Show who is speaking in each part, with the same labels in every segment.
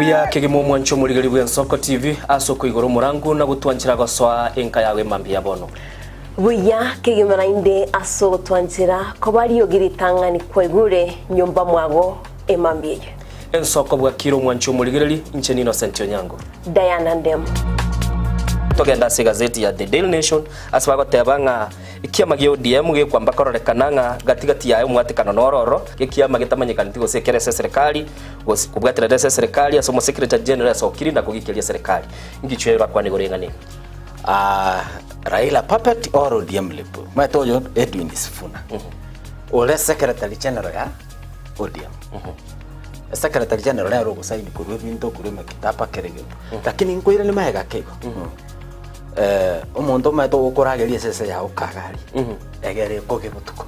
Speaker 1: Kiria kegimo mwancho murigari bw'Ensoko TV asoko igoro murangu na gutwanjira goswa enka yawe mambia bono.
Speaker 2: Buya kegimara inde aso gutwanjira ko bari yogiritangani kwegure nyumba mwago emambie.
Speaker 1: Ensoko bwa kiro mwancho murigari incheni Innocent Onyango.
Speaker 2: Diana Ndem.
Speaker 1: Togenda se gazeti ya The Daily Nation asbago tebanga ikiama gyo DM ge kwamba kororekananga gatigati yayo mwatikano nororo ikiama gitamanyikana tigo sekerese serikali kubwatira serikali asomo secretary general sokiri na kugikiria serikali ngichwera kwa nigorengani
Speaker 3: Raila puppet or ODM lepo matoyo Edwin Sifuna ole secretary general ya ODM secretary general ya rogo saini kurwe binto kurwe kitapa kerege lakini nkoira ni mahega kego omuntu mato ukurageria sese ya ukagari egere koge butuko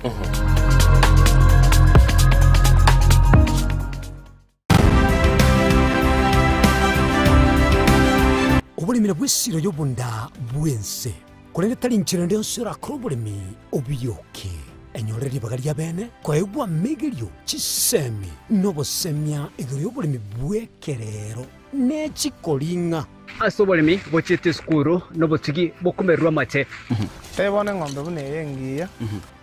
Speaker 4: obulimira bwesiro yobunda bwense kulende talinchira ndio sura krobulimi obiyoke enyoreri bagaria bene kwaegwa megerio chisemi nobosemia igoro yobulimi bwekerero nechikolinga
Speaker 5: asobolemi bochete skuru no botigi bokumerwa mache
Speaker 6: tebone ngombe bune yengiya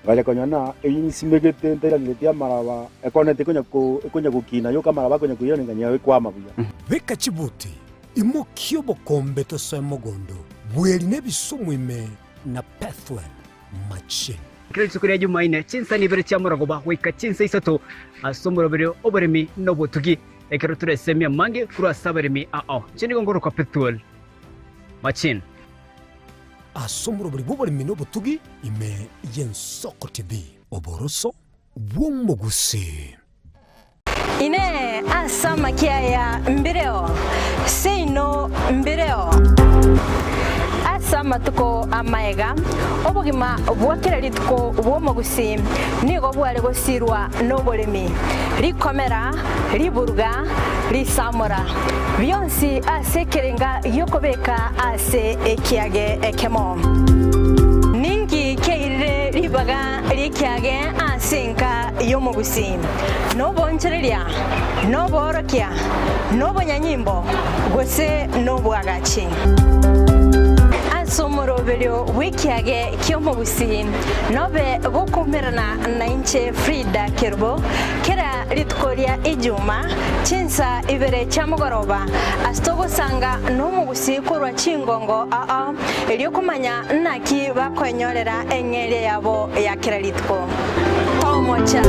Speaker 7: gale konyana eyisimegete ntera ngetia maraba ekonete konya kukina yo kamara bakonya kuyira nganya we kwa mabuya
Speaker 4: beka chibuti imokyo bokombe to semogondo bweli nebisumwime na pathway mache
Speaker 5: kile chukuri Jumaine chinsa ni bere chamuragoba wika chinsa isato asomoro bere oberemi no botugi ekero turesemia mange kura saberemi chini gongoro kwa petrol machin
Speaker 4: asomoro bere boberemi no botugi ime Ensoko TV oboroso bwomogusi
Speaker 8: ine asama kiaya mbireo seino mbireo asama tuko amaega obugima bwakirari tuko bwomogusi nigo bware gosirwa nobolemi rikomera riburuga risamora byonsi asekerenga yokobeka ase ekiage ekemo ningi keire ribaga rikiage asenka yomogusi nobonchereria noborokia nobonyanyimbo gose nobwagachi asomoro berio wikiage kyomogusi nobe gokomerana na inche Frida Kerbo kera litkoria ijuma chinsa ibere chamugoroba astogo sanga nomugusi korwa chingongo eliokumanya naki bakwenyorera engere yabo ya kera litko tomocha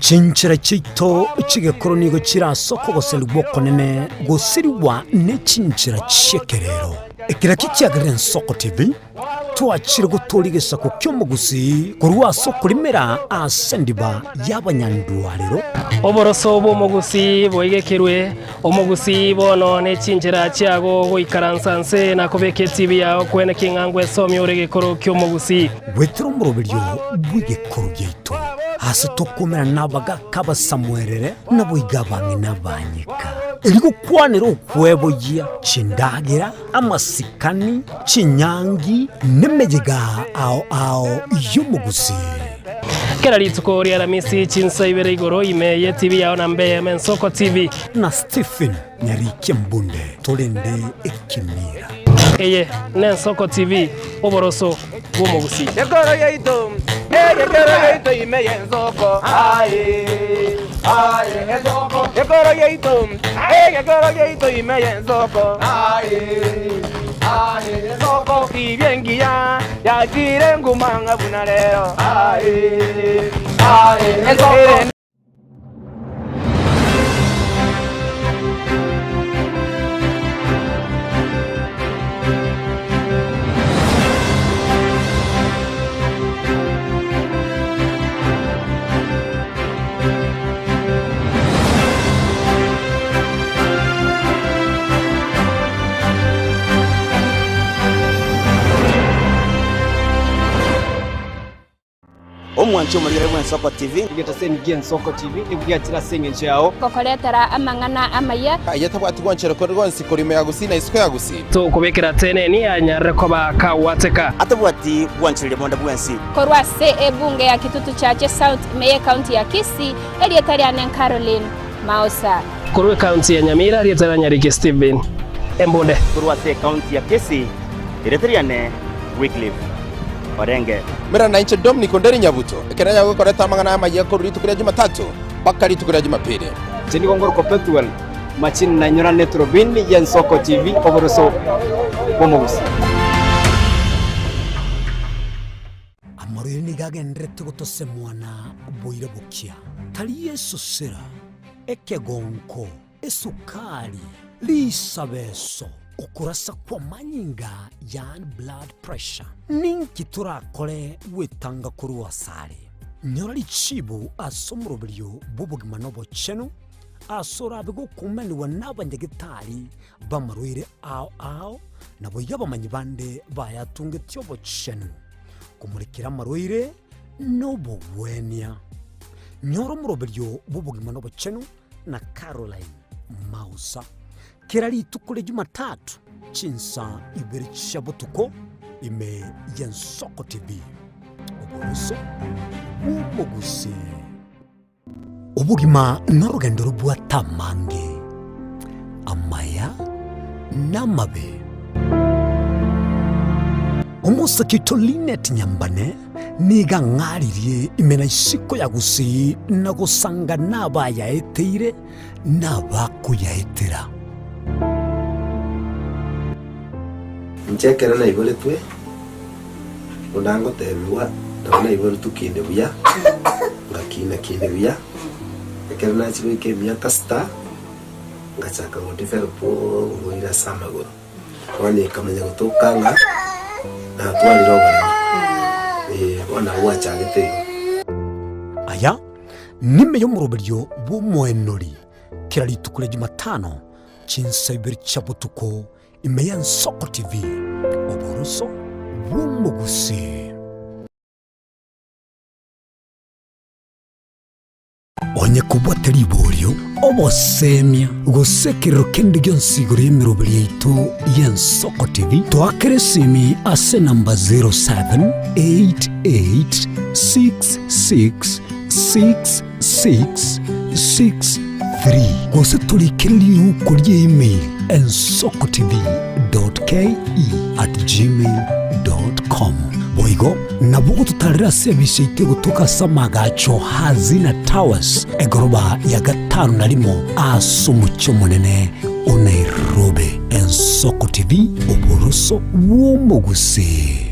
Speaker 4: chinchira chito chigekoro nigo chirasoko goseli bwokonene gosiriwa ne chinchira chekerero ekira kikiagire Ensoko TV twachire gutorigesa ku kyomogusi kurwa soko limera asendiba yabanyandwarero
Speaker 9: oboroso bomogusi boigekirwe omogusi bono ne chinjira chiago goikaransanse na kobeke TV yao kwene kingangwe somi oregekoro kyomogusi
Speaker 4: wetro murobiryo bwigekoro gyeito hasi tokomera nabaga kaba samwerere naboigabange nabanyika eriko kwanero okwebogia chindagira amasikani chinyangi nemejega ao yomogusi
Speaker 9: kera litsuko ria Ramisi chinsa ibere igoro ime TV yao na mbe Ensoko TV
Speaker 4: na Stephen Nyarike Mbunde tolende ekimira
Speaker 9: eye Ensoko TV oboroso bwomogusi
Speaker 6: yegoro yeito ime Ensoko Ensoko yegoro yeito ime Ensoko Ensoko ibyengiya yakire ngumanga bunalero Ensoko
Speaker 10: mwancho muri Ensoko TV
Speaker 5: igeta sen gen Soko TV ibwatira sengenje yao
Speaker 8: kokoretera amang'ana amaya
Speaker 6: ayatabwati gwanchero ko rwonsi korime yagusi na isiko yagusi
Speaker 9: to kubekera tene ni anyare ko bakawateka
Speaker 10: atabwati gwanchire bonda bwensi
Speaker 8: korwa se ebunge ya kitutu chache South Meye County ya Kisii elietari anen Caroline Mausa
Speaker 9: kurwe county ya Nyamira elietari Nyariki Steven Embonde
Speaker 10: kurwa se county ya Kisii elietari anen Wycliffe Orenge
Speaker 6: mera na inche Dominic Onderi Nyabuto ekeranya gukoreta amang'ana amaye ko ritukira Jumatatu bakari tukira Jumapili
Speaker 5: chini gongoro ko petuel machin na nyora netrobin yen Soko TV oboroso bomogusi
Speaker 4: amoreni gagendrete gutose mwana boire bukia tali Yesu sera ekegonko esukari lisabeso ukurasa kwa manyinga yani blood pressure ninki turakore wetanga kuri wasare nyora lichibu asomurobelyo bubugima nobo chenu asora bigo kumeni wanabanyagitari bamarwire ao nabo yabamanyi bande bayatunge tyobo chenu kumurikira marwire nobo wenia nyora murobelyo bubugima nobo chenu na Caroline Mausa kirali tukule Jumatatu chinsa ibiri chabutuko ime yen Soko TV oburuso umugusi ubugima n'urugendo rubwatamange amaya n'amabe umusakito Linet Nyambane niga ngaririye imena isiko yagusi nagusanga nabayaeteire nabakuyaetera
Speaker 11: nchekera na ibole twe undango tebiwa ndabona ibole tukinde buya ngakina kinde buya ekera na chiwe ke miya tasta ngachaka ngondifero po ngoira samagoro wani kamenya gutokanga na twali roba ona wacha gete
Speaker 4: aya nime yo murobelyo bumwenori kirali tukule Jumatano chinsa ibiri chabutuko imeya Soko TV oburuso bumugusi onye kubwatari iboryo obosemia gusekero kendi gyonsiguro yemirobeli yaitu yen Soko TV twakeresimi ase namba 0788666663 gose tulikirili kuri email ensokotv.ke@gmail.com boigo nabugo tutarira service ite gutuka samagacho hazina towers egoroba ya gatanu narimo asumucyo munene Nairobi Ensoko TV oburuso wumugusi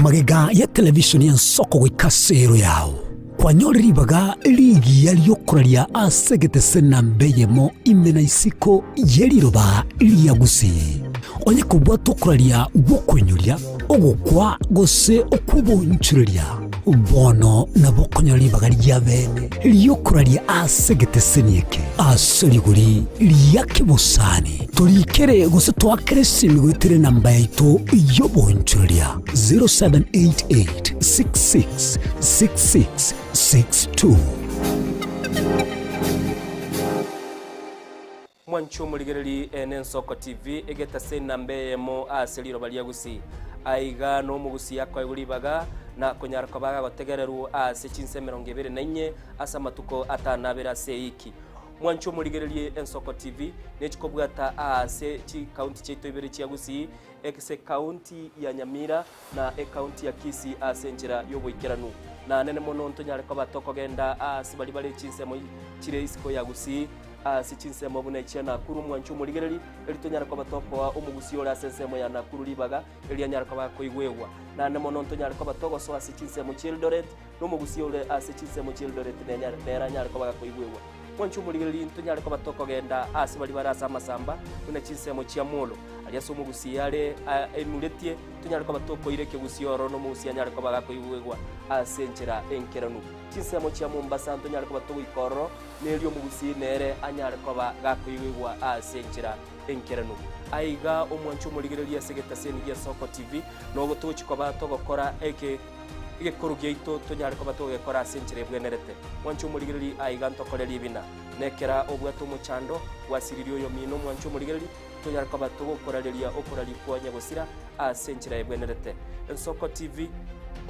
Speaker 4: magega ya television ya Ensoko wikasero yawo kwanyoribaga ligi yaliyokuralia asegete senambeyemo imena isiko yeliroba liyagusi onye kubwato kuralia gukwenyulia ogukwa gose okubunchulia bono nabokonyolibaga lyabene liyokuralia asegete senieke asoliguri liyakibusani tulikere gose twakeresimi gwitere namba yaitu yobunchulia 0788666662
Speaker 1: mwancho muligereri Ensoko TV egeta senambe mo aseliro baliagusi aiga no mugusi yakwa iguribaga na konyarako baga gotegereru ase chinse 24 asa matuko atanabera seiki mwancho muligereri Ensoko TV nechikobwata ase chi county cheto ibere chiagusi ekse county ya Nyamira na county ya Kisii ase njira yoboikeranu na nene mono ntonyareko batoko genda ase bali bali chinse mo chire isiko yagusi sichinsemo bune chana kuru mwanchu muligereri elitonyara kwa batoko wa umugusi ora sensemo ya nakuru libaga elianyara kwa koigwewa na nemo nontonyara kwa batoko so asichinsemo Childoret no mugusi ora asichinsemo Childoret nera nyara kwa koigwewa mwanchu muligereri ntonyara kwa batoko genda asibali barasa masamba una chinsemo chiamolo aliaso mugusi yale emuletie tonyara kwa batoko ireke gusioro no mugusi anyara kwa koigwewa asenchera enkeranu chinsemo chia Mombasa ntonyara kwa batoko ikoro nelio mugusi nere anyara kwa gakoigwewa asenchera enkeranu aiga omwancho murigereria segeta seni ya Soko TV no gotochi kwa togokora igikuru gito tunyare kwa togekora century bwenerete mwancho murigereri aiga ntokoreri bina nekera obwato muchando wasiririo yo mino mwancho murigereri tunyare kwa togokoreria okorari kwa nyagosira a century bwenerete Soko TV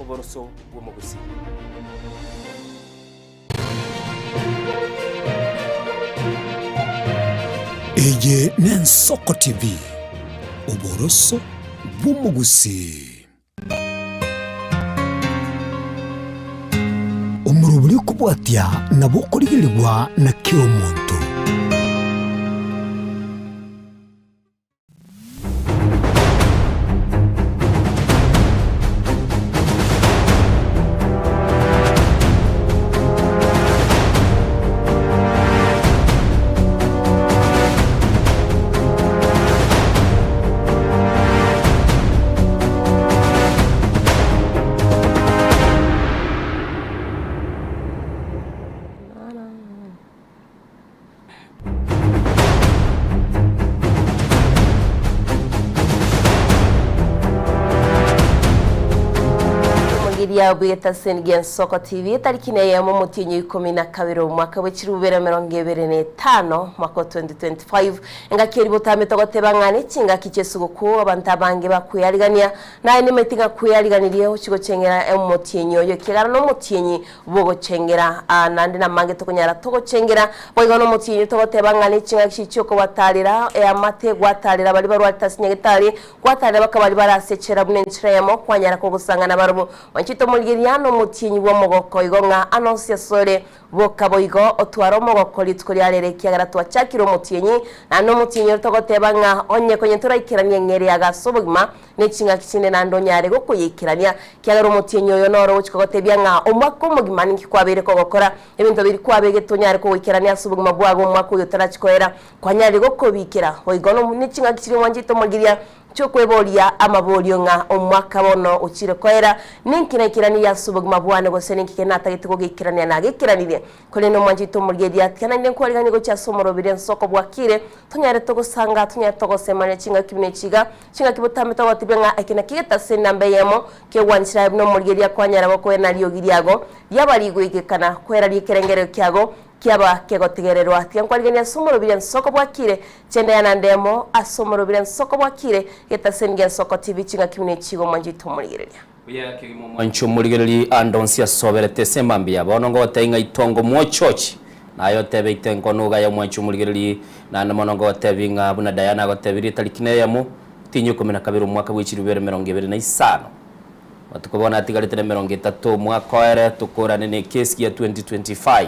Speaker 1: oboroso bwomugusi.
Speaker 4: Eye n'Ensoko TV oboroso bw'omugusi. Omurubuli kubwatya nabo okorigerebwa na kyomuntu.
Speaker 2: ya bweta sengen Soko TV tariki ne ya mutinyi 12 mwaka w'ikirubera 2025 mwaka 2025 ngakiri butame togoteba ngane cinga kicesuguku abantu abange bakuyarigania naye ni metinga kuyariganirie ukigo cengera mutinyi yo kigara no mutinyi bogo cengera nandi na mange tokonyara togo cengera boigo no mutinyi togoteba ngane cinga kicyoko batarira amate gwatarira bari barwatasinyegitari gwatarira bakabari barasecera bunenchiremo kwanyara ko gusangana barubu Chito Mulgiriano mutinyi wo mogoko igonga anonsia sore bokaboigo otwaro mogoko litkori arere kiagara twachakiro mutinyi na no mutinyi togoteba nga onye konye turayikiranye ngere agasobugima nechinga kicine na ndonyare goko yikirania kiagara mutinyi yo noro uchikogotebya nga omwako mugima ninki kwabere ko gokora ebintu biri kwabege tonyare ko wikirania asobugima bwago omwako yo tarachikoera kwanyare goko bikira oigono nechinga kicine wanjito Mulgiria chokweboria amaborio nga omwaka bono uchire koera ninkina ikirani ya subugma bwane gose ninkike natagitiko gikirania na gikiranire kole no mwanjito Mulgeria kana nden kwariganyo cha somoro bire Soko bwakire tonyare to gusanga tonyare to gosemanya cinga kibine ciga cinga kibutame to gotibenga akina kigeta senambe yemo ke wanchira no Mulgeria kwanyara bako na liogiriago yabarigo ikikana kwera likerengero kyago kiaba kegotegererwa atyankwariganyo somoro bire Soko bwakire cende yanandemo asomoro bire Soko bwakire getasengen Soko TV cinga kibine cigo mwanjito Mulgeria
Speaker 1: Uya kigimo mwancho Mulgereri andonsia soberete semambia bono ngo tenga itongo mo church nayo tebe itengo nuga ya mwancho Mulgereri na namono ngo tebinga buna Diana go tebiri talikine yamo tinyo 12 mwaka w'ikirubere 2025 batukubona atigaritene 30 mwaka ere tukorane ne case ya 2025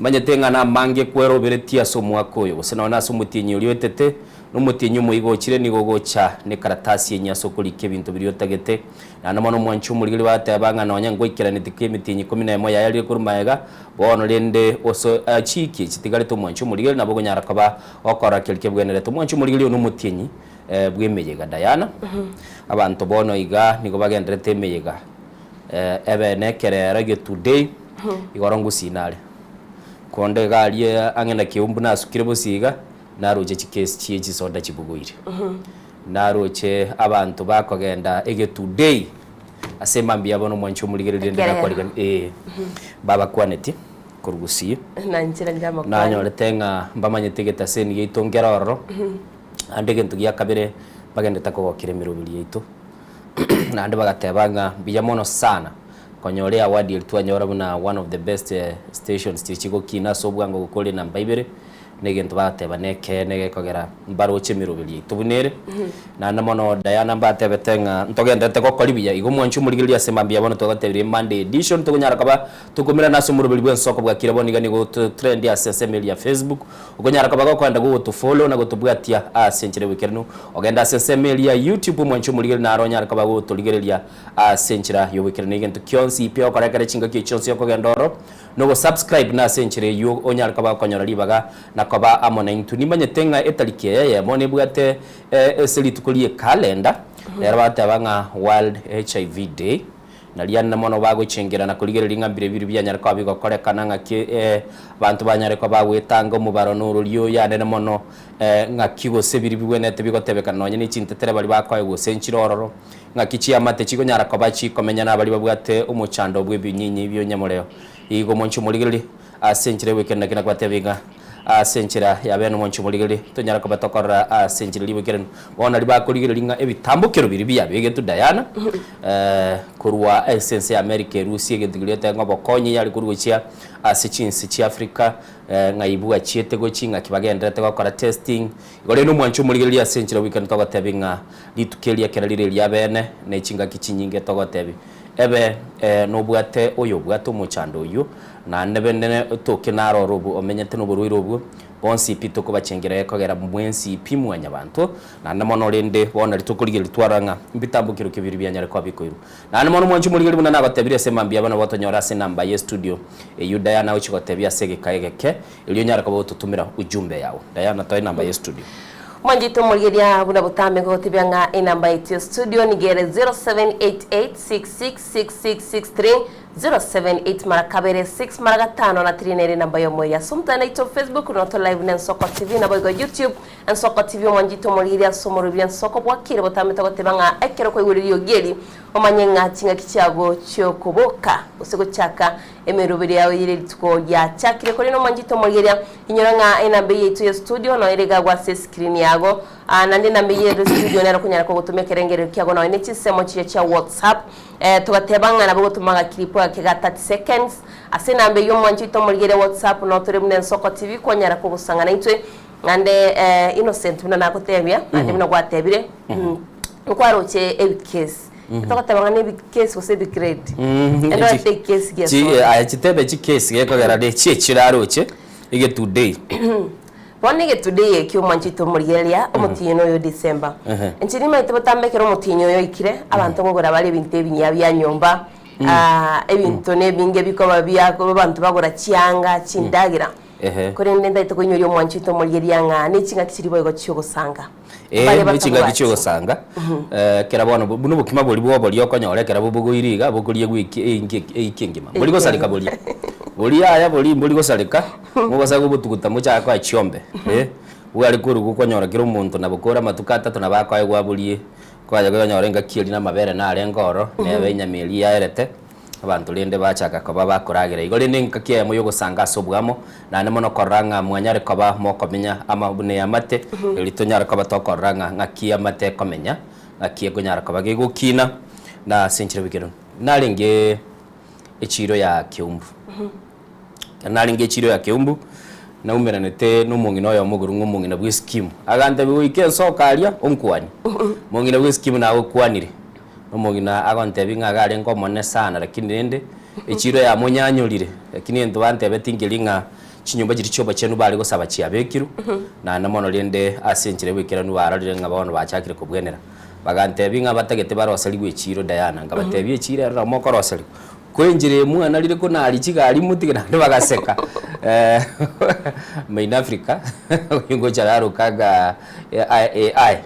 Speaker 1: manye tenga na mange kwero beretia so mwaka uyo senona so mutinyo liotete n'umutinyu muigo kire ni gogocha ne karatasi yenyaso kulike bintu biriyotagete na namono mwanchu Mulgeri batabanga nonya ngo ikirane tikemitinyi 11 yali kurumaega bono lende oso chiki kitigale to mwanchu Mulgeri nabo nyara kaba okora kelke bwenere to mwanchu Mulgeri n'umutinyi bwemeyega Diana abantu bono iga nigo bagendere temeyega ebe nekere rage today igorongo sinale konde galie angena kiumbu na sukire busiga naroje chikesi chiye soda chibuguire naroche abantu bakogenda ege today asema mbia bono mwancho Mulgeri ndenda kwarigan baba kwaneti kurugusiye
Speaker 2: nanjira njama
Speaker 1: nanyo tenga mbamanye tegeta seni yitongera oro andege ntugia kabere bagenda takogokire mirubiri yito nande bagatebanga biyamono sana konyore award yitwanyora buna one of the best stations tichiko kina sobwango gukole na mbaibere negento bateba nekene kogera mbaroche mirubiri tubunere na namono Diana batebe tenga ntogenda te kokolibiya igo mwanchu Mulgeri asemambia bono togatebire Monday edition tugunyara kaba tukumira naso murubiri bwen Soko bwakira boniga ni go trend ya SSML ya Facebook ugonyara kaba kwanda go to follow na go tubwatia century weekend ogenda SSML ya YouTube mwanchu Mulgeri na aronyara kaba go tuligerelia century yo weekend negento kyonsi pia korekare chinga kyonsi yoko gendoro no go subscribe na century yo onyara kaba konyora libaga na kaba amona intu nimanye tenga etalike ya mone bwate selitukulie calendar era batabanga World HIV Day na liana mono bagucengera na kurigereria ngambire biru byanyareko bigokorekana ngaki bantu banyareko bagwetanga mubaro n'ururiyo yane mono ngaki gose biri bigwenete bigotebekana nonye ni cintetere bari bakwaye gose nchirororo ngaki cia mate chigo nyarako bachi komenya na bari babwate umuchando bw'ebinyinyi byo nyamureo igo monchu murigereri asenchire wekenda kina kwatebinga asenchira yabeno monchu murigereri tonyarako batokora asenchire libekeren bona riba kurigereri nga ebitambukero biri bya begetu Diana kurwa essence ya America Rusi gedigirete ngobo konyi yali kurwechia asichinsi chi Africa ngaibuga chiete go chinga kibagendete gukora testing igore no mwanchu murigereri asenchira weekend togotebinga litukelia keralire lya bene ne chinga kichinyinge togotebi ebe no bwate oyo bwato muchando uyu na nebendene toke naro robu omenyete no burwiro bwo bonsi pito ko bacengera kogera mwensi pimu anyabantu na namono rende bona ritukurigera twaranga mbitambukiro kibiri byanyare kwa bikoiru na namono mwanchu murigeri buna nabatebire semambia bana batonyora se namba ye studio eyu Diana uchikotebia sege kaegeke iliyo nyara ko botutumira ujumbe yawo Diana toy namba ye studio
Speaker 2: Mwanjito murigeria buna butambe ko tibyanga inamba yetu studio nigere 0788666663 078 marakabere 6 maragatano na trinere namba yo moya sumta na ito Facebook no to live na Soko TV na bogo YouTube and Soko TV mwanjito murigeria somoro bya Soko bwakire butambe to tebanga ekero ko iguriro geri omanyenga tinga kichago cyo kuboka usego chaka emerubiri yawe yire tuko ya chakire ko no mwanjito murigeria inyoranga inamba yetu ya studio no irega gwa screen yago nande namba yetu studio na kunyara ko gutumekere kyago no ne chisemo cha WhatsApp tugatebanga na bogo tumaga clip kega 30 seconds ase nambe yo mwanjito murigere WhatsApp no turi mune Soko TV ko nyara ko gusanga na itwe ngande innocent muna nakotebya ande muna gwatebire ukwaroche ebikesi tugatebanga ne bikesi gose bigrade endo take case geso ji ayitebe case geko garade chiraroche ige today Bonige today ekyo mwanjito murigeria omutino yo December enchini maite botambekero omutino yo ikire abantu ngogora bali binte binya bya nyomba ebintu nebinge bikoba byako abantu bagora chianga chindagira kore ndenda ito kunyori omwanjito murigeria nga nechinga kiribo go cyo gusanga nechinga kicho gusanga kera bono buno bukima boli bwo yokonyore kera bubugo iriga bukuriye gwiki ikingima boli go salika boli boli aya boli boli go salika mubaza go butuguta mucha kwa chiombe wali kuru gukonyora kiro muntu nabukora matukata tunabakwa gwa boli kwaje gonyora nga kiri na mabere na arengoro nebe nyameli yaerete abantu lende bachaka ko babakuragira igore ninkakiye mu yogo sanga sobwamo na nemono koranga mwanyare ko ba mokomenya amabune yamate litonyara ko batokoranga ngakiya mate komenya ngakiye gonyara ko bagegukina na senchire bigero nalinge echiro ya Kiumbu nalinge echiro ya Kiumbu na umeranete no mungino ya muguru ngumungina bwisikimu agante biwike sokalia onkwani mungina bwisikimu na okwanire omugina agonte binga gare ngomone sana lakini nende echiro ya munyanyulire lakini ento bante betingilinga chinyumba jiri choba chenu bali gosaba chia bekiru na namono lende asenchire wikira nu bararire ngabono bachakire kubwenera bagante binga batagete barosali gwechiro Diana ngabate byechire ra mokorosali kwenjire mwana lire ko nali chigali mutigana bagaseka main Africa ngo chararo kaga AI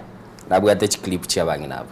Speaker 2: nabwate clip chia banginabo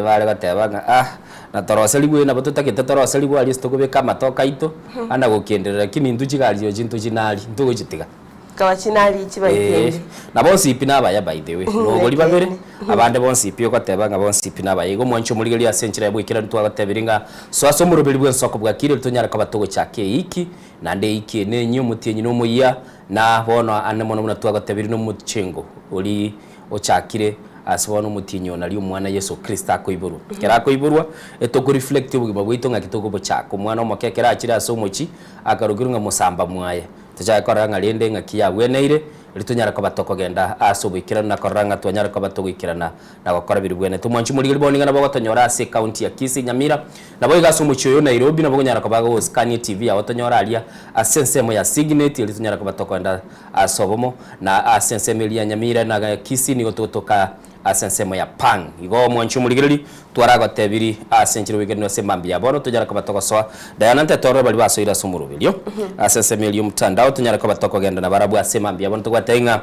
Speaker 2: vale batebanga na toroseli bwe na botutakete toroseli bwe ali stokobeka matoka ito ana gokenderera kini nduchigali yo chintu chinali ndugojitiga kawachinali chibaitende na bonsi ipina baya by the way no goli babere abande bonsi ipio kwatebanga bonsi ipina baya go mwancho muligeli asenchira bwe kira ntwa gatebiringa so asomurubeli bwe nsoko bwa kire tonyara kabatogo chake iki nande iki nenyo mutenyi no muya na bono anemono muna twa gatebiri no mutchengo oli ochakire asibona umutinyo nali umwana Yesu Kristo akoiburu kera akoiburwa etoko reflect ubugima bwito ngakitoko bochako umwana omokekera akira asomochi akarugirunga musamba mwaye tujakora ngalende ngakiya bweneire litunyara ko batoko genda asobikira na koranga twanyara ko batogikirana na gukora biri bwene tumwanchi muri boninga nabo batonyora ase county ya Kisii Nyamira nabo igasomucho yo Nairobi nabo nyara ko bago Scania TV ya batonyora alia asensemo ya Signet litunyara ko batoko genda asobomo na asensemo ya Nyamira na Kisii ni gototoka asensemo ya Pang igo mwanchi muri giriri twarago tebiri asenchiro wigeno no semambia bono tujara ko batoko so Diana Ntetoro bali basoira sumurubelyo asensemo ya mtandao tunyara ko batoko genda na barabu asemambia bono tugwatenga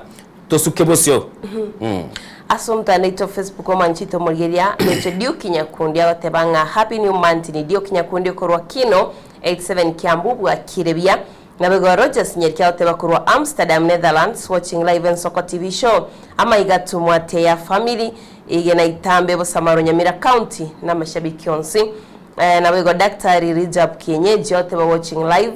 Speaker 1: tosuke bosyo
Speaker 2: asomta naito Facebook o manchito mulgeria necho dio kinyakundi abatebanga happy new month ni dio kinyakundi korwa kino 87 Kiambu bwa Kirebia na bego Rogers nyerkia oteba korwa Amsterdam Netherlands watching live on Soko TV show ama igatumwa te ya family igena itambe bo Samaro Nyamira County na mashabiki onsi na bego Daktari Rijab Kienyeji oteba watching live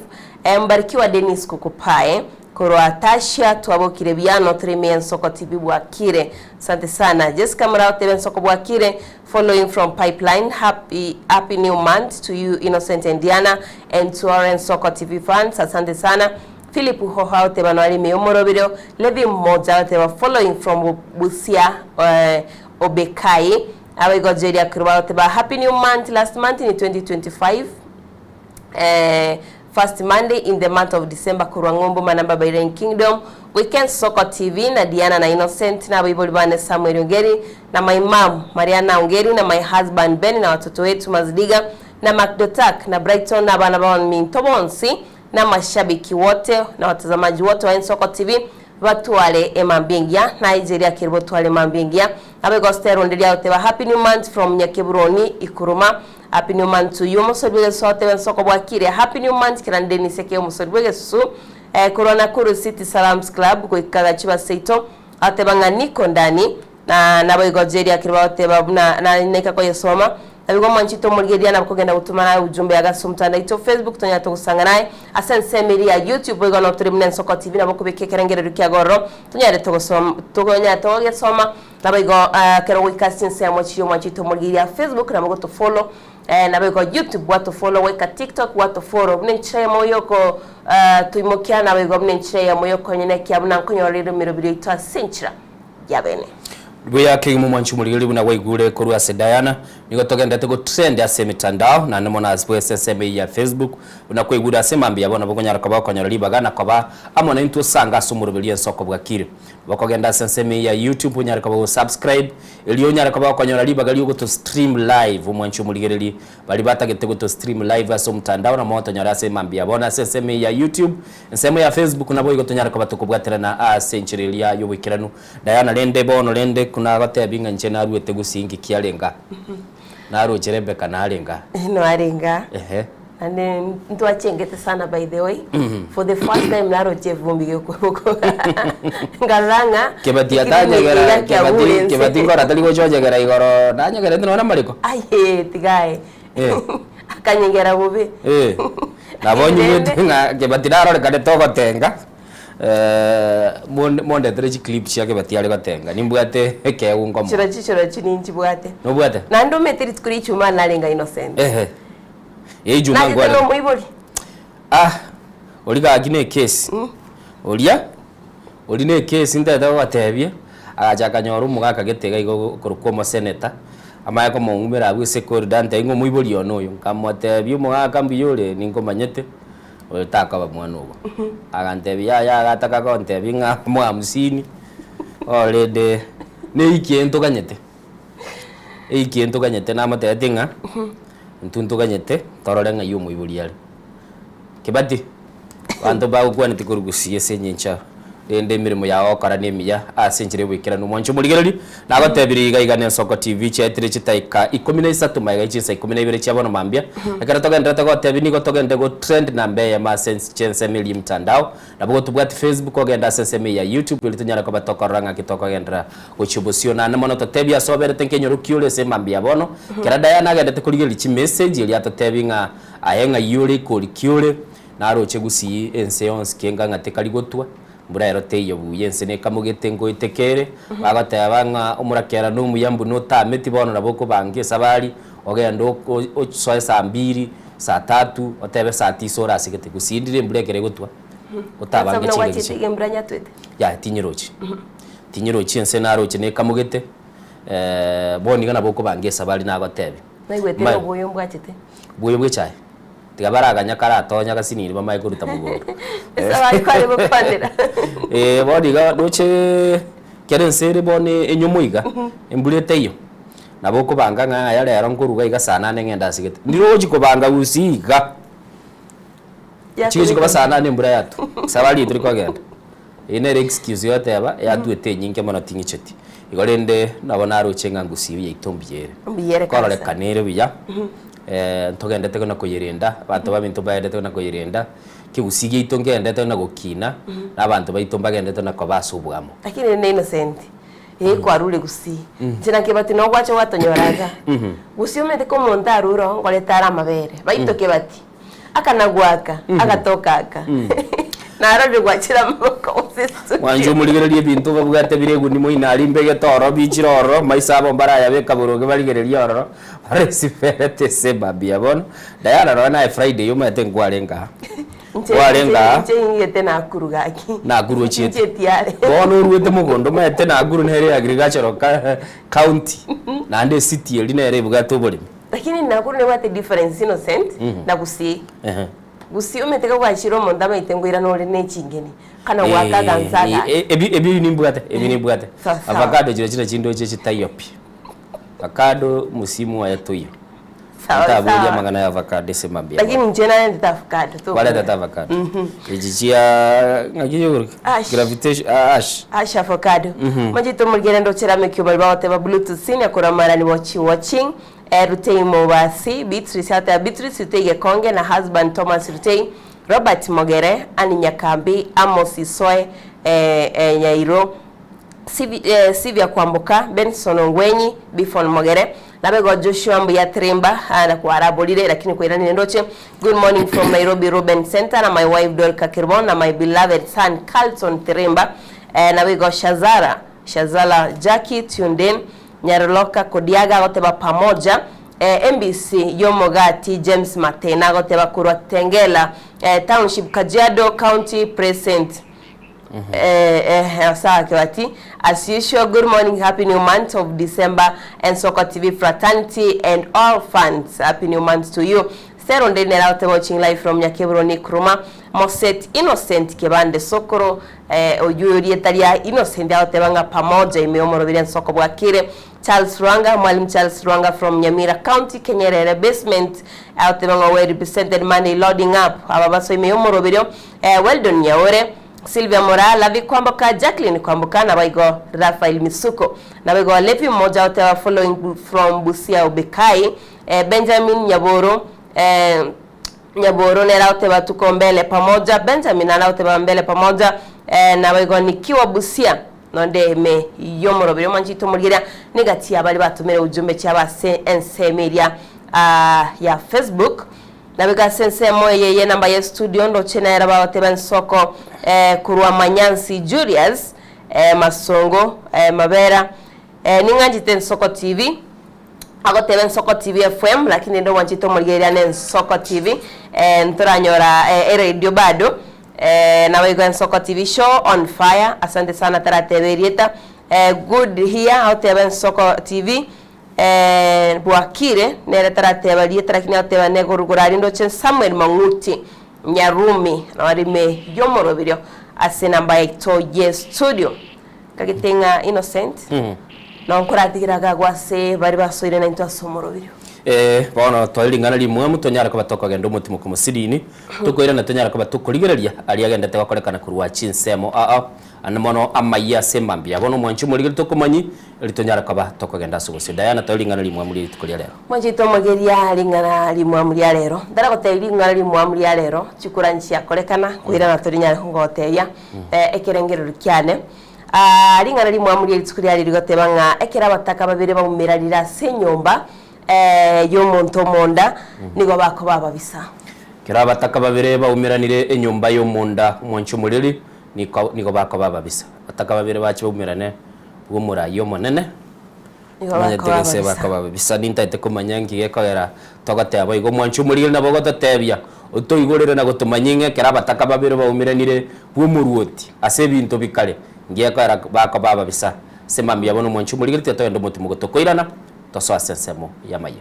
Speaker 2: mbarikiwa Dennis Kukupae korwa Tasha tuabo Kirebiano Tremien Soko TV bwa Kire. Asante sana Jessica Mrao TV Soko bwa Kire, following from Pipeline. Happy new month to you Innocent and Diana, and to our Soko TV fans. Asante sana Philip Hoha TV Manuali Meumorobiro, Levi Moja TV following from Busia Obekai. Awe got Jedia Kurwa TV. Happy new month. Last month in 2025. First Monday in the month of December Kurangombo Manamba Bayren Kingdom Weekend Soko TV na Diana na Innocent na Bibolibane Samuel Ongeri na my mom Mariana Ongeri na my husband Ben na watoto wetu Mazdiga na Macdotak na Brighton na Banabawan Mintobonsi na mashabiki wote na watazamaji wote wa Soko TV watu wale emambingia Nigeria kirbotu wale mambingia abe gostero ndelia otewa happy new month from Nyakeburoni Ikuruma. Happy new month to you Musodwege sote wen Soko bwa Kire. Happy new month kirandeni seke Musodwege susu Corona Kuru City Salams Club kwa ikaga chiba seito atebanga niko ndani na nabo Nigeria kirba oteba na neka kwa yesoma abigo manchito mulgeria na kugenda gutumana ujumbe agasumta naito Facebook tonya to gusanga naye asense meri ya YouTube bego no trimnen Soko TV na bokubeke kerengere rukyagoro tonya to gusoma togonya to gesoma nabigo kero wikastin se amochiyo manchito mulgeria Facebook na to follow na bego YouTube watu follow weka TikTok watu follow mnenchire moyoko tuimokia na bego mnenchire moyoko nyene kyabuna nkonyorero mirobiro itwa senchira yabene
Speaker 1: Bwe yake mu mwanchu muliri buna waigure korwa Sedayana niko togenda tego trend ase mitandao na nemona aspo SSM ya Facebook una kwigura semambi yabona bokonyara kaba konyora libagana kaba amona into sanga sumurubiri Soko bwa Kire bakogenda SSM ya YouTube unyara kaba subscribe eliyo nyara kaba konyora libagali ugo to stream live mwanchu muliri bali batagete to stream live aso mtandao na moto nyara semambi yabona SSM ya YouTube nsemo ya Facebook nabo igo tonyara kaba tukubwatira na century ya yobikiranu Diana lende bono lende kuna gote binga nche na ruete gusingi kialenga na roje Rebecca na alenga
Speaker 2: no alenga ane ndo achengete sana by the way for the first time na roje vumbi yuko ngalanga
Speaker 1: kebati atanya gara kebati ngora tali go joje gara igoro nanya gara ndona mariko
Speaker 2: ai tigae akanyengera bubi
Speaker 1: nabonye mwetu nga kebati daro kade togo tenga monde trechi clip chake batiale batenga nimbwate ke ungomo
Speaker 2: chiro chininji bwate
Speaker 1: no bwate
Speaker 2: na ndo metri tukuri chuma nalenga Innocent
Speaker 1: juma ngwale
Speaker 2: na muibori
Speaker 1: oliga agine case olia oline case ndada watebye agacha kanyoru mugaka getega igo kurukomo senator amaya ko mungumira abwise ko dante ngo muibori onoyo kamwatebye mugaka mbiyore ningo manyete taka bamwana ugo agantebya ya agataka ko ntebye nga mu 50 already ne ikiento ganyete na mate atinga ntuntu ganyete torore nga yumu iburiale kibati bantu ba gukwana tikurugusiye senyencha ende mirimo yawo karanemiya asenjire wikira no mwancho muligereri nabatebiriga igane Soko TV chetire chitaika 13 maiga chisa 12 chabona mambia akara togenda tagotebi niko togenda go trend nambe ya masense chense mili mtandao nabwo tubwati Facebook ogenda sense ya YouTube ilitunyara ko batokoranga kitoko gendra kuchubusio na namono totebi asobere tenkenyo rukiule se mambia bono kera Diana agenda tekuligeri chi message ili atotebi nga ayenga yule kulikiule na roche gusi enseance kenga ngatekali gotwa mbura erote yobuye nsene kamugete ngo itekere bagataya nga umurakera no muyambu no tameti bono naboko bange sabari ogenda osoe saa 2 saa 3 otebe saa 9 ora sigete kusindire mburekere gotwa utabange chige ya tinyirochi nsene aroche ne kamugete boni gana boko bange sabari na gatebe
Speaker 2: naigwete obuyo mbwachete
Speaker 1: buyo bwechaye tigabaraga nyakara tonya gasiniri bamaye kuruta mugondo
Speaker 2: sabari kwari bopandira
Speaker 1: bodi ga doche kerensere bone enyomuiga embulete iyo naboko banga nga yale yarongoruga iga sana ngenda sigete ndiroji ko banga usiga chiki ko basana ne mbura yatu sabari turi ko genda ine excuse yote aba yatuete nyinge mono tingicheti igorende nabona aruchenga ngusibi yaitombiere korore kanere biya togendete kona koyirinda bantu babintu baendete kona koyirinda kigusige itongendete na gukina nabantu baitomba gendete na kwabasubwamo
Speaker 2: lakini ni innocent kwarure gusi njira kebati no gwacho watonyoraga gusi umete ko montaruro ngoletara amabere baito kebati akanagwaka agatokaka narode gwachira moko usesu
Speaker 1: wanje muligererie bintu babugate biregu ni moinari mbege toro bichiroro maisabo mbaraya beka buroge baligererie ororo resifete sebabia bono dayana rona Friday yumete ngwarenga warenga
Speaker 2: ngete na kurugaki
Speaker 1: na guru chiete bono ruwete mugondo mete na guru nere agricultural county na ande city eli nere bugato boli
Speaker 2: lakini na guru ne wate difference innocent na gusi gusi umeteka gwashiro monda maitengwira no rene chingeni kana waka ganzaga
Speaker 1: ebi ni mbugate avocado jira chindo chechi tayopi avocado musimu wa yatoyo Tabuja magana ya avocado semambia.
Speaker 2: Lakini njena ndi avocado tu.
Speaker 1: Wala tata avocado. Ejijia ngagiyo gravitation ash
Speaker 2: avocado. Majito mugere ndo chera mekyo bali bawote ba bluetooth sini akora mara ni watching. Rutei Mobasi, Beatrice hata Beatrice Rutei Konge na husband Thomas Rutei, Robert Mogere, Ani Nyakambi, Amos Isoe, Nyairo, Sivia Kwambuka, Benson Ongwenyi, Bifon Mogere, Nabego Joshua Mbuya Trimba, na kuarabolire lakini kwa irani nendoche. Good morning from Nairobi Ruben Center, na my wife Dorka Kirbon, na my beloved son Carlton Trimba, Nabego Shazala Jackie Tunden, Nyaroloka Kodiaga goteba pamoja, MBC Yomogati James Matena goteba Kurwa Tengela, Township Kajiado County President. As usual, good morning, happy new month of December, and Soccer TV fraternity and all fans, happy new month to you. Seron de nera watching live from Nyakebro Nikruma, Moset Innocent Kebande Sokoro, Oyuri Etalia Innocent out banga pamoja imeomoro vile soko bwakire. Charles Ruanga, Mwalimu Charles Ruanga from Nyamira County, Kenyerere basement out banga we represented money loading up. Ababaso imeomoro vile well done Nyaore. Sylvia Moral, Lavi Kwamboka, Jacqueline Kwamboka, na waigo Rafael Misuko, na waigo Levi mmoja wote wa following from Busia Ubekai, Benjamin Nyaboro, Nyaboro nera wote wa tuko mbele pamoja, Benjamin na wote wa mbele pamoja, na waigo nikiwa Busia, nonde me yomoro biro manjito mugira negatia bali batumere ujumbe cyaba NC Media ya Facebook. Nabega sense moye namba ya studio ndo chena era bawote ban soko kurwa Manyansi Julius Masongo Mabera ninganjite Soko TV agote ben Soko TV FM lakini ndo wanjito mulgeria nen Soko TV ntoranyora radio bado na wego Soko TV show on fire. Asante sana tarateberieta good here out ben Soko TV Bwakire nere tarateba lieta lakini ateba negorugurari ndo chen Samuel Manguti Nyarumi na warime yomoro video asena mbaye to yes studio kagitenga Innocent no nkuratiraga gwase bari basoire na into asomoro video
Speaker 1: bono toiringana limwe mutonyara kwa toko gendo mutimo kumusirini tukoira na tonyara kwa tukurigereria ali agenda te bakorekana kurwa chinsemo anamono amaya semambia bono mwanchu muri tukumanyi litonyara kwa toko genda sugusi Diana toiringana limwe muri tukuria lero
Speaker 2: mwanjito mageria lingana limwe muri lero ndara goteiringana limwe muri lero chikuranchi yakorekana kuira na torinyara ngoteya ekerengero kyane lingana limwe muri tukuria ligotebanga ekera bataka babire baumirarira senyomba y'omuntu monda nigo bako baba bisa
Speaker 1: kira bataka babire baumiranire enyumba y'omunda mwanchu muriri nigo bako baba bisa bataka babire bachi baumirane bw'umura y'omonene manyetegese bako baba bisa nintaite kumanyangi gekogera togate abo igo mwanchu muriri nabo gotatebia utoigorere na gutumanyinge kira bataka babire baumiranire bw'umuruoti ase bintu bikale ngekora bako baba bisa semambia bono mwanchu muriri tetendo mutu mugotokoirana toso asensemo ya maye.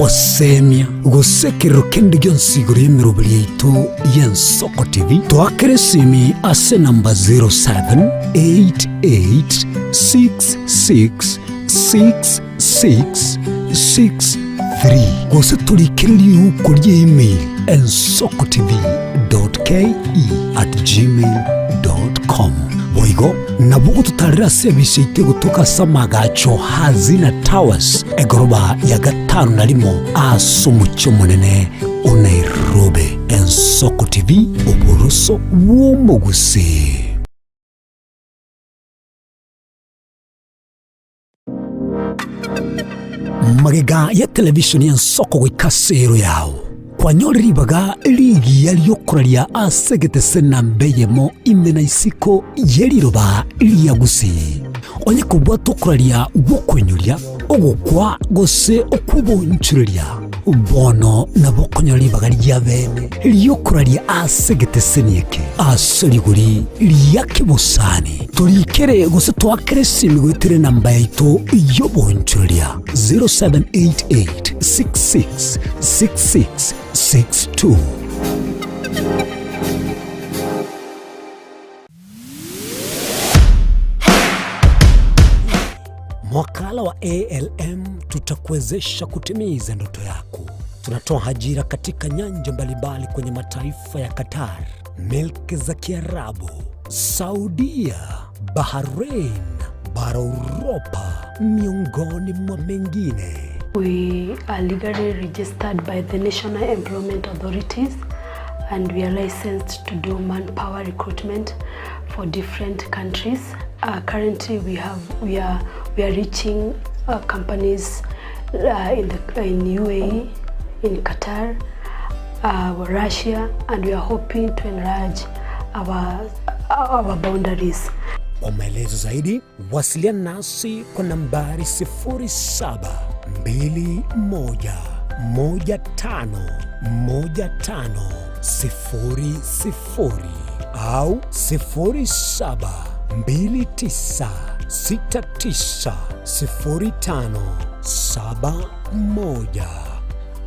Speaker 4: gosemia gosekero kende gyonsiguro yemerobili yaitu y'Ensoko TV twakere simi ase namba 0788666663 gose tulikiriri uko email ensokotv.ke@gmail.com boigo nabugo tutarira sebise itego tukasamaga hazina towers egoroba ya 5 na limo asumucyo munene Nairobi. Ensoko TV oboroso w'omuguse. Magega ya television y'Ensoko gwikasero yawo kwanyoriribaga ligi yaliyokuralia asegete sena mbeyemo imena isiko yeliroba liyagusi onye kubwa tokuralia wokwenyulia ogukwa gose okubonchuria bono nabokonyoribaga lyabene liyokuralia asegete senieke asoliguri liyakibusani tulikere gose twakere simigwitire namba yaito yobonchuria 0788666662. Mwakala wa ALM tutakuwezesha kutimiza ndoto yako. Tunatoa ajira katika nyanja mbalimbali kwenye mataifa ya Qatar, Milki za Kiarabu, Saudia, Bahrain, bara Europa, miongoni mwa mengine.
Speaker 12: We are legally registered by the National Employment Authorities and we are licensed to do manpower recruitment for different countries. Currently we are reaching companies in UAE, in Qatar, Russia, and we are hoping to enlarge our boundaries.
Speaker 4: Kwa maelezo zaidi, wasiliana nasi kwa nambari 0721151500 au 0729690571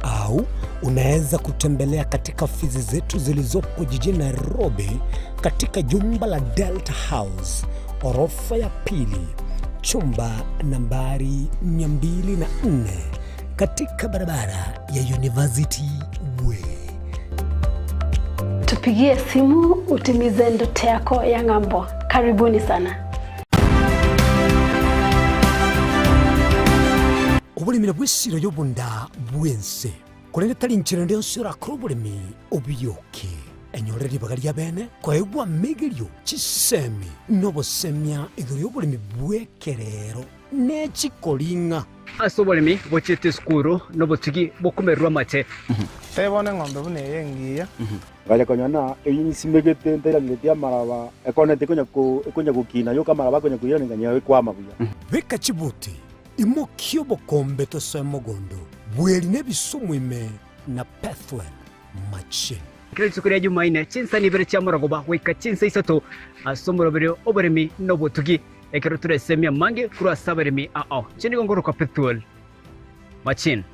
Speaker 4: au unaweza kutembelea katika ofisi zetu zilizopo jijini Nairobi katika jumba la Delta House, orofa ya pili, chumba nambari 204 katika barabara ya University Way.
Speaker 12: Tupigie simu utimize ndoto yako ya ng'ambo. Karibuni sana.
Speaker 4: Obulimira bw'essiro y'obunda bwense kulende tali nchira ndio sura krobulimi obiyoke enyorera libaga lya bene kwaegwa megelyo chisemi nobosemya iguru y'obulimi bwekerero n'ekikolinga
Speaker 5: ase obolimi bochete skuru nobotigi bokumerwa make
Speaker 13: tebone ng'ombe buneye ngiya
Speaker 7: gaja konyana eyisimegete nterangete amaraba ekonete konya gukina yo kamaraba konya kuyana nganya kwama buya
Speaker 4: beka chibuti imokyo bokombe to semogondo bweli nebisumu ime na pathway machine
Speaker 5: kile sukuri ya Jumaine chinsa ni bere chamuragoba weka chinsa isato asomoro bere oberemi nobotugi ekero turesemia mange kura saberemi chini gongoro kwa pathway machine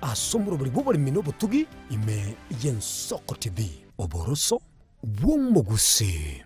Speaker 4: asomoro bere oberemi nobotugi ime y'Ensoko TV oboroso bw'omugusi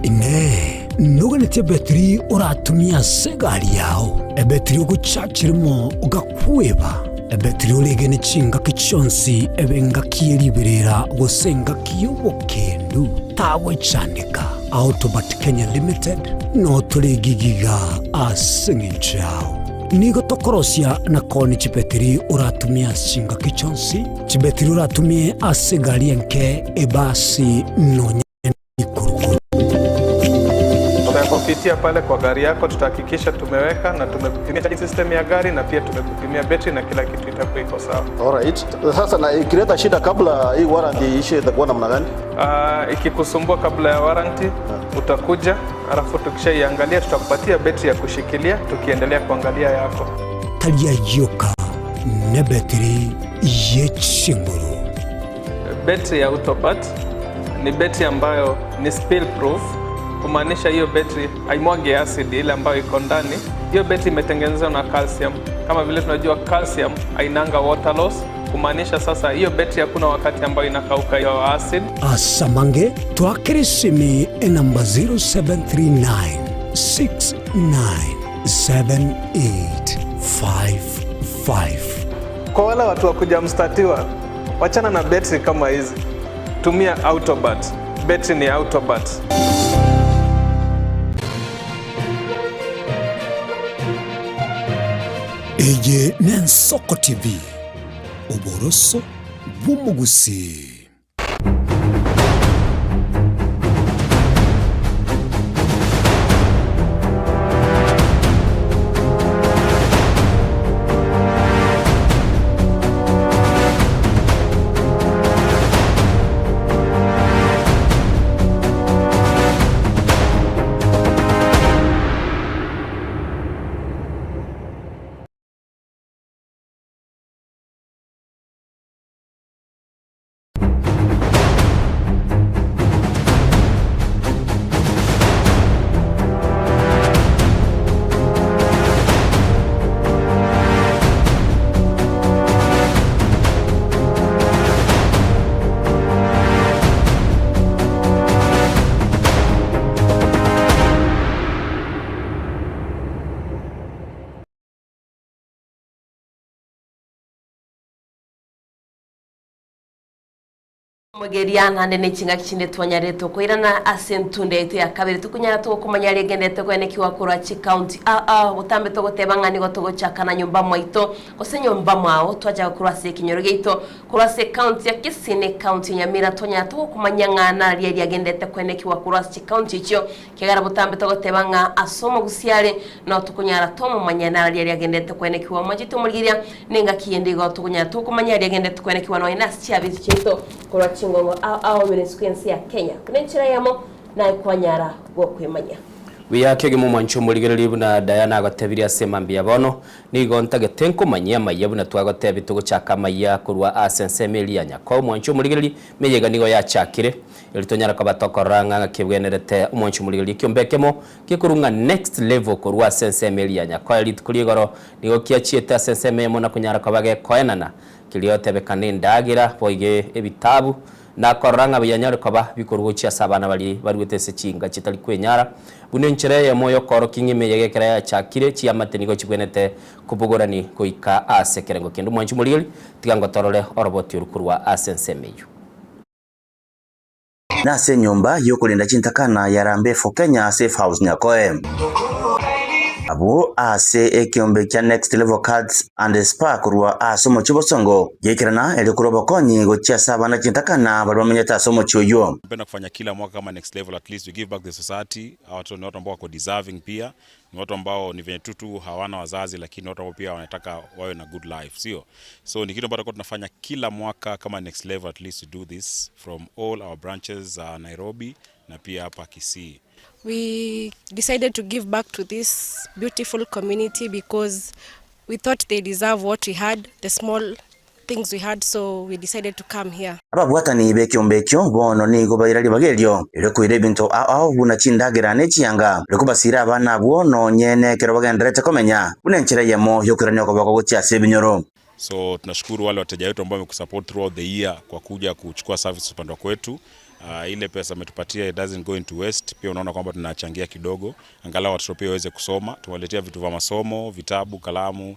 Speaker 4: ine nuganete betri uratumia segari yao ebetri uguchachirimo ugakweba ebetri ulegene chinga kichonsi ebenga kieliberera gosenga kiyobokendu tawe chanika Automat Kenya Limited no tuligigiga asingichao nigo tokorosia na koni chibetri uratumia chinga kichonsi chibetri uratumia asegari enke ebasi no
Speaker 13: kupitia pale kwa gari yako tutahakikisha tumeweka na tumekupimia charging system ya gari na pia tumekupimia battery na kila kitu itakuwa iko sawa.
Speaker 14: Alright. Sasa na ikileta shida kabla hii warranty ishe itakuwa namna gani?
Speaker 13: Ikikusumbua kabla ya warranty utakuja, alafu tukishaiangalia tutakupatia battery ya kushikilia tukiendelea kuangalia yako.
Speaker 4: Talia yoka na battery yechinguru.
Speaker 13: Battery ya Autopat ni battery ambayo ni spill proof. Kumaanisha hiyo battery haimwagi acid ile ambayo iko ndani Hiyo betri imetengenezwa na calcium. Kama vile tunajua calcium hainanga water loss, kumaanisha sasa hiyo betri hakuna wakati ambayo inakauka hiyo acid.
Speaker 4: Asamange twakirisimi namba 0739 697855.
Speaker 13: Kwa wale watu wa kujamstatiwa, wachana na betri kama hizi. Tumia Autobat. Betri ni Autobat.
Speaker 4: Eye Nensoko TV. Uboroso bw'umugusi.
Speaker 2: Mugeriana ndene chinga kichinde twanyare tokoirana asentunde itu ya kabiri tukunyara to kumanyare gendete kwene kiwakura chi county utambe to gotebangani gotogo chakana nyumba mwaito kose nyumba mwao twaja kurase kinyoro geito kurase county ya Kisine county Nyamira tonya to kumanyangana ria gendete kwene kiwakura chi county icho kigara butambe to gotebanga asomo gusiare no tukunyara to mumanyana ria gendete kwene kiwa mwajito muligiria ninga kiyende go tukunyara to kumanyare gendete kwene kiwa no ina siabizi chito kura chingongo minisquensi ya Kenya kunenchira yamo na kwanyara gwo kwemanya
Speaker 1: wiyake gimu mwancho muligereri buna Diana agotebiria semambia bono nigonta getenko manya mayabu na twagotebi tugo chaka maya kurwa asensemeli ya nyako mwancho muligereri meyega nigo ya chakire ilitonyara kwa batokoranga kibwenerete mwancho muligereri kyombekemo kikurunga next level kurwa asensemeli ya nyako elitukuligoro nigo kiachieta asensememo na kunyara kwa bage koenana kiliote ndagira boige ebitabu na koranga byanyare koba bikorwochya sabana bali wetese chinga chitali kwenyara bunenchire ya moyo koro kingime yegekera ya chakire chiamate nigo chibwenete kubugorani koika asekerengo kendo mwanchi mulili tigango torole oroboti urukurwa asensemeyo
Speaker 15: nase nyumba yokulinda chintakana ya Rambefo Kenya Safe House Nyakoe abo ase ekiombe cha Next Level Cards and Spa kurwa asomo chibosongo yekirana elikuroba konyi gocha sabana chintakana balwamenya tasomo choyo.
Speaker 16: Napenda kufanya kila mwaka kama Next Level, at least we give back the society. Watu ni watu ambao wako deserving, pia ni watu ambao ni venye tutu hawana wazazi, lakini watu ambao pia wanataka wawe na good life, sio? So ni kitu ambacho tunafanya kila mwaka kama Next Level, at least to do this from all our branches Nairobi na pia hapa Kisii.
Speaker 17: We decided to give back to this beautiful community because we thought they deserve what we had, the small things we had, so we decided to come here.
Speaker 15: Ababwatani bekyo bono ni gobayirali bagelyo elekwire bintu buna chindagira ne chiyanga lekubasira abana bwono nyene kero bagenderete komenya bunenchira yemo yokuranya ko bako gochya binyoro.
Speaker 16: So tunashukuru wale wateja wetu ambao wamekusupport throughout the year kwa kuja kuchukua services upande kwetu. Ile pesa ametupatia, it doesn't go into waste. Pia unaona kwamba tunachangia kidogo angalau watoto pia waweze kusoma. Tunawaletea vitu vya masomo, vitabu, kalamu,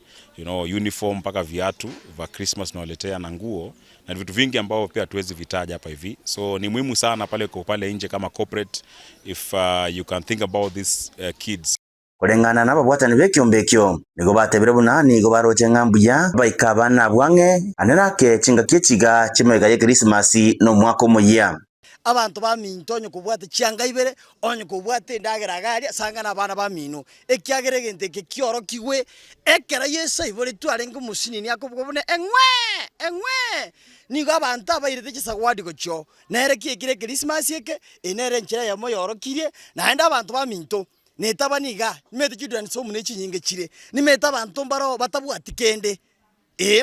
Speaker 16: uniform mpaka viatu vya Christmas tunawaletea na nguo na vitu vingi ambao pia tuwezi vitaja hapa hivi. So ni muhimu sana pale nje kama corporate, if you can think about these kids.
Speaker 15: Kulengana na babwatani bekyo nigo batebere bunani nigo baroche ngambuya baikabana bwange anenake chinga kyechiga chimega ye Christmas no mwako moya.
Speaker 18: Abantu baminto onye kubwate chianga ibere onye kubwate ndageragari sanga nabana bamino ekyagere gente kekyoro kiwe ekera yesa ibore twarenga musini yakobone engwe nigo abantu abayirete chisagwadi gocho nere kiyekire Christmas yeke enere nchira ya moyoro kirie naenda abantu baminto netaba niga nimete chidwan so mune chinyinge chire nimeta abantu mbaro batabwati kende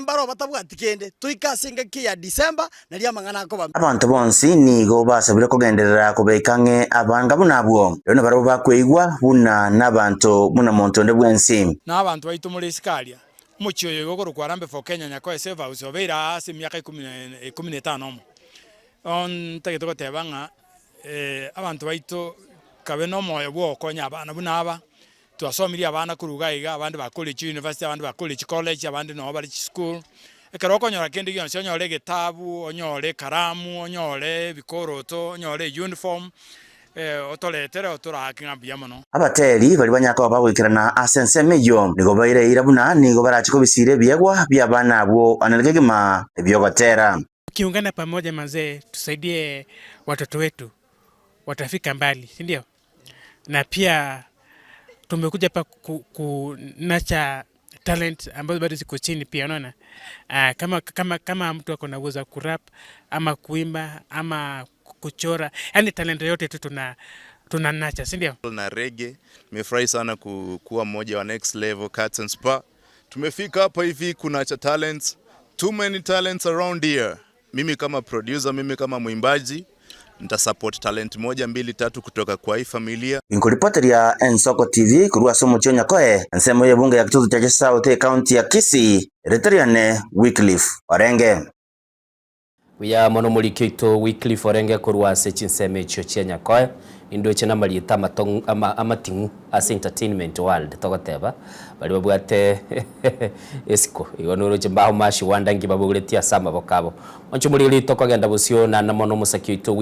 Speaker 18: mbaro batabwati kende tuikasinga kia December na ria mangana ko ba
Speaker 15: abantu bonsi nigo basabire kugenderera kubekange abanga bunabwo rero baro bakweigwa buna nabantu muna montonde bwensi
Speaker 19: n'abantu baitu muri Sikalia mucyo yego kwa Arambe for Kenya Nyakoe Safe House obera ase myaka 15 on tage to tebanga abantu baitu kabe no moyo bwo konya abana bunaba tuasomiria abana kuruga iga abandi ba college university abandi ba college college abandi no bari school ekero konyora kindi gyo onyore gitabu onyore karamu onyore bikoroto onyore uniform otoletere oturaka ngambiyamano
Speaker 15: abateri bali banyaka babwikirana asense meyo nigo baire irabuna nigo barachiko bisire byagwa byabana abo analegema byogotera
Speaker 20: kiungana pamoja mazee tusaidie watoto wetu watafika mbali si ndio na pia tumekuja hapa kunacha talent ambazo bado ziko chini pia unaona kama mtu ako na uwezo wa kurap ama kuimba ama kuchora yani talent yote tu tunanacha si ndio
Speaker 21: na reggae nimefurahi sana kuwa mmoja wa Next Level Cats and Spa tumefika hapa hivi kuna cha talents too many talents around here mimi kama producer mimi kama mwimbaji nita support talent 1 2 3 kutoka kwa hii familia.
Speaker 15: Inkuripotera Ensoko TV kurua somo chonya koe nsemo ya bunge ya kitutu cha South County ya Kisii Reteriane Wycliffe Orenge.
Speaker 1: Wia mono mulikito Wycliffe Orenge kurua sechinseme cho chenya koe indo chena malita matong amatingu as entertainment world togoteba bali babwate esiko igonoro jimbaho mashi wandangi babuguletia sama bokabo oncho muri toko genda busio na mono musakito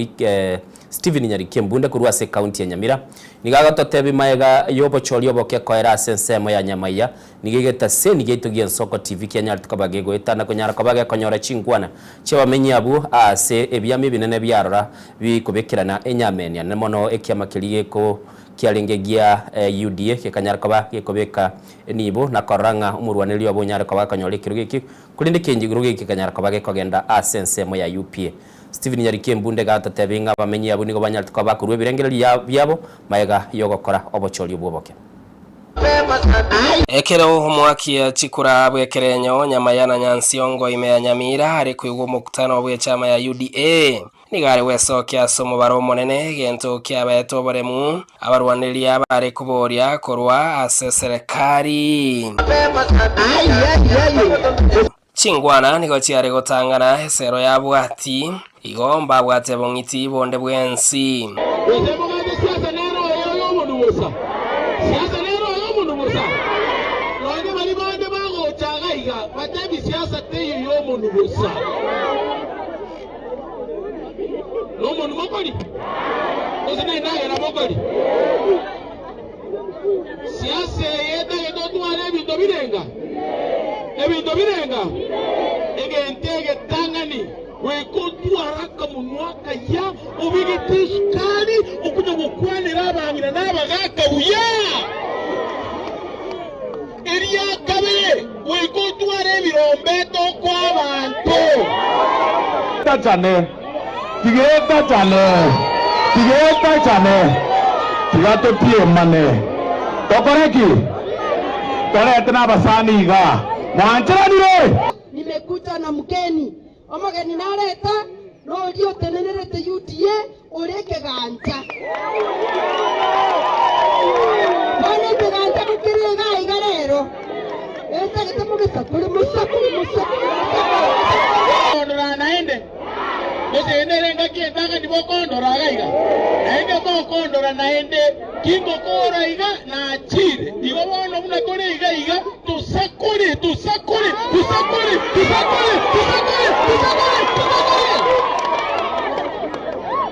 Speaker 1: Steven Nyarikie Mbunde kurua se county ya Nyamira nigaga totebi maega yobo cholio boke koera sensemo ya Nyamaiya nigegeta se nigeitogia Ensoko TV Kenya tukabagego etana konyara kabage konyora chingwana chewa menyabu ase ebyami binene byarora bikubekirana enyamenya na mono ekiamakilie ko kialengegia UDA kekanyara kaba gekobeka nibo na koranga umurwanelio abonyara kaba kanyole kirugiki kulinde kenji kirugiki kanyara kaba gekogenda asense mo ya UPA Steven Nyarikie Mbunde gatatebinga bamenyi abo nigo banyara tukaba kurwe birengeri byabo maega yogokora obocholi bwoboke Ekero mwaki ya chikura bwekerenyo Nyamayana Nyansiongo ime Nyamira ari kuigwo mukutano bwe chama ya UDA nigare weso kya somo baro monene gento kya beto boremu abarwanilia bare kuboria korwa ase serikali chingwana nigo chiare gotangana esero ya bwati igomba bwate bongiti bonde bwensi
Speaker 22: Lomo numokoli. Ozene ndaga na mokoli. Siasa yeta yeto tuare bintu birenga. Ebintu birenga. Egentege tangani. Weko tuaraka munwaka ya ubigitishkani ukuja gukwane rabangira nabagaka uya. Eria kabere weko tuare birombeto kwa bantu.
Speaker 23: Tachane. Tigeta chane. Tigato pie mane. Tokoreki. Tolete na basani iga. Mwanchira nire.
Speaker 24: Nimekuja na mgeni. Omogeni nareta no dio tenenerete UDA oreke ganja. Bane teganta kukirega igarero. Esta kitamo kisakuri musakuri.
Speaker 22: Ondora naende. Ese enderenga kiendanga ndibo kondora gaiga. Naende mo kondora naende kingo kora iga na achire. Digo bono muna kore iga tusakuri.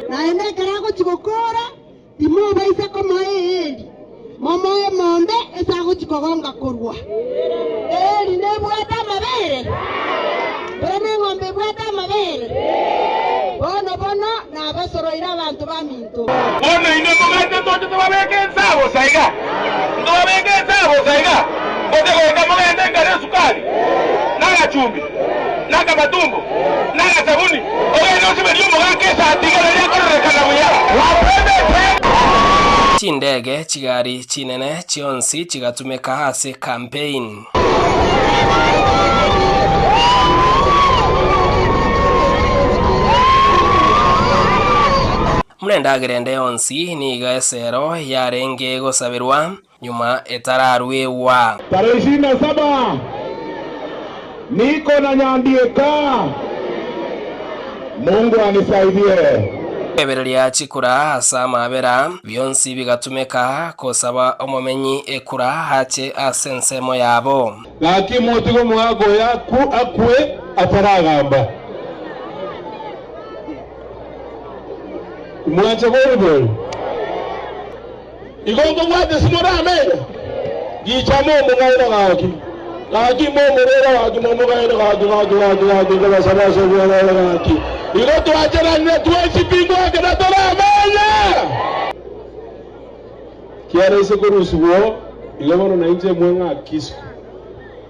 Speaker 24: Naende karago chikokora dimo baisa koma eli. Momo monde esago chikogonga korwa. Eli ne bwata mabere. Bene ngombe bwata mabere. Bono na basoro ira abantu baminto.
Speaker 22: Bono ine mugate tote tubabeke nsabo saiga. Ndobeke nsabo saiga. Bote ko ndamugende ngare sukari. Naga chumbi. Naga batumbo. Naga sabuni. Oye no sibelio mugake sa tigere ya korrekana buya.
Speaker 1: Chindege chigari chinene chionsi chigatumeka hase campaign bwendagire ndeyonsi ni gaesero yarenge gusabirwa nyuma etararwewa.
Speaker 23: Tarehe 27 niko na Nyandieka. Mungu anisaidie.
Speaker 1: Ebereria chikura hasa mabera byonsi bigatumeka kusaba omumenyi ekura hache asensemo yabo.
Speaker 23: Laki motigo mwago yaku akwe ataragamba. Mwache bolo. Igongo wate simora amega. Gichamo mungaira gaki. Laki momorera gaki momogaira gaki kwa sababu ya gaki. Ilo tuachana na tuwezi pingwa kana tola amenya. Kiara ise kurusugo ilomono na inje mwenga kisku.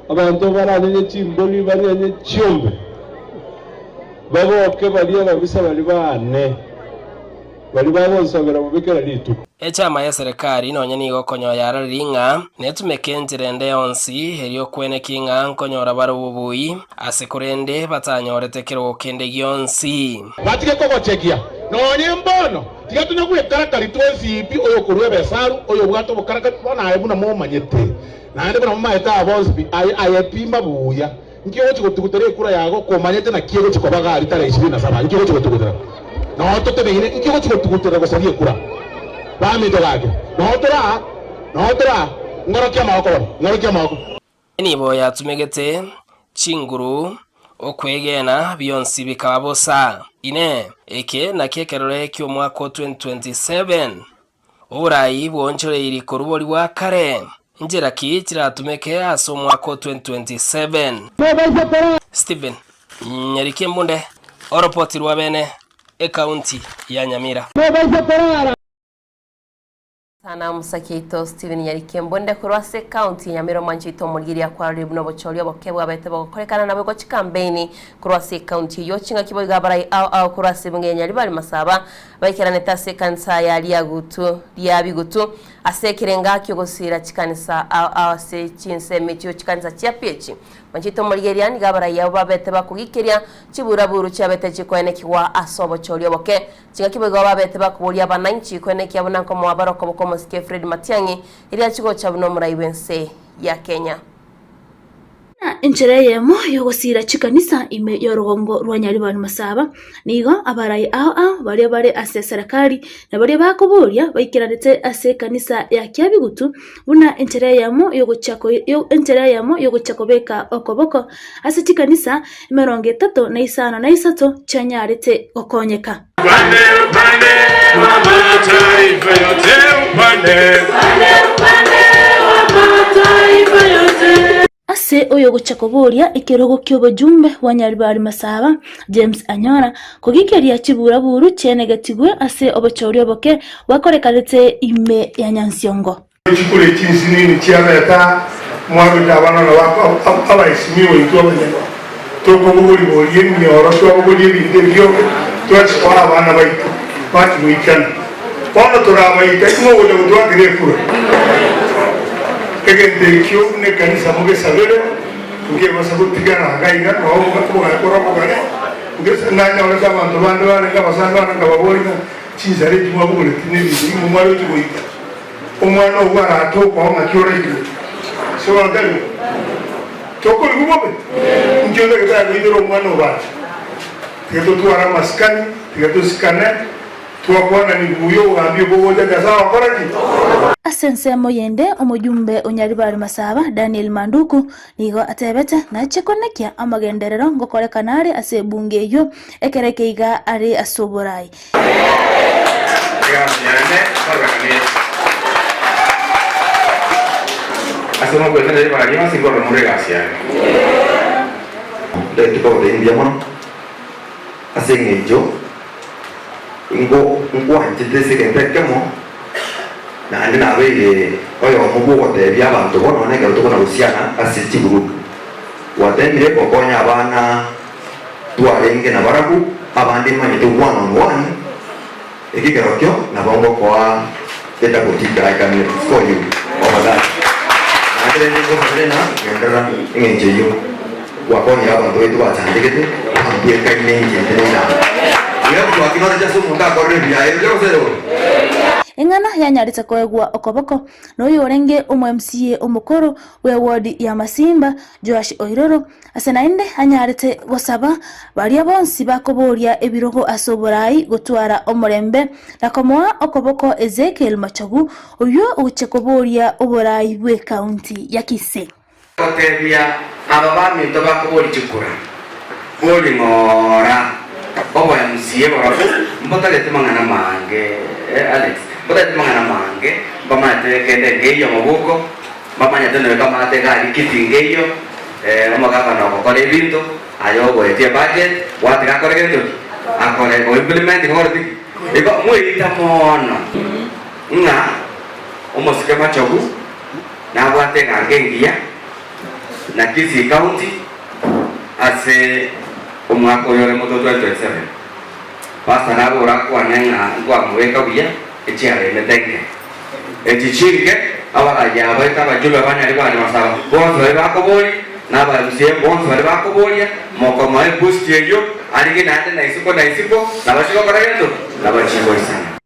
Speaker 23: Abantu baranye chimboli baranye chiombe. Babo ke balia babisa bali bane. Bali babonsogera mubikera litu.
Speaker 1: Echama ya serikali inonye nigo konyoyara ringa netumekenjire ndeyonsi herio kwene kinga nkonyora barububui asikurende batanyorete kiro kende gyonsi
Speaker 23: batike koko chekia nonye mbono tiga tunakuye karakari twezi ipi oyo kurwe besaru oyo bwato bukarakari bona ayebuna mo manyete nande buna mama eta abosbi ayepimba buya nkiyo chikotukutere kura yago ko manyete na kiego chikobaga alitare 27 nkiyo chikotukutera no tote bene nkiyo chikotukutera ko sabie kura Bami tolage. Nohotora. Ngorokia mako.
Speaker 1: Nibo yatumegete chinguru okwegena byonsi bikababosa. Ine eke na kekerore kyo mwaka 2027. Orayi bwonchore iri korubori wa kare. Njera ki kiratumeke aso mwaka 2027. Steven Nyarike Mbunde oropoti rwa bene county ya Nyamira.
Speaker 2: Sana musakito Steven Nyarike Mbunde kurwase county Nyamira manchito mulgiria kwa ribuno bochorio bokebwa bete bokorekana nabo go campaign kurwase county yochinga kiboga barai au kurwase bungenya libali masaba baikirane tase kansa ya bigutu asekirenga kyogosira chikanisa au se chinse mecho chikanisa chia pechi manchito mulgiria ni gabarai yabo babete bakugikiria chiburaburu chabete chikwene kiwa asobo chorio boke chinga kiboga babete bakubulia bananchi kwene kiabona komo abaroko bokomo Fred Matiang'i iri achigo chabuno muraibense ya Kenya.
Speaker 3: Inchere yemo yogosira chikanisa ime yorugongo rwanyaribani masaba nigo abarai bari ase serikali na bari bakuburia baikirarete ase kanisa ya Kyabigutu buna inchere yemo yogochako beka okoboko ase chikanisa 35 chanyarete okonyeka. Ase oyo guchakoboria ikirogo ky'obujumbe wa Nyaribari Masaba James Anyora kugikeria chiburaburu cyenegatigwe ase obochorio boke wakorekarete ime ya Nyansiongo
Speaker 23: chikule chinsinini cyabeta mwabita abana bako abayisimiwe itwabanya toko buguri boliye myoro twabuguri binde byo twatwara abana baito bati wikana bana turabayita imo bode utwagire kure kegende kyo ne kanisa muge sabere muge basabu tigana gaiga no bakora bogare muge nanya wala abantu bandu bana basanga bana babolina chinzare jimwa bugure tinebiri mu mwaro cyuita umwana ubara atoko makyora ido so ndalo toko ngubobe njye ndeka ndiro umwana ubara tigato twara maskani tigato skane twakwana ni buyo wambye boboja gazawa koraki
Speaker 3: Asense moyende omujumbe Onyaribari Masaba Daniel Manduku nigo atebete na chekonekia amagenderero ngokorekanari ase bunge yo ekerekeiga ari asoborai
Speaker 8: Asema kwenda ndani para nyama singoro muregasia ndio tuko ndio mwana asengejo ngo antitese kempekemo na andi na bele oyo mubugo de byabantu bono ne gato na Luciana asiti group watemire kokonya abana tuarenge na baraku abandi manye one on one ekigarokyo na bongo kwa teta kutika I can score you over that na ngo mrena ngendera ngenjeyo wakonya abantu wetu batandikete ambie kainenge tena Leo kwa cha sumu ngakore bia leo zero.
Speaker 3: Ing'ana yanyaritse koegwa okoboko noyo orenge umwe MCA omukoro we ward ya Masimba Joash Oiroro asenainde anyarite gosaba baria bonsi bakoboria ebirogo asoborai gutwara omurembe nakomoa okoboko Ezekiel Machogu uyo uchekoboria oborai bwe county ya Kisii.
Speaker 8: Kotebia ababami tobakobori chikura. Boli ngora obo MCA barafu mbotalete mangana mange Alex mbotalete mangana mange bamate kende ngeyo mubuko bamanya tene kama ate gari kitingeyo omagaba no kole bintu ayo goetie budget wati gakore gento akore go implement ngorti iko muita mono nga omosike Machogu na bwate ngengia na Kisii County ase umwaka uyore muto 2027 basta nabo rakwa nenga ngwa mweka bia echiare metenge echichinge abaraja abaita bajulu abanya ribani masaba bonzo bakobori naba MCA bonzo bakoboria moko mai boost yeyo arige nande na isiko nabashiko karayeto nabachiko isana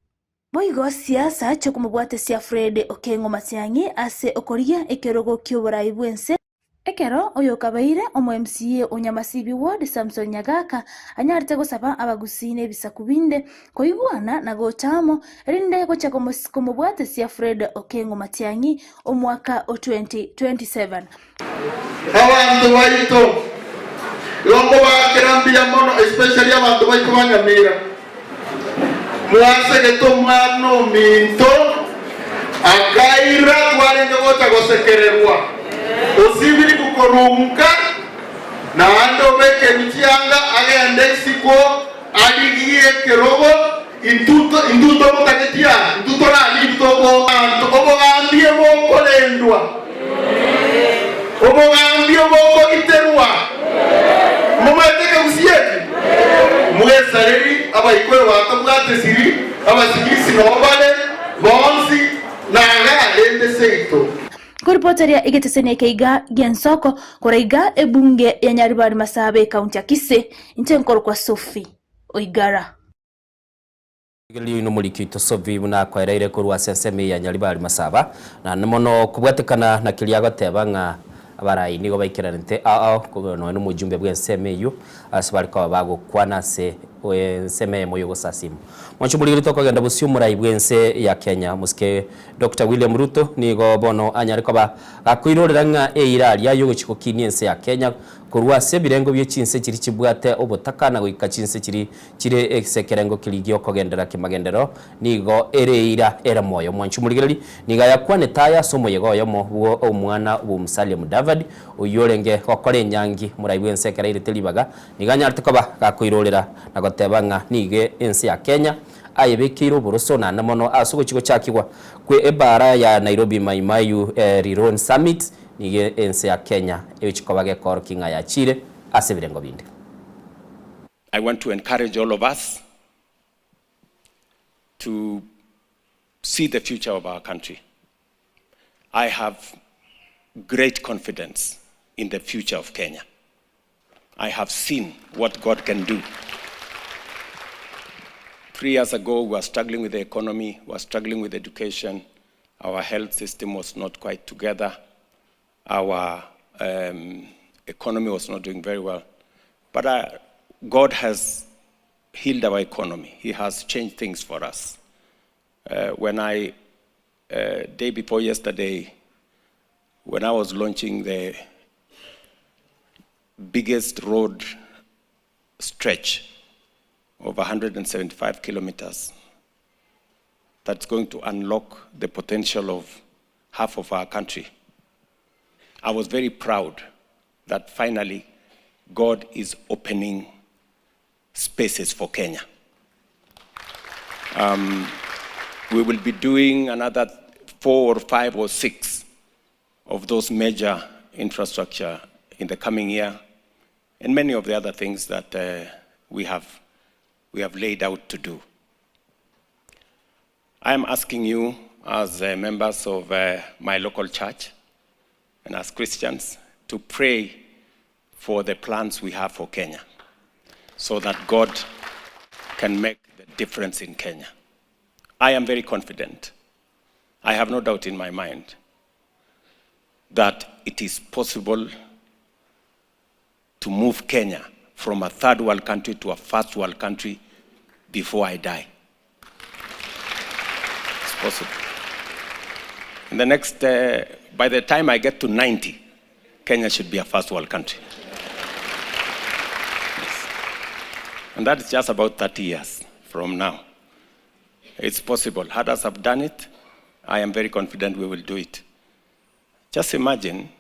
Speaker 3: Boigo siasa chokumubwatesia Fred Okengo Matiang'i ase okoria ekerogo kyoborai bwense ekero oyo kabaire omu MCA Onyamasibi ward Samson Nyagaka anyarite gosaba abagusine bisakubinde koigwana na gochamo rinde gocha komubwatesia Fred Okengo Matiang'i omwaka o 2027
Speaker 6: abantu baito longo bakirambia mono especially abantu baito bangamira mwase geto mano minto akaira twarenga gocha gosekererwa osibiri kukorunka na ando beke michianga agende siko aligie kerobo induto motaketia induto na induto obo gambie moko lendwa obo gambie moko iterwa mumateka kusieti mwesaleri abaikwe watabwate siri abasigisi nobale bonsi na galende seito kuripoteria igetesene keiga gensoko koraiga ebunge ya Nyaribari Masabe kaunti ya Kisii intenkoro kwa Sophie Oigara
Speaker 1: Gili no mulikito Sophie na kwairaire kurwa senseme ya Nyaribari Masaba na mono kubwatekana na kiliago tebanga abarai nigo baikiranite no no mujumbe bwenseme yu asibari kwa bago kwana se nseme moyo gosasimu mwachumuliri toko genda busio murai bwense ya Kenya muske Dr. William Ruto nigo bono anyariko ba akwiroreranga eiraria yo guchiko kinyense ya Kenya kurwa se birengo byo chinse kiri kibwate obutaka na guika chinse kire exekerengo kirigyo kogendera kimagendero nigo ereira era moyo mwachumuliri niga yakwane taya somo yego yomo bwo omwana bumsali Mudavadi uyorenge kokore nyangi murai bwense keraire telibaga niganya artiko ba akwirorera na gotebanga nige ensi ya Kenya ayebekiro buruso na namono asugo chiko chakigwa kwe ebara ya Nairobi Maimayu Riron Summit nige ensi ya Kenya echikobage kor kinga ya chire asebirengo binde.
Speaker 9: I want to encourage all of us to see the future of our country. I have great confidence in the future of Kenya. I have seen what God can do. 3 years ago, we were struggling with the economy, we were struggling with education. Our health system was not quite together. Our economy was not doing very well. But God has healed our economy. He has changed things for us. Day before yesterday, when I was launching the biggest road stretch of 175 kilometers that's going to unlock the potential of half of our country. I was very proud that finally God is opening spaces for Kenya. We will be doing another 4 or 5 or 6 of those major infrastructure in the coming year, and many of the other things that we have laid out to do. I am asking you as members of my local church and as Christians to pray for the plans we have for Kenya so that God can make the difference in Kenya. I am very confident. I have no doubt in my mind that it is possible to move Kenya from a third world country to a first world country before I die. It's possible. In the next, by the time I get to 90, Kenya should be a first world country. Yes. And that is just about 30 years from now. It's possible. Others have done it. I am very confident we will do it. Just imagine,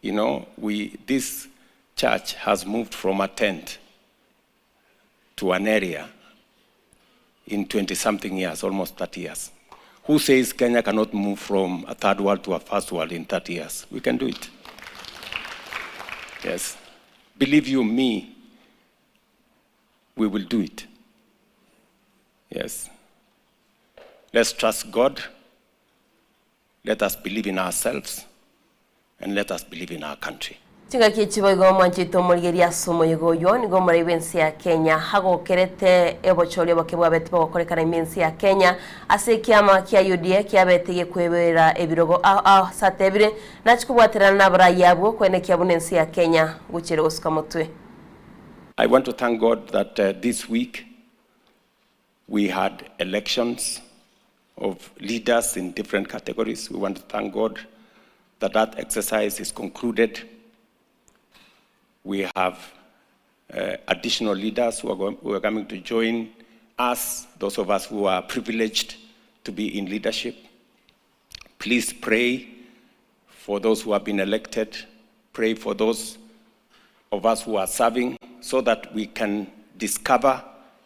Speaker 9: you know, this church has moved from a tent to an area in 20-something years, almost 30 years. Who says Kenya cannot move from a third world to a first world in 30 years? We can do it. Yes. Believe you me, we will do it. Yes. Let's trust God. Let us believe in ourselves. And let us believe in our country.
Speaker 2: Tinga kichibo go manchito mulgeria somo yugo yo ni go mari wensi ya Kenya hago kerete ebochole bakebwa beti bakorekana iminsi ya Kenya ase kiama kia UDA kia betege kwebera ebirogo satebire nachikubwaterana nabara yabo kwene kia bunensi ya Kenya guchire osuka mutwe.
Speaker 9: I want to thank God that this week we had elections of leaders in different categories. We want to thank God that exercise is concluded. We have additional leaders who are coming to join us, those of us who are privileged to be in leadership. Please pray for those who have been elected. Pray for those of us who are serving so that we can discover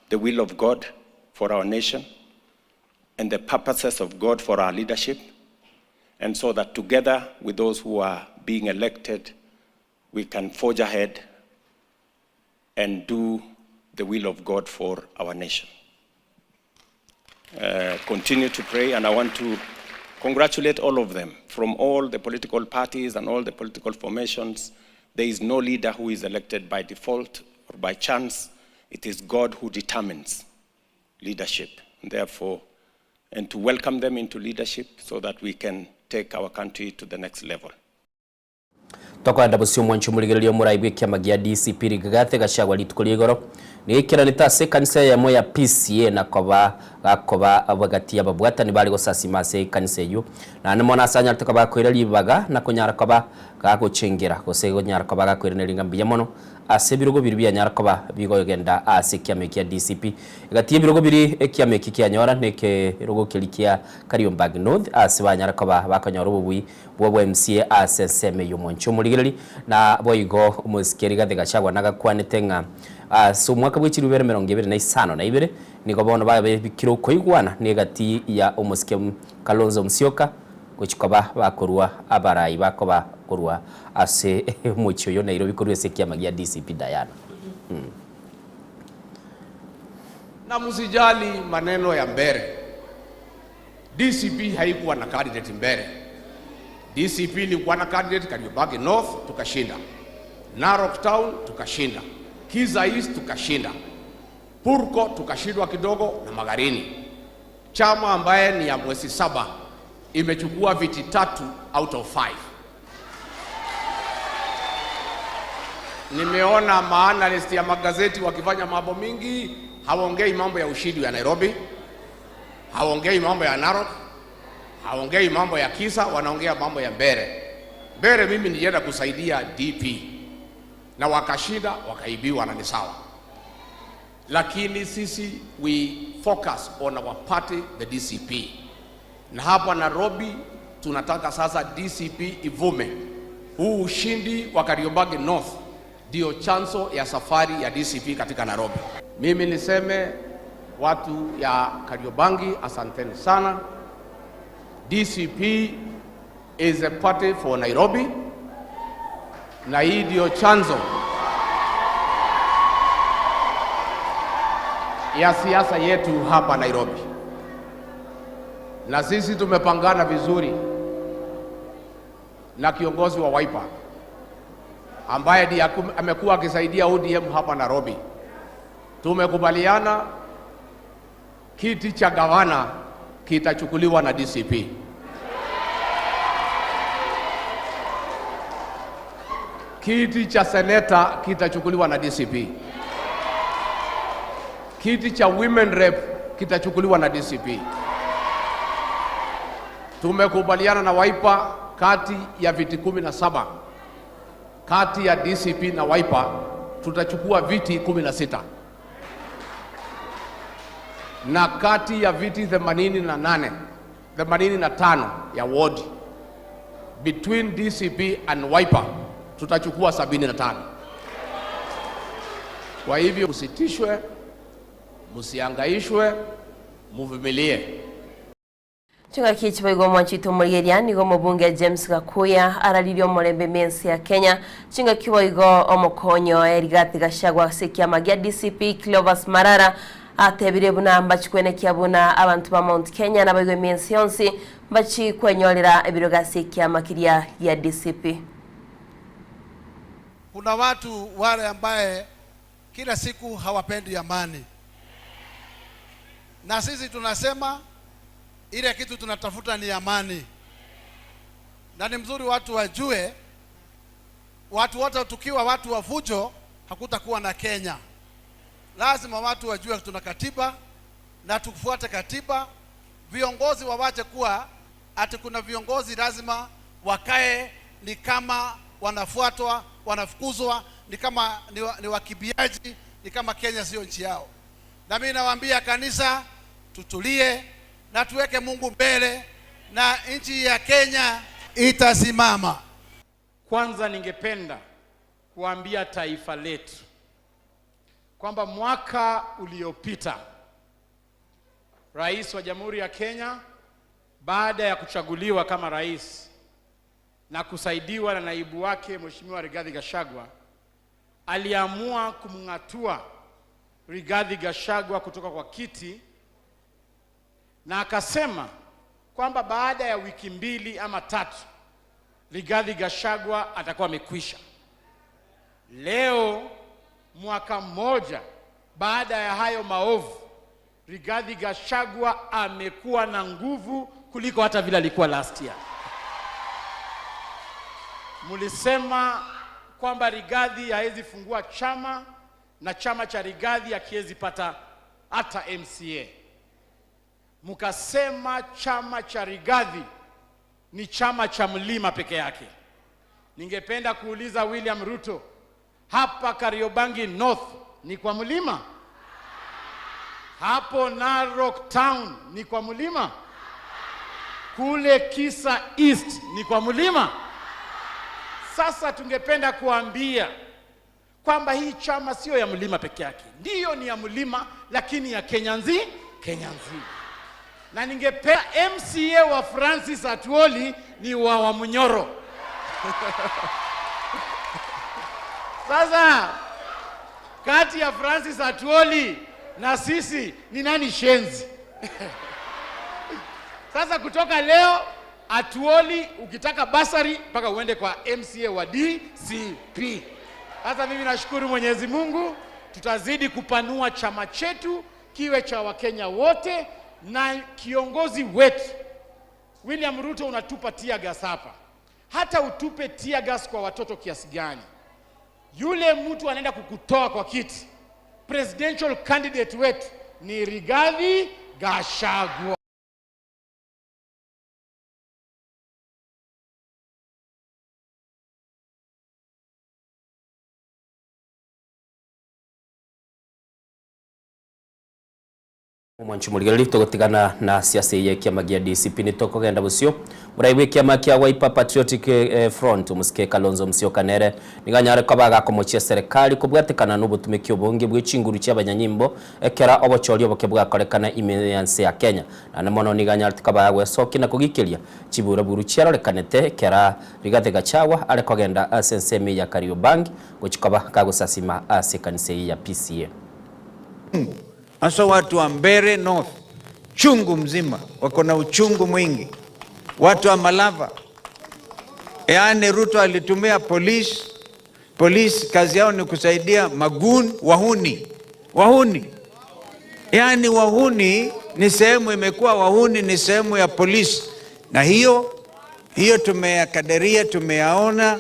Speaker 9: the will of God for our nation and the purposes of God for our leadership. And so that together with those who are being elected, we can forge ahead and do the will of God for our nation. Continue to pray, and I want to congratulate all of them from all the political parties and all the political formations. There is no leader who is elected by default or by chance. It is God who determines leadership. And therefore, and to welcome them into leadership so that we can take our country to the next level.
Speaker 1: Tokwanda busio mwanchu muligererio muraibwe kiamagia DCP rigathe gashagwa litukuligoro nikira nitase kanisa ya moya PCA na koba abagati ababwata ni bali gosasima se kanisa yo na nemona asanya tukaba kwira libaga na kunyara koba gagucengera gose kunyara koba gakwira nelinga mbiya mono ase birogo biri bya nyara koba bigoyogenda ase kiamekia DCP gati birogo biri ekiameki kyanyora neke rogo kilikia Kariombag North ase banyara koba bakanyora ubui bwo MCA ase seme yo mwanchu muligereri na boigo umusikeri gathe gashagwa nagakwanete nga so mwaka bw'ikiri 2025 na ibere niko bono babe bikiro koigwana negati ya umusikemu Kalonzo Musyoka kuchikoba bakorwa abarayi bakoba korwa ase mucho yo Nairobi korwe sekia magia DCP Diana.
Speaker 7: Na msijali maneno ya mbere. DCP haikuwa na candidate mbere. DCP ilikuwa na candidate Kariombag North tukashinda. Narok Town tukashinda. Kiza East tukashinda. Purko tukashindwa kidogo na Magarini. Chama ambaye ni ya mwezi 7 imechukua viti 3 out of 5. Nimeona maanalist ya magazeti wakifanya mambo mingi, hawaongei mambo ya ushindi ya Nairobi, hawaongei mambo ya Narok, hawaongei mambo ya Kisa, wanaongea mambo ya Mbere. Mbere mimi nilienda kusaidia DP na wakashinda, wakaibiwa na ni sawa. Lakini sisi we focus on our party, the DCP. Na hapa Nairobi tunataka sasa DCP ivume. Huu ushindi wa Kariombag North ndio chanzo ya safari ya DCP katika Nairobi. Mimi niseme watu ya Kariobangi, asanteni sana. DCP is a party for Nairobi. Na hii ndio chanzo ya siasa yetu hapa Nairobi. Na sisi tumepangana vizuri na kiongozi wa Wiper ambaye ndiye amekuwa akisaidia ODM hapa Nairobi. Tumekubaliana kiti cha gavana kitachukuliwa na DCP. Kiti cha seneta kitachukuliwa na DCP. Kiti cha women rep kitachukuliwa na DCP. Tumekubaliana na Wiper kati ya viti 17 kati ya DCP na Wiper tutachukua viti 16, na kati ya viti 85 ya ward between DCP and Wiper tutachukua 75. Kwa hivyo msitishwe, msiangaishwe, muvumilie.
Speaker 2: Chunga kichiboigo mwanchito murigeria nigo mubunge James Gakuya araririo murembe mensi ya Kenya. Chunga kiboigo omokonyo Rigathi Gachagua sekiama gya DCP Clovis Marara atebire buna mbachikwene kiabuna abantu ba Mount Kenya nabaigwe mensi yonsi mbachikwenyorera ebiro gasekiama kiria ya DCP.
Speaker 5: Kuna watu wale ambaye kila siku hawapendi amani, na sisi tunasema ile kitu tunatafuta ni amani, na ni mzuri watu wajue, watu wote tukiwa watu wa fujo hakutakuwa na Kenya. Lazima watu wajue tuna katiba na tufuate katiba. Viongozi wawache kuwa ati kuna viongozi lazima wakae ni kama wanafuatwa, wanafukuzwa, ni kama ni wakibiaji, ni kama Kenya sio nchi yao. Na mimi nawaambia kanisa, tutulie na tuweke Mungu mbele na nchi ya Kenya itasimama.
Speaker 19: Kwanza ningependa kuambia taifa letu kwamba mwaka uliopita Rais wa Jamhuri ya Kenya baada ya kuchaguliwa kama rais na kusaidiwa na naibu wake Mheshimiwa Rigathi Gachagua aliamua kumngatua Rigathi Gachagua kutoka kwa kiti, na akasema kwamba baada ya wiki 2 ama 3 Rigathi Gachagua atakuwa amekwisha. Leo mwaka mmoja baada ya hayo maovu, Rigathi Gachagua amekuwa na nguvu kuliko hata vile alikuwa last year. Mulisema kwamba Rigathi haezi fungua chama na chama cha Rigathi hakiwezi pata hata MCA. Mukasema chama cha Rigathi ni chama cha mlima peke yake. Ningependa kuuliza William Ruto, hapa Kariobangi North ni kwa mlima? Hapo Narok Town ni kwa mlima? Kule Kisa East ni kwa mlima? Sasa tungependa kuambia kwamba hii chama sio ya mlima peke yake. Ndiyo ni ya mlima, lakini ya Kenya nzima. Na ningependa MCA wa Francis Atwoli ni wa Munyoro. Sasa kati ya Francis Atwoli na sisi ni nani shenzi? Sasa kutoka leo Atwoli ukitaka basari mpaka uende kwa MCA wa DCP. Sasa mimi nashukuru Mwenyezi Mungu, tutazidi kupanua chama chetu kiwe cha Wakenya wote, na kiongozi wetu William Ruto unatupa tear gas hapa. Hata utupe tear gas kwa watoto kiasi gani, yule mtu anaenda kukutoa kwa kiti. Presidential candidate wetu ni Rigathi Gachagua.
Speaker 1: Mwanchi muligali tugotigana na siasa ya kiama gia DCP ni toko genda busio muraiwe kiama kia Wiper Patriotic Front umusike Kalonzo Musyoka nere niganyare kabaga komochia serikali kubwatikana n'ubutumiki obungi bw'ikinguru cy'abanyanyimbo ekera obochori obokebwa korekana imeyanse ya Kenya na mono niganyare tukabaga gwesoki na kugikiria kibura buru cyarorekanete kera Rigathi Gachagua ale kogenda asensemi ya Kariobangi gochikaba kagusasima asekanise ya PCA.
Speaker 10: Hasa watu wa Mbeere North chungu mzima wako na uchungu mwingi. Watu wa Malava, yaani Ruto alitumia polisi kazi yao ni kusaidia magun wahuni. Yaani wahuni ni sehemu imekuwa wahuni, ni sehemu ya polisi, na hiyo tumeyakadiria, tumeyaona,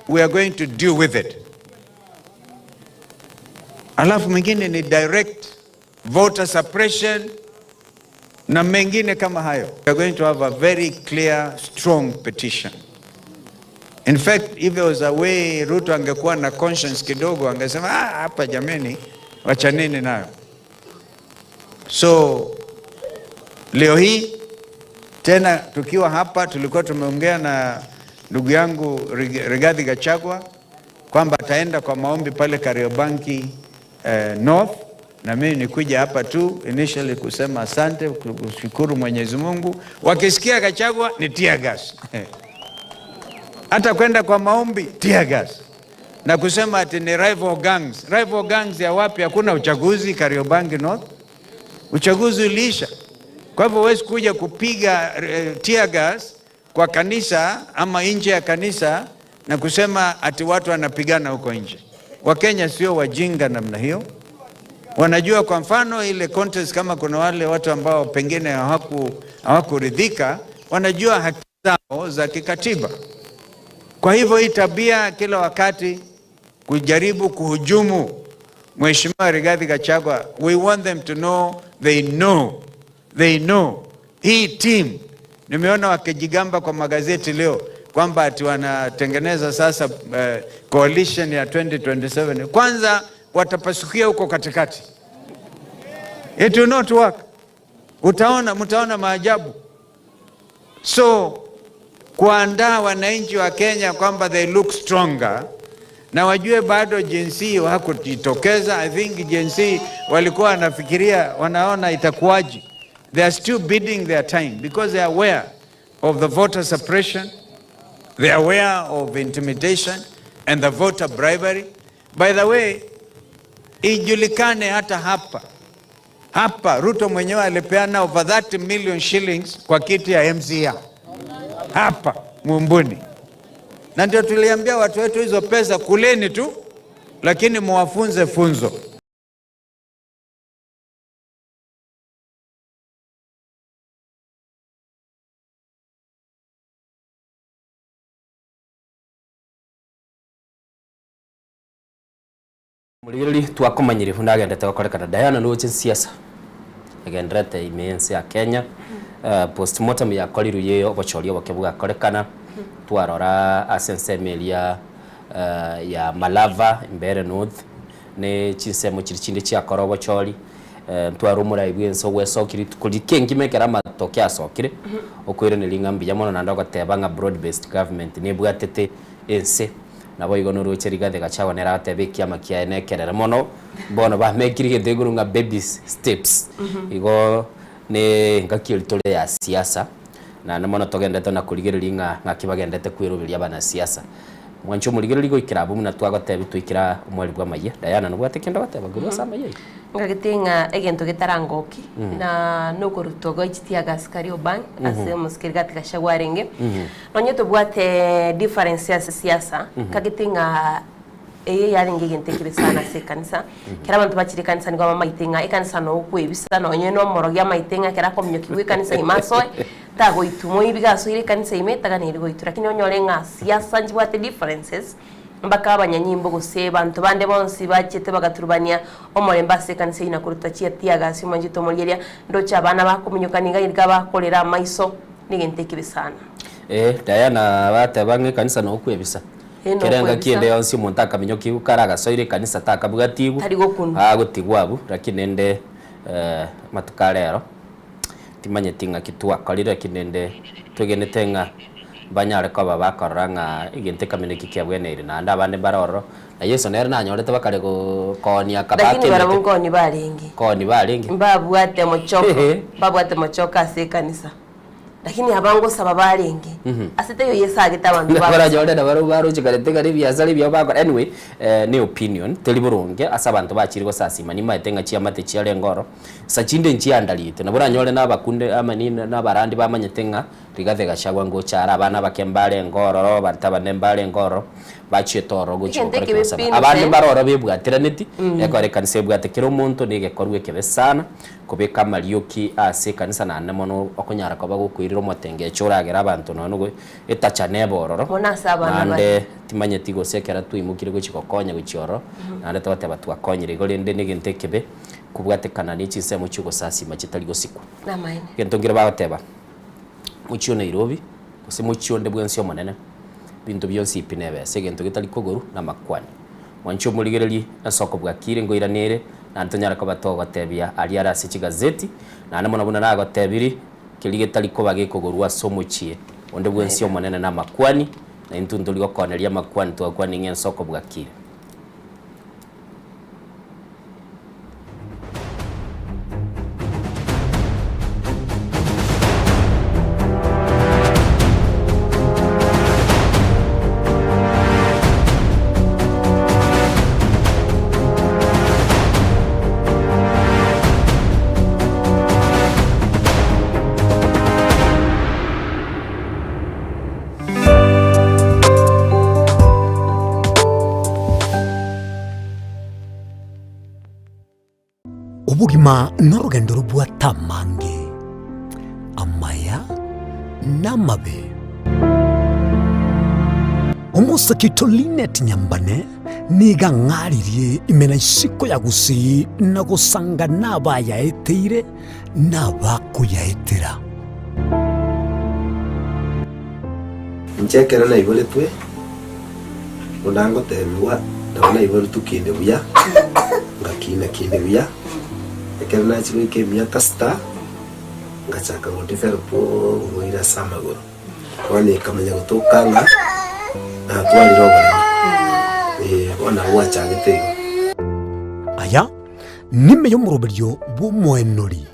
Speaker 10: we are going to deal with it. Alafu mwingine ni direct voter suppression na mengine kama hayo. We are going to have a very clear, strong petition. In fact, if there was a way Ruto angekuwa na conscience kidogo, angesema hapa jameni, wachaneni nayo. So leo hii tena tukiwa hapa, tulikuwa tumeongea na ndugu yangu Rigathi Gachagua kwamba ataenda kwa maombi pale Kariobangi North, na mimi nikuja hapa tu initially kusema asante, kushukuru Mwenyezi Mungu. Wakisikia Gachagua ni tear gas. Hata kwenda kwa maombi tear gas. Na kusema ati ni rival gangs. Rival gangs ya wapi? Hakuna uchaguzi Kariobangi North. Uchaguzi uliisha. Kwa hivyo huwezi kuja kupiga tear gas kwa kanisa ama nje ya kanisa na kusema ati watu wanapigana huko nje. Wakenya sio wajinga namna hiyo. Wanajua kwa mfano ile contest, kama kuna wale watu ambao pengine hawakuridhika, wanajua haki zao za kikatiba. Kwa hivyo hii tabia kila wakati kujaribu kuhujumu Mheshimiwa Rigathi Gachagua, we want them to know they know. Hii team, nimeona wakijigamba kwa magazeti leo kwamba ati wanatengeneza sasa coalition ya 2027. Kwanza watapasukia huko katikati. It will not work. Mtaona maajabu. So kuandaa wananchi wa Kenya kwamba they look stronger, na wajue bado jinsi hawakujitokeza. I think jinsi walikuwa wanafikiria, wanaona itakuwaje. They are still biding their time because they are aware of the voter suppression, they are aware of intimidation and the voter bribery. By the way, ijulikane hata hapa Ruto mwenyewe alipeana over 30 million shillings kwa kiti ya MCA hapa Mumbuni, na ndio tuliambia watu wetu hizo pesa kuleni tu, lakini muwafunze funzo.
Speaker 1: Mulirili twakomanyire hundagendete gukorekana Diana nuche siasa agendrete imense ya Kenya. Postmortem ya koriru yeyo obochoria bokebuga korekana twarora asensemelia ya Malava Mbere North ne chinsemo chirichinde chia korobo chori twarumura ibwenso wesokiri kulikengi mekera matokya sokire okwire ne lingambi yamono nanda gotebanga broad based government ne bwatete ense nabo igono ruche Rigathi Gachagua nera atebekia makia enekerera mono bono ba mekiri gedegurunga baby steps igo ne ngakiri tole ya siasa na namono togendete na kuligiririra ngakibagendete kwirubiria bana siasa mwancho muligiriri go ikirabu muna twagotebi twikira umwari bwa maye Diana no bwate kendo bateba guru sama ye
Speaker 2: ngagitinga egento gitarangoki na nuko rutogo ichitia gaskari obank ase muskirigati Gachagua renge nonyeto bwate difference ya siasa kagitinga eye yaringe gentekire sana se kanisa kera bantu bachiri kanisa ngo maitinga ikanisa no kwebisa no nyeno morogia maitinga kera komnyoki we kanisa imaso tago itumo ibigaso ile kanisa imetaga ni rigo itu lakini onyorenga siasa njibwate differences mbaka abanyanyimbo gose bantu bande bonsi bachete bagaturubania omoremba se kanisa ina kuruta chia gasi manjito molyeria ndocha abana bakominyukaniga irga bakolera maiso ni gentekire sana
Speaker 1: Diana batebange kanisa no kwebisa kerenga kiende yonsi umuntu akaminyoki ukaraga soire kanisa takabugatigu agutigwabu lakini ende matukarero timanye tinga kitwa kalira kinende tugenetenga banyare ko babakoranga igente kameneki kyabwenere na ndabane baroro na Yesu nere nanyorete bakare ko konia kabake
Speaker 2: lakini barabongo ni barengi mbabwate mochoka se kanisa lakini abango saba barengi asite yo yesagita abantu
Speaker 1: barajode na baro chikarete kari biasari bya bako anyway ni opinion teliburonge asabantu bachiriko sasima ni maetenga chia mate chia lengoro sachinde nchiandalite na buranyole na bakunde ama ni na barandi bamanyetenga Rigathi Gachagua ngochara abana bakembale ngororo batabane mbale ngoro bachitoro guchukora kibasaba abandi baroro bibwatiraniti yakore kanise bwatekera umuntu nigekorwe kebesana kubeka Mariuki ase kanisa nane mono okonyara ko bagukwirira motenge churagera abantu none etachane bororo nande timanye tigo sekera tuimukire guchikokonya guchioro nande tote batu akonyire golende nigentekebe kubwatekana n'ikise mu cyugo sasima kitari gosiku
Speaker 2: namaine
Speaker 1: gentongira bateba muchio Nairobi ose muchio ndebwensi omonene bintu byonsi ipinebe segento gitali koguru na makwani mwancho muligereri asoko bwakire ngo iranire na ntonyara ko batogo tebia ali arasi kigazeti na namona buna nago tebiri kilige tali ko bage koguru asomuchie ondebwensi omonene na makwani na intundu ligo koneria makwani to kwani ngen soko bwakire
Speaker 4: ubugima n'urugendo rw'atamange amaya n'amabe umusakito Linet Nyambane niga ngaririye imena isiko yagusi nagusanga nabayaeteire nabakuyaetera
Speaker 11: Nchekera na ibole twe undango tebiwa ndabona ibole tukinde buya ngakina kinde buya ekera na chiro ikemia tasta ngachaka ngotifero po ngoira samagoro wani kamanya gutokanga na twali roba wana wacha gitego
Speaker 4: aya nime yo muroberyo bumwenori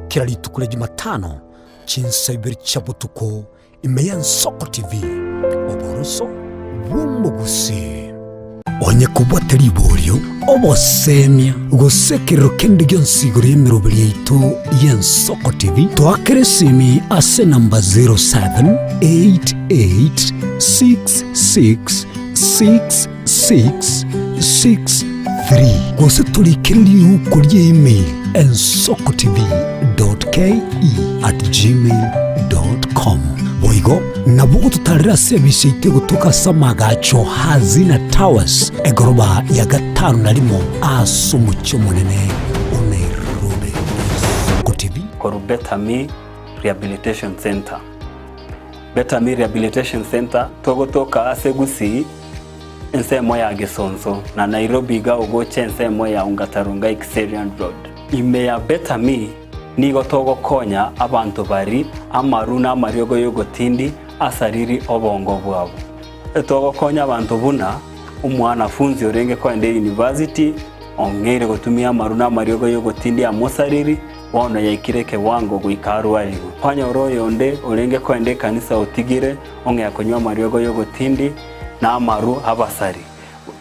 Speaker 4: kirali tukule Jumatano chinsaiber chabutuko imeya Nsoko TV oboroso bumugusi onye kubwatari iboryo obosemia gusekero kende gyonsigoro y'emiroberi yaitu ya Nsoko TV twakeresimi ase namba 0788666663 gose tulikiriri ukurye email nsokotv.ke@gmail.com boigo nabugo tutarira service itego tukasamaga hazina towers egoroba ya gatanu narimo asumucyo munene Nairobi Nsoko TV
Speaker 12: Betami Rehabilitation Center. Betami Rehabilitation Center togotoka asegusi ensemo ya Gesonso na Nairobi ga ugoche ensemo ya Ungatarunga Xerian Road. Ime ya Betami nigo togo konya abantu bari amaruna mariogo yogotindi asariri obongo bwabo. Togo konya abantu buna umwana funzi orenge ko ende university ongere gotumia maruna mariogo yogotindi amosariri wana yaikireke wango guikarwarigo panya oroyo nde orenge ko ende kanisa otigire onge yakonywa mariogo yogotindi na amaru abasari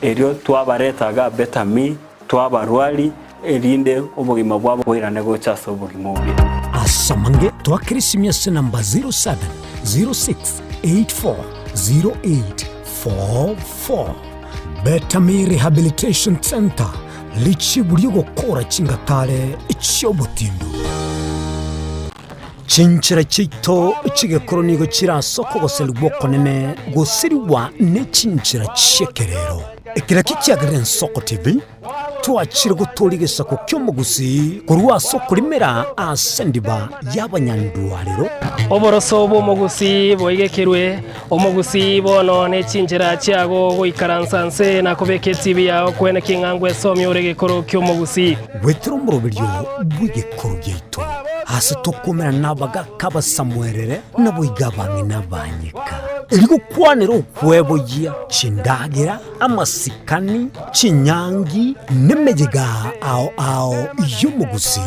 Speaker 12: erio twabaretaga Betami twabarwali erinde obugima bwabo bwirane gochaso obugima obi
Speaker 4: asamange twakirisimya se namba 0706840844 Betami Rehabilitation Center lichi buriyo gukora kingatare icyobutindo Chinchira chito chigekoro nigo kirasoko goseli bokonene gosiriwa ne chinchira chekerero ekira kicyagire Nsoko TV twachire gutoligesa ko kyomugusi kurwaso kurimera asendiba y'abanyandwariro
Speaker 13: oboroso bomugusi boigekerwe omugusi bono ne chinjira cyago goikaransanse na kubeke TV yawo kwene kingangwe somyo regekoro kyomugusi
Speaker 4: wetro muroberyo bwigekoro gyeito hasi tokomera nabaga kabasamwerere naboigabanga nabanyika Iligo kwanero ukwebogia chindagira amasikani chinyangi nemejega ao yumugusi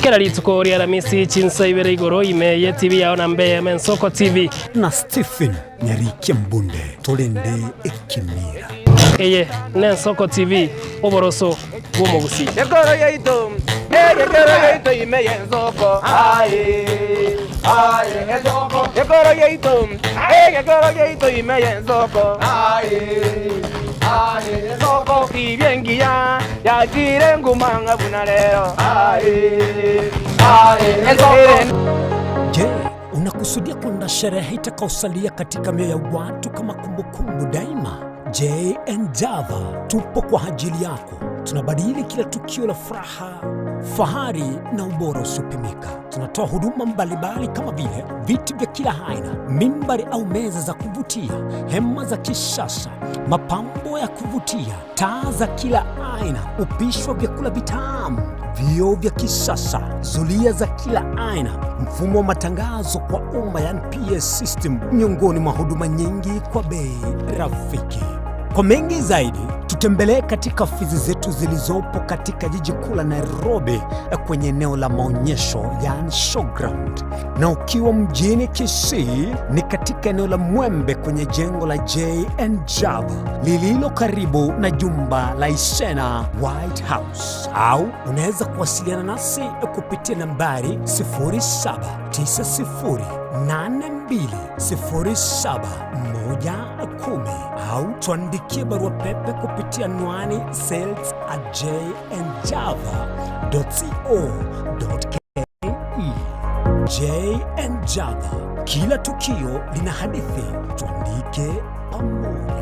Speaker 13: kera litsuko ria ramisi chinsaibere igoro imeye TV yawo nambe Nsoko TV
Speaker 4: na Stephen Nyarike Mbunde tolende ekimira
Speaker 13: eye Nsoko TV oboroso bumugusi
Speaker 14: Ekoro yaito
Speaker 22: Gekoro yeito ime yenzoko. Yenzoko. Gekoro yeito. Gekoro yeito ime yenzoko. Yenzoko. Kibiengia ya jirengu manga bunaleo.
Speaker 4: Je, unakusudia kuandaa sherehe itakayosalia katika mioyo ya watu kama kumbukumbu daima? J&Java tupo kwa ajili yako. Tunabadili kila tukio la furaha, fahari na ubora usiopimika. Tunatoa huduma mbalimbali kama vile viti vya kila aina, mimbari au meza za kuvutia, hema za kisasa, mapambo ya kuvutia, taa za kila aina, upishi wa vyakula vitamu, vioo vya kisasa, zulia za kila aina, mfumo wa matangazo kwa umma yani PS system, miongoni mwa huduma nyingi kwa bei rafiki. Kwa mengi zaidi, tutembelee katika ofisi zetu zilizopo katika jiji kuu la Nairobi kwenye eneo la maonyesho yani showground. Na ukiwa mjini Kisii ni katika eneo la Mwembe kwenye jengo la J&Java lililo karibu na jumba la Isena White House. Au unaweza kuwasiliana nasi kupitia nambari 07920710 au tuandikie barua pepe kupitia anwani sales@jnjava.co.ke. J&Java, kila tukio lina hadithi, tuandike pamoja.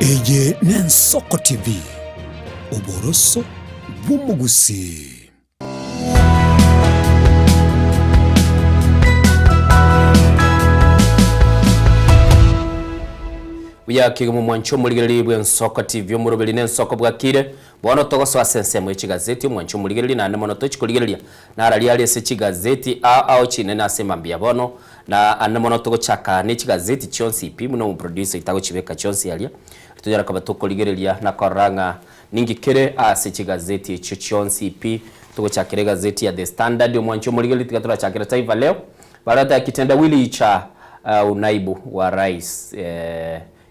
Speaker 4: Eje Nensoko TV, uboroso bw'umugusi.
Speaker 1: Uyakige mu mwancho muligereri bw'Ensoko TV omurobeli n'ensoko bwakire bono togoso asense mu ekigazeti omwancho muligereri na nemono tochikuligereria narali ali ese kigazeti ao chine nasema mbia bono na anemono togochaka n'ekigazeti chonsi ipi muno mu producer itago chibeka chonsi alia tujara kaba tokoligereria na koranga ningikere ase kigazeti echo chonsi ipi togochakire gazeti ya The Standard omwancho muligereri tigatora chakira Taifa Leo barata kitendawili cha unaibu wa rais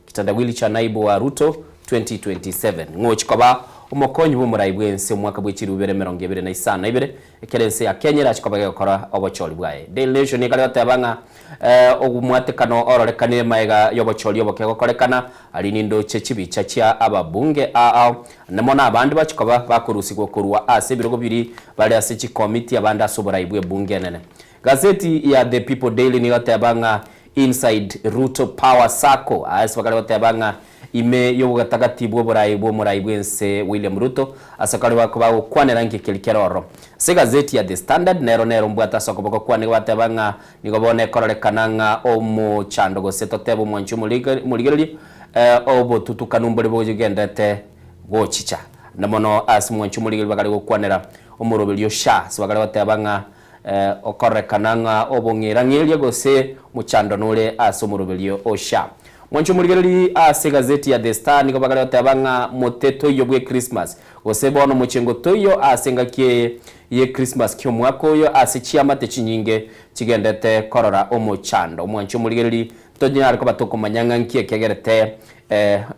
Speaker 1: kitandawili cha naibu wa Ruto 2027 ngochikoba umukonyi bw'umuraibu ense mwaka bw'ekiri 2022 ekerense ya Kenya rachikoba gakora obocholi bwaye Daily Nation ikali batabanga ogumwatekano ororekanire maega yobocholi obokego korekana ali nindo chechibicha cha ababunge namona abandi bachikoba bakurusigwa kurwa ase birogo biri bali ase chi committee abandi asoboraibu ebunge nene. Gazeti ya The People Daily ni batabanga inside Ruto Power Circle asakale batabanga ime yo gatagatibu buraibu ense William Ruto asakale bakuba kwanera nkikilikero se gazeti ya The Standard nero mbwata sokoboko kwane batabanga nigobone kororekananga omo chando goseto tebo mwanchu muligereri obo tutukanumbole bojugendete gochicha namono as mwanchu muligereri bakale kwanera omurobelio sha sabakale batabanga okorekananga obongerangeria gose muchando nule asomurubelio osha mwancho muligereri ase gazeti ya The Star niko bakale batabanga moteto yo bwe Christmas gose bono muchengo toyo asengakie ye Christmas kyo mwako yo ase chiamate chinyinge chigendete korora omuchando mwancho muligereri tonyara ko batoko manyanga nkie kegerete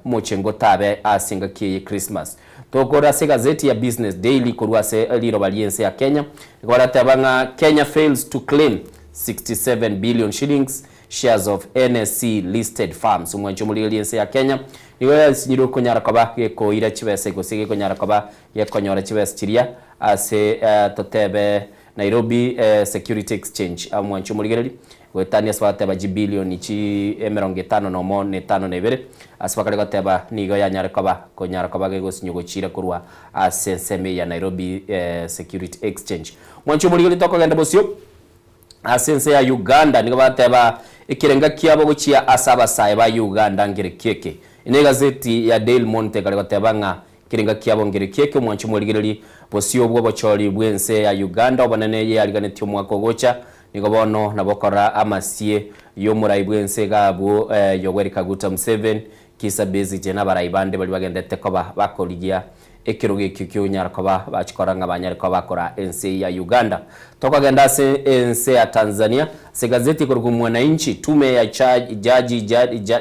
Speaker 1: muchengo tabe asengakie ye Christmas tokora se gazeti ya Business Daily kurwase liro baliense ya Kenya ngora tabanga Kenya fails to claim 67 billion shillings shares of NSC listed firms mwancho muliense ya Kenya niwe sinyiro konyara kaba ko ira chibese ko sige konyara kaba ye konyora chibese chiria ase totebe Nairobi Security Exchange mwancho muligereri wetani aswate ba billion ichi 55 aswakale gateba nigo ya nyarakaba ko nyarakaba gego sinyogo chira kurwa asenseme ya Nairobi Security Exchange mwancho muligeri toko genda bosyo asense ya Uganda nigo bateba ikirenga kiabo gochia asaba sai ba Uganda ngire keke ine gazeti ya Daily Monitor kare gotebanga kiringa kiabongere kieke mwanchu murigereri bosio bwo bochori bwense ya Uganda obanene yariganetio mwako gocha nigo bono nabokora amasie yo murai bwense gabo Yoweri Kaguta Museveni kisa bezi jena baraibande bali bagendete koba bakoligia ekiroge kikyo nyarkoba bachikoranga banyarko bakora NC ya Uganda toka genda se NC ya Tanzania se gazeti kurugu Mwananchi tume ya jaji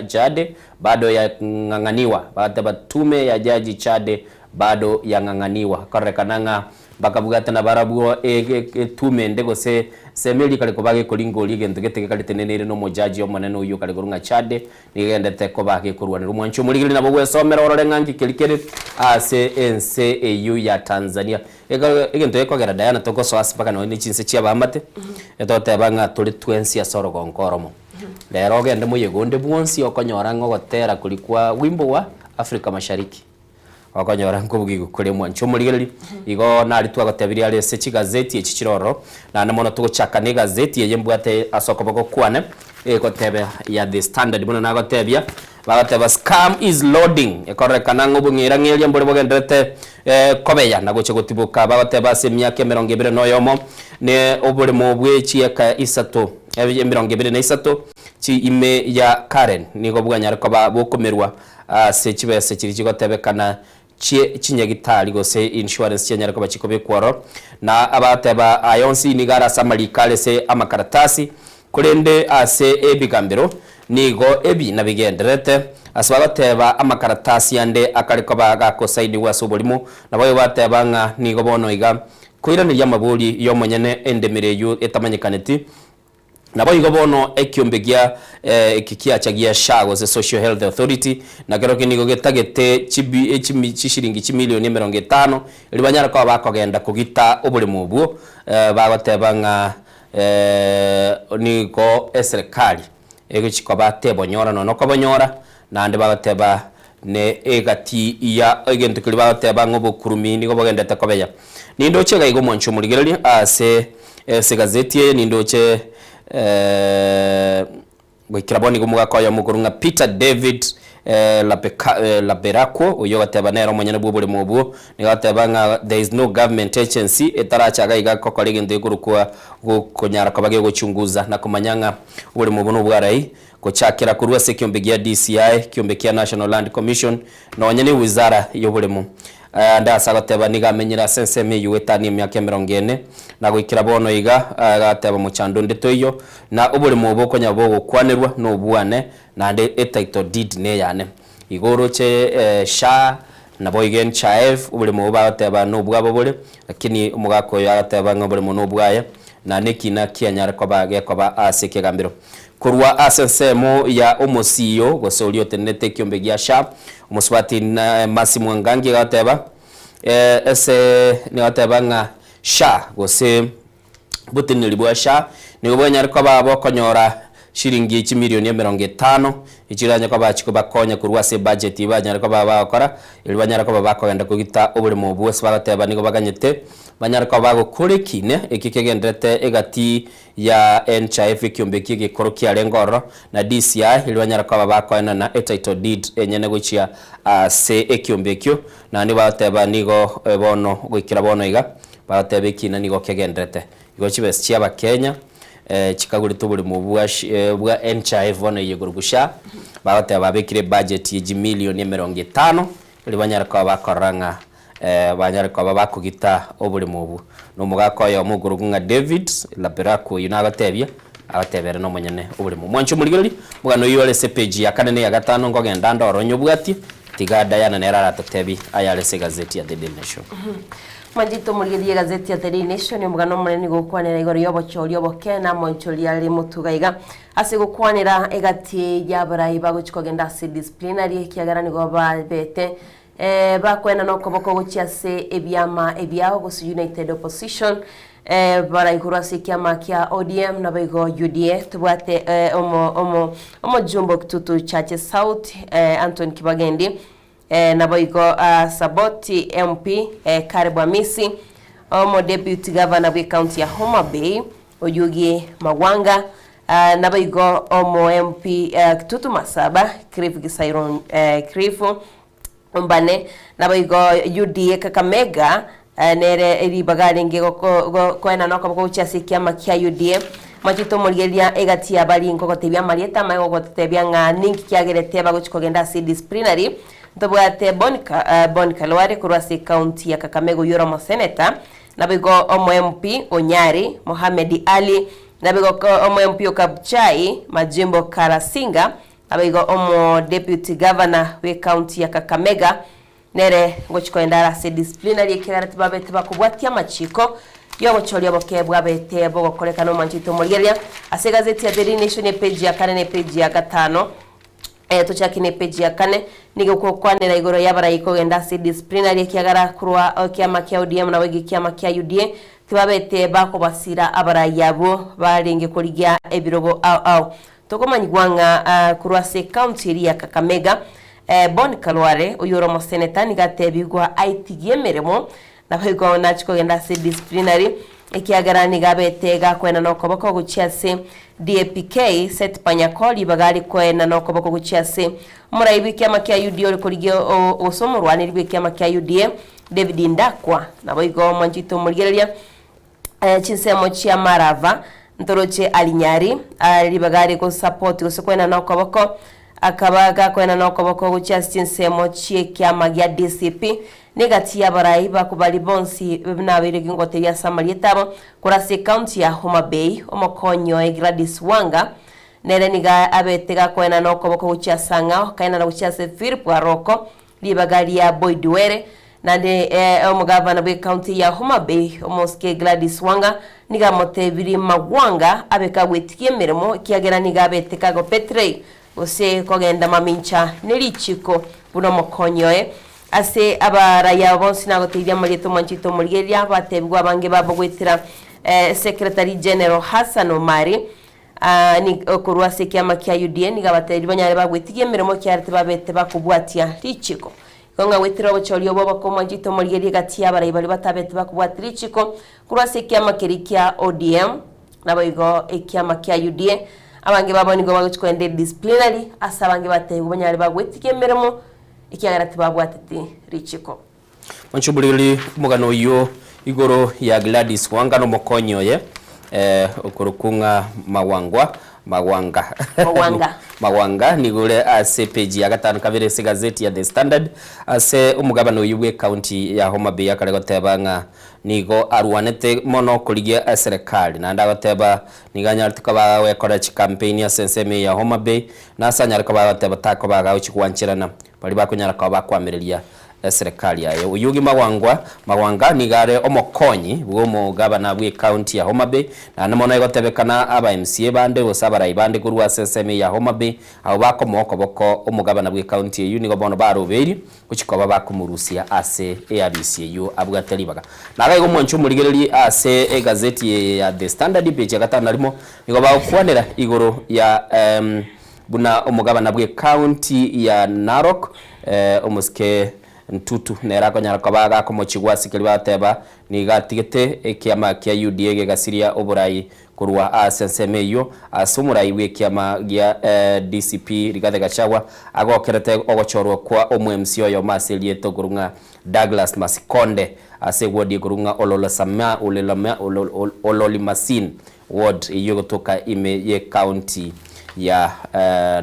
Speaker 1: Chade bado ya nganganiwa baada tume ya jaji Chade bado ya nganganiwa karekananga bakabugata na barabuo tume ndego se semeli kale kobage kolingo lige ndegete kale tenenere no mojaji omaneno uyo kale gorunga Chade nigendete kobage kurwanira umwancho muligiri nabo gwesomera ororengangi kelikere ase NCAU ya Tanzania egento ekogera Diana tokoso asipaka no nichinse chia bamate etote banga tuli twensi ya soro gonkoromo lero gende muyegonde bwonsi okonyora ngogotera kulikuwa wimbo wa Afrika Mashariki wakonyora nkubugi gukore mwancho muligeri igo nari twagotebiri ari se gazeti echichiroro na namono tugochaka ne gazeti yembwate asokoboko kwane ekotebe ya The Standard bono nagotebia bagoteba scam is loading ekorekana ngobungira ngelia mbore bogendete kobeya nagoche gotibuka bagoteba se myake 20 noyomo ne obore mobwe chieka isato 23 chi ime ya Karen nigo bwanyara ko bokomerwa se chibese chiri chigotebekana chinyagitari gose insurance chenyara ko bachikobe kworo na abateba ayonsi nigara samalikale se amakaratasi kurende ase ebigambiro nigo ebi nabigenderete asbagateba amakaratasi yande akariko bagakosaidi wasobulimo nabayo bateba nga nigo bono iga kuiranira mabuli yo monyene endemireyo etamanyikaneti nabo igo bono ekyombegia ekikia chagia shago ze Social Health Authority na kero kinigo getagete chishiringi milioni 50 libanyara kwa bakogenda kugita obulimo bwo bagotebanga niko eserikali egichiko batebonyora no kobonyora nande bagoteba ne egati ya egento kili bagoteba ngobukurumi niko bogendete kobeya nindo chega igo moncho muligereri ase se gazeti nindo che gwikiraboni gumugakoya mugurunga Peter David Laberakwo uyo gatebanero monyene bwo buri mubu ni gatabanga there is no government agency etarachaga igako kolege ndegurukwa gukonyara kabage guchunguza na kumanyanga buri mubu no bwarai kuchakira kurwa se kyombegia DCI kyombekia National Land Commission na wanyene wizara yo buri mu ndasa gateba nigamenyira senseme yuwetani myaka 40 na gwikira bono iga gateba muchando ndeto iyo na uburi mubo konyabo gukwanirwa no buane na nde title deed ne yane igoro che sha na boygen chaef uburi mubo gateba no bwabo buri lakini umugako gateba ngoburi mu no bwaye na nekina kianyara ko bage ko ba aseke gambiro kurwa asensemo ya omosiyo gosolio tenete kyombegia sha umuswati na Massimo Ngangi gateba ese ni gateba nga sha gose butinili bwa sha ni ubonyari ko babo konyora shiringi milioni 50 ichiranya ko bachiko bakonya kurwa se budget ibanyara ko baba bakora ilibanyara ko baba kogenda kugita obulimo bwose bagateba nigo baganyete banyara ko bago kurekine ekikegendete egati ya NHIF kyombekie gikorokia lengoro na DCI ilibanyara ko baba koena na title deed enyene guchia se ekyombekyo na ni bateba nigo bono gwikira bono iga batebe kina nigo kegendete igo chibes chia ba Kenya chikaguri tuburi mu bwa NHIF bono yegurugusha bateba babikire budget ya milioni 50 ilibanyara ko bakoranga banyara ko babakugita obuli mubu no mugako yo mugurugunga David Laberakwo yunagatebya abatebere no munyene obuli mu mwancho muligeri mugano yole page ya kanene ya gatano ngogenda ndoro nyubwati tigada yana nerara totebi ayale se gazeti ya The Daily Nation
Speaker 2: Manjito muligeri gazeti ya The Daily Nation mugano munene gukwanira igoro yobochori obokena mwanchori yali mutugaiga ase gukwanira egati ya barayi baguchikogenda se disciplinary kiagarani go bete bakwena no koboko guchia se ebyama ebyao go United Opposition baraigura se kiama kia ODM na baigo UDA tubate omo jumbo kututu chache South Anthony Kibagendi na baigo Saboti MP Karibu Amisi omo deputy governor wa county ya Homa Bay Oyugi Mawanga nabaigo omo MP Kitutu Masaba Cliff Gisairon Cliff Mbane nabaigo UDA Kakamega nere eribagari ngego kwena noko kucha sikiama kia UDA Machito Murigeria egatia bali nkoko tebya marieta mayo gotebya nga ninki kyagerete baguchikogenda si disciplinary ndobwate Bonica Lware kurwasi county ya Kakamega yoro mo senator nabigo omo MP Onyari Mohamed Ali nabigo omo MP Okabchai Majimbo Karasinga nabigo omo deputy governor we county ya Kakamega nere ngochikoenda si disciplinary kigarati babete bakubwatia machiko yo choli abokebwa bete bo koleka no Manchito Murigeria ase gazeti ya Daily Nation page ya 4 page ya 5 tuchakine page ya 4 nigo kwanera igoro yabarayiko genda si disciplinary kiagara kurwa kiama kya ODM na wegi kiama kya UDA tibabete bako basira abarayabo baringe kurigia ebirogo au tokomanyigwanga kurwa se county ya Kakamega Bonica Lware uyoro mo senator nigatebigwa ITGMeremo nabayigo nachiko genda si disciplinary ikiagarani gabetega kwena no koboko guchiase DAPK set panyakoli bagari kwena no koboko guchiase muraibi kyama kya UDA kurigio osomurwani ribi kyama kya UDA David Ndakwa nabayigo Manchito Murigeria chinsemo chia Marava ntoroche Alinyari libagari ko support usokwena no koboko akabaga kwena no koboko guchiase chinsemo chie kyama gya DCP negati yabarai bakubali bonsi nabere gingote ya Samarietabo kurase county ya Homa Bay omokonyo Gladys Wanga nere niga abetega kwena no koboko guchiasanga kaina na guchiase Philip Aroko libagari ya Boydwere nande omugavana be county ya Homa Bay omoske Gladys Wanga niga motebiri magwanga abeka wetikie meremo kiagera niga abeteka go Petre ose kogenda mamincha nelichiko buno mokonyo ase abaraya bonsi nagoteithia Marieto Manchito Murigeria batebwa bange babo gwitira Secretary General Hassan Omari ni okurwa se kiama kya UDA ni gabateri banyare bagwitigie mirimo kyarete babete bakubwatia lichiko konga witira bocholi obo bako Manchito Murigeria gatia barayi bali batabete bakubwatia lichiko kurwa se kiama kirikia ODM naboigo ekiama kya UDA abange babo ni go baguchikoende disciplinary asa bange batebwa banyare bagwitigie mirimo ikiagarati babwatete richiko Manchubulili mugano yo igoro ya Gladys Wanga no mokonyo okurukunga Mawanga nigure ase page ya 5 kabere se gazeti ya The Standard ase umugabano yubwe county ya Homa Bay akaregotebanga nigo arwanete mono kurigia serikali na ndagoteba niganya tukaba wekora campaign ya senseme ya Homa Bay na sanyara kaba bateba tako baga uchikwanchirana bali bakunyara kaba bakwamiria serikali yayo uyugi Mawanga nigare omokonyi bwo gabana bwe county ya Homa Bay na namono igotebekana aba MCA bande bosabara ibande kurwa senseme ya Homa Bay abo bakomoko boko umugabana bwe county yu nigo bono baroberi kuchikoba bakumurusia ase ARCU abwatelibaga nagayigo Mwanchu Murigeria ase gazeti ya The Standard page ya 5 narimo nigo bakwanera igoro ya buna umugabana bwe county ya Narok umuske ntutu nera konyara kabaga ko mochigwasi kilibateba ni gatigete ekiama kya UDA gegasiria oburayi kurwa asensemeyo asumurai we kiama gya DCP Rigathi Gachagua agokerete ogochorwa kwa omwMC oyo maselie togurunga Douglas Masikonde asegwodi kurunga Ololimasin ward iyo kutoka ime ye county ya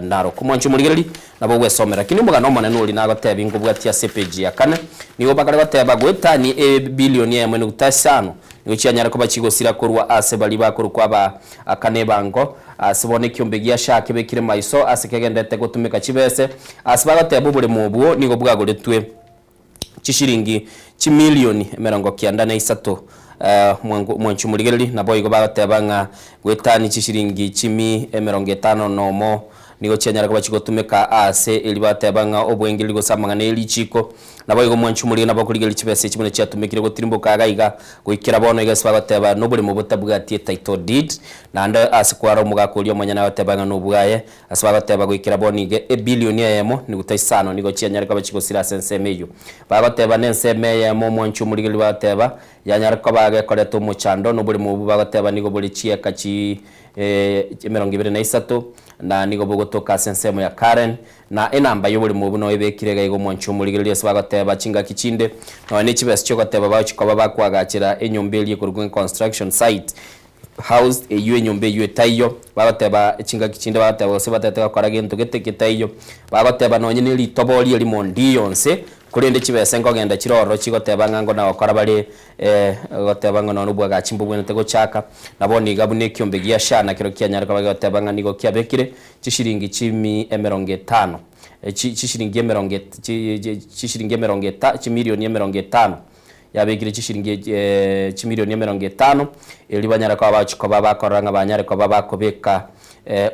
Speaker 2: Narok Mwanchu Murigeria nabo gwesomera kini mugano manene uri nagoteba ingubwatia CPG ya 4 nigo bagara bateba gwetani bilioni 1.5 nigo cyanyara ko bakigosira kurwa ase bali bakuru kwaba akane bango asibone kyombe gya shake bekire maiso asekegendete gutumika kibese asibagateba buri mubuo nigo bwagoretwe chishiringi chimilioni 93 Mwanchu Murigeria nabo igo bagatebanga gwetani chishiringi 50 nomo nigo cyanyara ko bakigotumeka ase elibatebanga obwengeli go samanga neli chiko nabo igo Mwanchu Murigeria nabo kurigeli kibese kimune cyatumikire go tirimbuka gaiga gwikira bono igase bagateba no buri mu butabwatie title deed nanda asikwara umugakuri omanyana batebanga no bwaye asibagateba gwikira bono ige bilioni yemo ni gutaisano nigo cyanyara ko bakigosira sensemeyo bagateba nenseme yemo Mwanchu Murigeria bateba yanyara ko bagakoreto muchando no buri mu bagateba nigo buri chieka chi
Speaker 1: 23 na nigo bogotoka sensemo ya Karen na enamba yobuli mubu no ebekire gaigo moncho muligiriye swagoteba chinga kichinde no ne chibes chogoteba bachikoba bakwagachira enyombeli kurugwe construction site housed eyo enyombe eyo tayo bagoteba chinga kichinde bagoteba bose bateteka kora gintu geteketayo bagoteba no nyine litoboli eli mondi yonse kurinde chibese ngogenda chiroro chigoteba ngango na okora bali goteba ngono nubwaga chimbu bwene tego chaka naboni gabune kyombe giya shana kiro kyanyarika bagoteba nganigo kyabekire chishiringi 50 chishiringi 50 yabegire chishiringi chimilioni 50 eli banyara kwa bachiko babakoranga banyare kwa babakobeka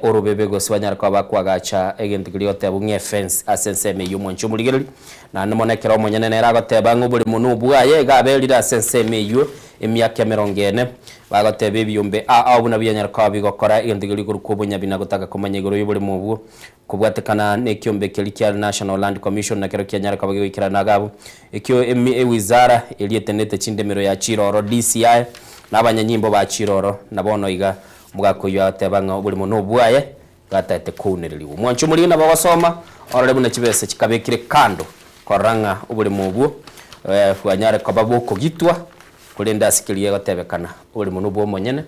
Speaker 1: orubebe gose banyara kwa bakwagacha egentigiriote bunge fence asenseme yumoncho muligeri na nomonekero monyene nera goteba ngubuli munu bwaye gabelira asenseme yu emyaka 40 bagoteba ebiyumbe abuna byanyara kwa bigokora egentigiri kurukubunya binagotaka komanyegoro yubuli mubu kubwatekana nekyombe kelikia National Land Commission na kero kyanyara kwa bagikira nagabo ekyo wizara elietenete chindemero ya Chiroro DCI n'abanyanyimbo ba Chiroro nabono iga mugakoyo atebanga buli muntu bwaye gatate kunereliwe mwancho muri na babasoma orale buna chibese chikabekire kando koranga ubuli mubu fwanyare kwa babuko gitwa kulinda sikilie gatebekana buli muntu bwo monyene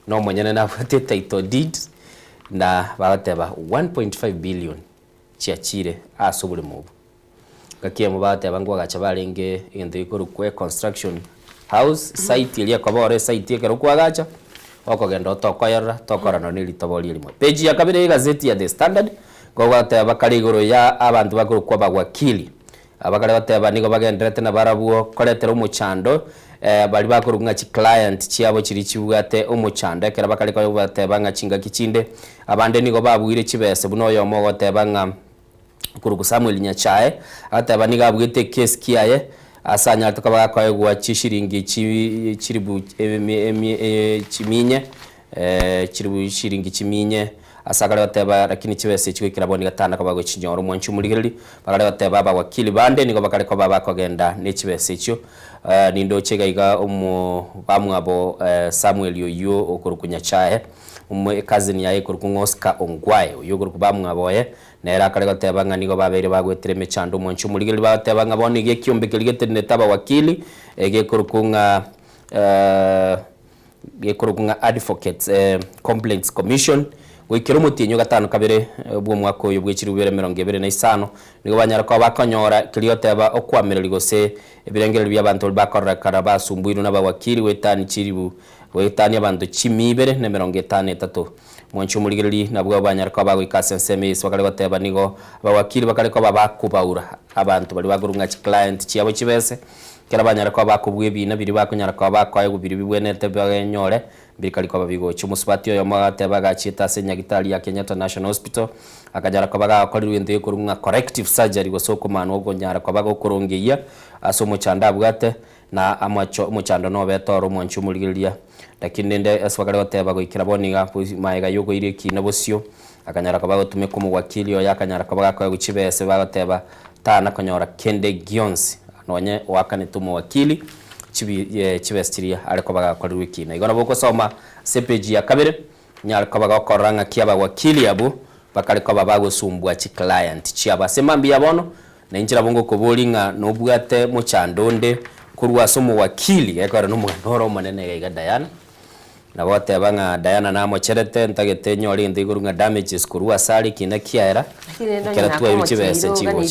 Speaker 1: no monyene na title deed na bagateba 1.5 billion chiachire asubule mubu gakie mu bateba ngo gacha balenge into ikuru kwe construction house site ile kwa bore site yake rukwa gacha okogenda otokoyera tokorana ni litoboli limwe page ya kabiri gazeti ya The Standard go gateba kaligoro ya abantu bakuru kwa bagwakili abakale bateba nigo bagendrete na barabuo koletera umuchando bali bakurunga chi client chiabo chiri chibugate umuchanda kera bakale ko bateba nga chinga kichinde abande nigo babwire chibese buno yo mo goteba nga kuruku Samuel Nyachae ateba niga bwite case kiaye asanya tukaba kwa gwa chishiringi chiribu chiminye chiribu shiringi chiminye asagala bateba lakini chibese chiko kiraboni gatana kabago chinyoro mwanchu muligiri bakale bateba abawakili bande nigo bakale ko babakogenda ne chibese cyo nindo chegaiga bamwabo Samuel yoyo okurukunya chahe cousin yaye kuruku Oscar Ongwaye yoyo kuruku bamwaboye nera kale gateba ngani go babere bagwetire mechando mwanchu muligiri bateba ngaboni ge kyombe keligete netaba wakili ge kuruku nga ge kuruku nga advocates complaints commission gwikira umutinyo gatano kabere bwo mwako yo bwikiri 2025 nigo banyara kwa bakonyora kiliyoteba okwamira ligose ebirengero by'abantu bakorera karabasumbuiro n'abawakili wetani chiribu wetani abantu 153 mwancho muligiri nabwo banyara kwa bagwikasa SMS bakale bateba nigo abawakili bakale kwa bakubaura abantu bali bagurunga chi client chiabo chibese kera banyara kwa bakubwe bina biri bakonyara kwa bakwaye gubiri bibwenete banyore birikali kwa babigo chumusubati yo magate bagachita senya gitali ya Kenyatta National Hospital akajara kwa baga akorirwe ndeye kurunga corrective surgery gosoko manu ogonyara kwa baga okurungiya asomo chanda bwate na amacho muchando no betoro mwanchu muligiriya lakini ndende aswagale bateba goikira boniga maega yogo ire kina bosio akanyara kwa baga tume ko muwakili yo yakanyara kwa baga kwa guchibese bagateba tana konyora Kende Gionsi nonye wakane tumo wakili chibestiria ariko bagakorerwa ikina igona boko soma CPG ya kabere nyar ko bagakoranga kiaba wakili abo bakariko babagusumbwa chi client chiaba semambi yabono na injira bongo kobolinga nobwate muchandonde kurwa somo wakili ekora no mwanoro manene ga Diana na bote banga Diana na mo cherete ntagete nyori ndi kurunga damages kurwa sali kina kiaera kera tuwa yuchibese chiwo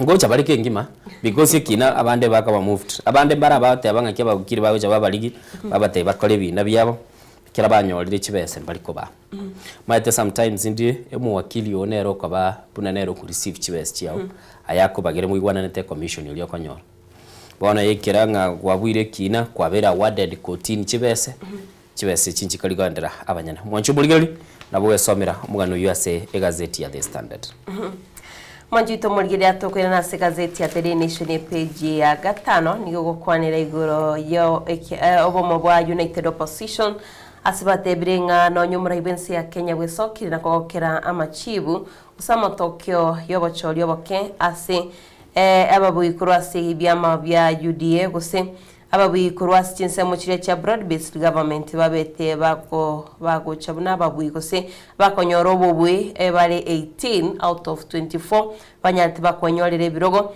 Speaker 1: ngocha bari kengima because kina abande bakaba moved abande barabate abanga kiba kiri bawe babaligi babate bakole bina byabo kira banyorire chibese bari ko ba maite sometimes ndi emu wakili onero ko ba punanero ku receive chibese chiao ayako bagere mu igwana nete commission iliyo konyora bona yekiranga gwabwire kina kwabera awarded courtin chibese chibese chinchi kali gwandera abanyana mwancho buligeli nabo wesomera mugano yase egazeti ya The Standard.
Speaker 2: Manjito murigire atokwira na gazeti ya The Nation page ya gatano nigo gukwanira igoro yo obomo bwa United Opposition asibate bringa no nyumura ibensi ya Kenya wesokiri na kokera amachibu usama Tokyo yobochori yoboke ase ababu ikuru ase byama bya UDA gose ababui kurwa chinsemo chire cha broad based government babete bako chabuna babui kose bakonyora obubui ebale 18 out of 24 banyanti bakonyorere birogo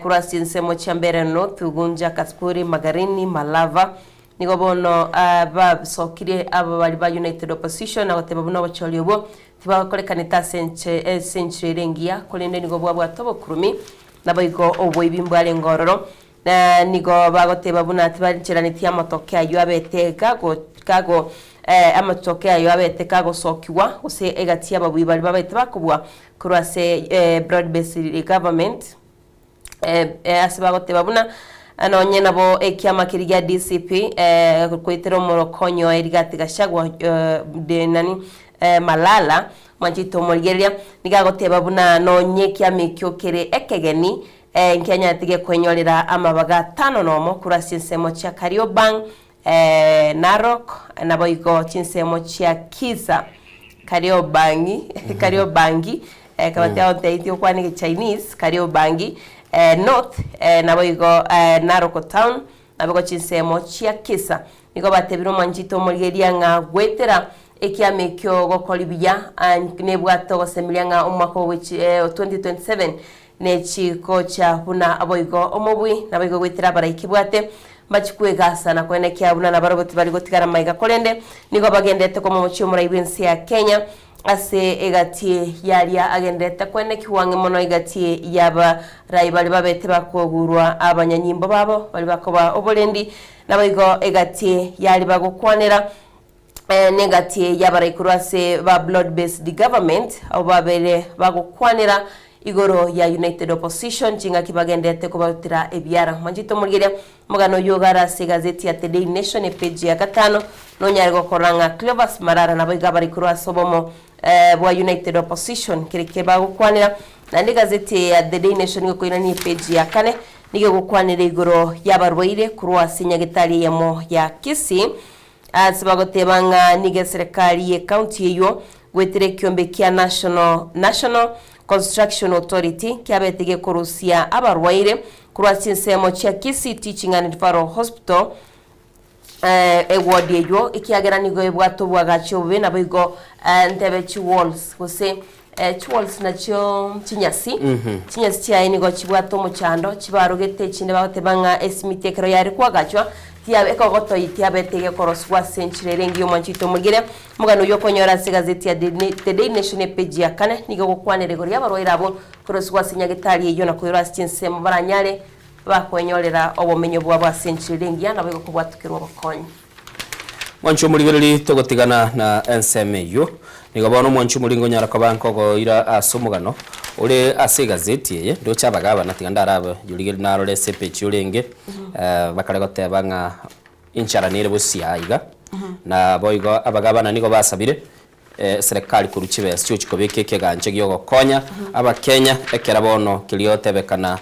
Speaker 2: kurwa chinsemo cha mbere north ugunja Kaskuri Magarini Malava nigo bono babsokire aba bali ba United Opposition abateba buno bacholi obo tibakorekanita century rengia kolende nigo bwa tobo kurumi nabayigo obwo ibimbwale ngororo na nigo bagoteba buna tibachiraniti amatokea yo abeteka kago amatokea yo abeteka go sokiwa use egati ababwi bali babete bakubwa kurase broad based government asibagoteba buna anonye nabo ekiama kirigia DCP kwitero morokonyo erigati gashagwa de nani Malala Mwanjito Moligeria nigagoteba buna nonye kiama kyokere ekegeni Kenya tige kwenyorera amabaga 5 nomo kurasi nsemo cha Kariobangi Narok nabo iko chinsemo cha Kisa Kariobangi kabatia onteitio kwani Chinese Kariobangi North nabo iko Narok town nabo chinsemo cha Kisa niko batebiro Mwanjito Moligeria nga gwetera ekiame kyo gokolibya nebwato gosemilyanga umwaka wa 2027 nechiko cha buna aboigo omobwi naboigo gwitira baraikibwate machikwegasa na kwene kya buna nabaroboti bali gotigara maiga kolende nigo bagendete ko mochi omuraibinsi ya Kenya ase egati yalia agendete kwene kiwange mono egati yaba raibali babete bakogurwa abanyanyimbo babo bali bakoba obolendi naboigo egati yali bagokwanira negati yabaraikurase ba blood based government au babere bagokwanira igoro ya United Opposition chinga kibagendete kubatira ebyara Mwanjito Moligeria mugano yogara se gazeti ya The Daily Nation page ya 5 no nyargo koranga Clovers Marara na biga baraikurase bomo bwa United Opposition kirike bagokwanira na ndi gazeti ya The Daily Nation ngo koina page ya 4 nige gokwanira igoro yabarwaire kurwa sinyagitali yemo ya Kisii asibagotebanga nige serikali ye county yeyo gwetire kiombe kia National Construction Authority kiabetige kurusia abarwaire kurwasi nsemo cha Kisii Teaching and Referral Hospital eward yeyo ikiagera nigo ebwato bwagacho bena bigo ntebe chi walls kose walls nacho chinyasi chinyasi cha nigo chibwato muchando chibarugete chinde bagotebanga esimitekero yari kwagachwa tia ekogoto itia betege koroswa century rengi Mwanjito Moligeria mugano yokonyora gazeti ya The Daily Nation page ya 4 nigo gukwanire gori abarwaira abo koroswa sinyagitari iyo na kuyora stinsemo baranyare bakwenyorera obumenyo bwa century rengi na bego kubwatukirwa bakonyi
Speaker 1: Mwancho Moligeria togotigana na NSMU nigo bono Mwancho Mulingo nyara kabanko go ira asomugano ule ase gazeti ye ndo chabagaba natigandara abo Juligeri narole sepechi ulenge bakaregote banga incharanire busiaiga na boigo abagaba na nigo basabire serikali kuruchibe sio chikobeke keganje gyogo konya abakenya ekera bono kiliotebekana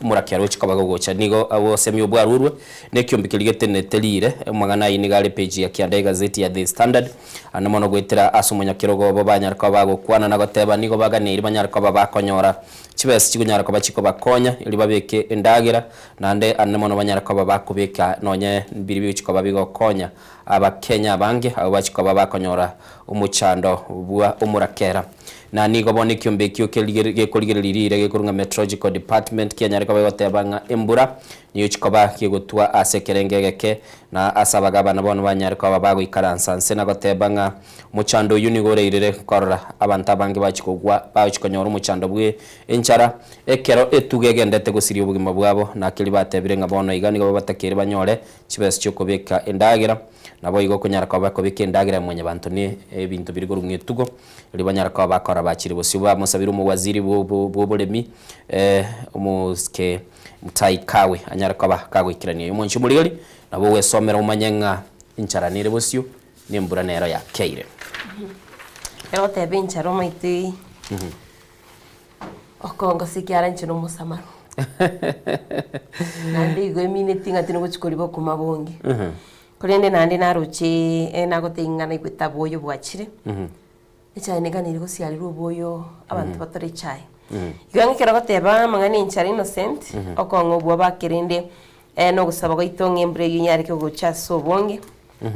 Speaker 1: murakero chikabagogocha nigo abo semyo bwarurwe nekyombikirigete netelire mwagana inigale page ya kianda gazeti ya The Standard anamono gwetera asumunya kirogo bo banyarka bagokwana nagoteba nigo baganira banyarka babakonyora chibesi chigunyarka bachiko bakonya ili babeke endagira nande anamono banyarka babakubeka nonye biribi chiko babigokonya abakenya bange abo bachiko babakonyora umuchando bwa umurakera na nigo bone kiombe kyo koligererire gekurunga meteorological department kianyarika bagotebanga embura niyo chikoba kigotwa asekerengegeke na asabagaba nabone banyarika babago ikaransanse nagotebanga muchando yunigoreirire korora abantu abange bachikogwa bachikonyora muchando bwe enchara ekero etugegendete gusiri ubugima bwabo na kili batebire ngabono iganigo batakire banyore chibesi chokobeka endagira nabo igo kunyaraka bakobeka endagira mwenye bantu ni ebintu birigoro mwetugo libanyaraka bakora bakiri bosiba musabira umuwaziri bw'uburemi umuske mutai kawe anyaraka bakagwikiraniye Mwancho Moligeria nabo wesomera umanyenga incharanire bosio nembura nero ya keire
Speaker 2: ero tebe incharo maiti okongo sikiara nchino musamaru nandi go minute ngatino guchikoriba kumabongi kurende nandi naruchi nagotingana igwitaboyo bwachire echane kaniri gusialirwa boyo abantu batore chai yange kero goteba mangani inchari innocent okongo bwa bakirinde no gusaba goitonga embere yunyari cyo guchaso bonge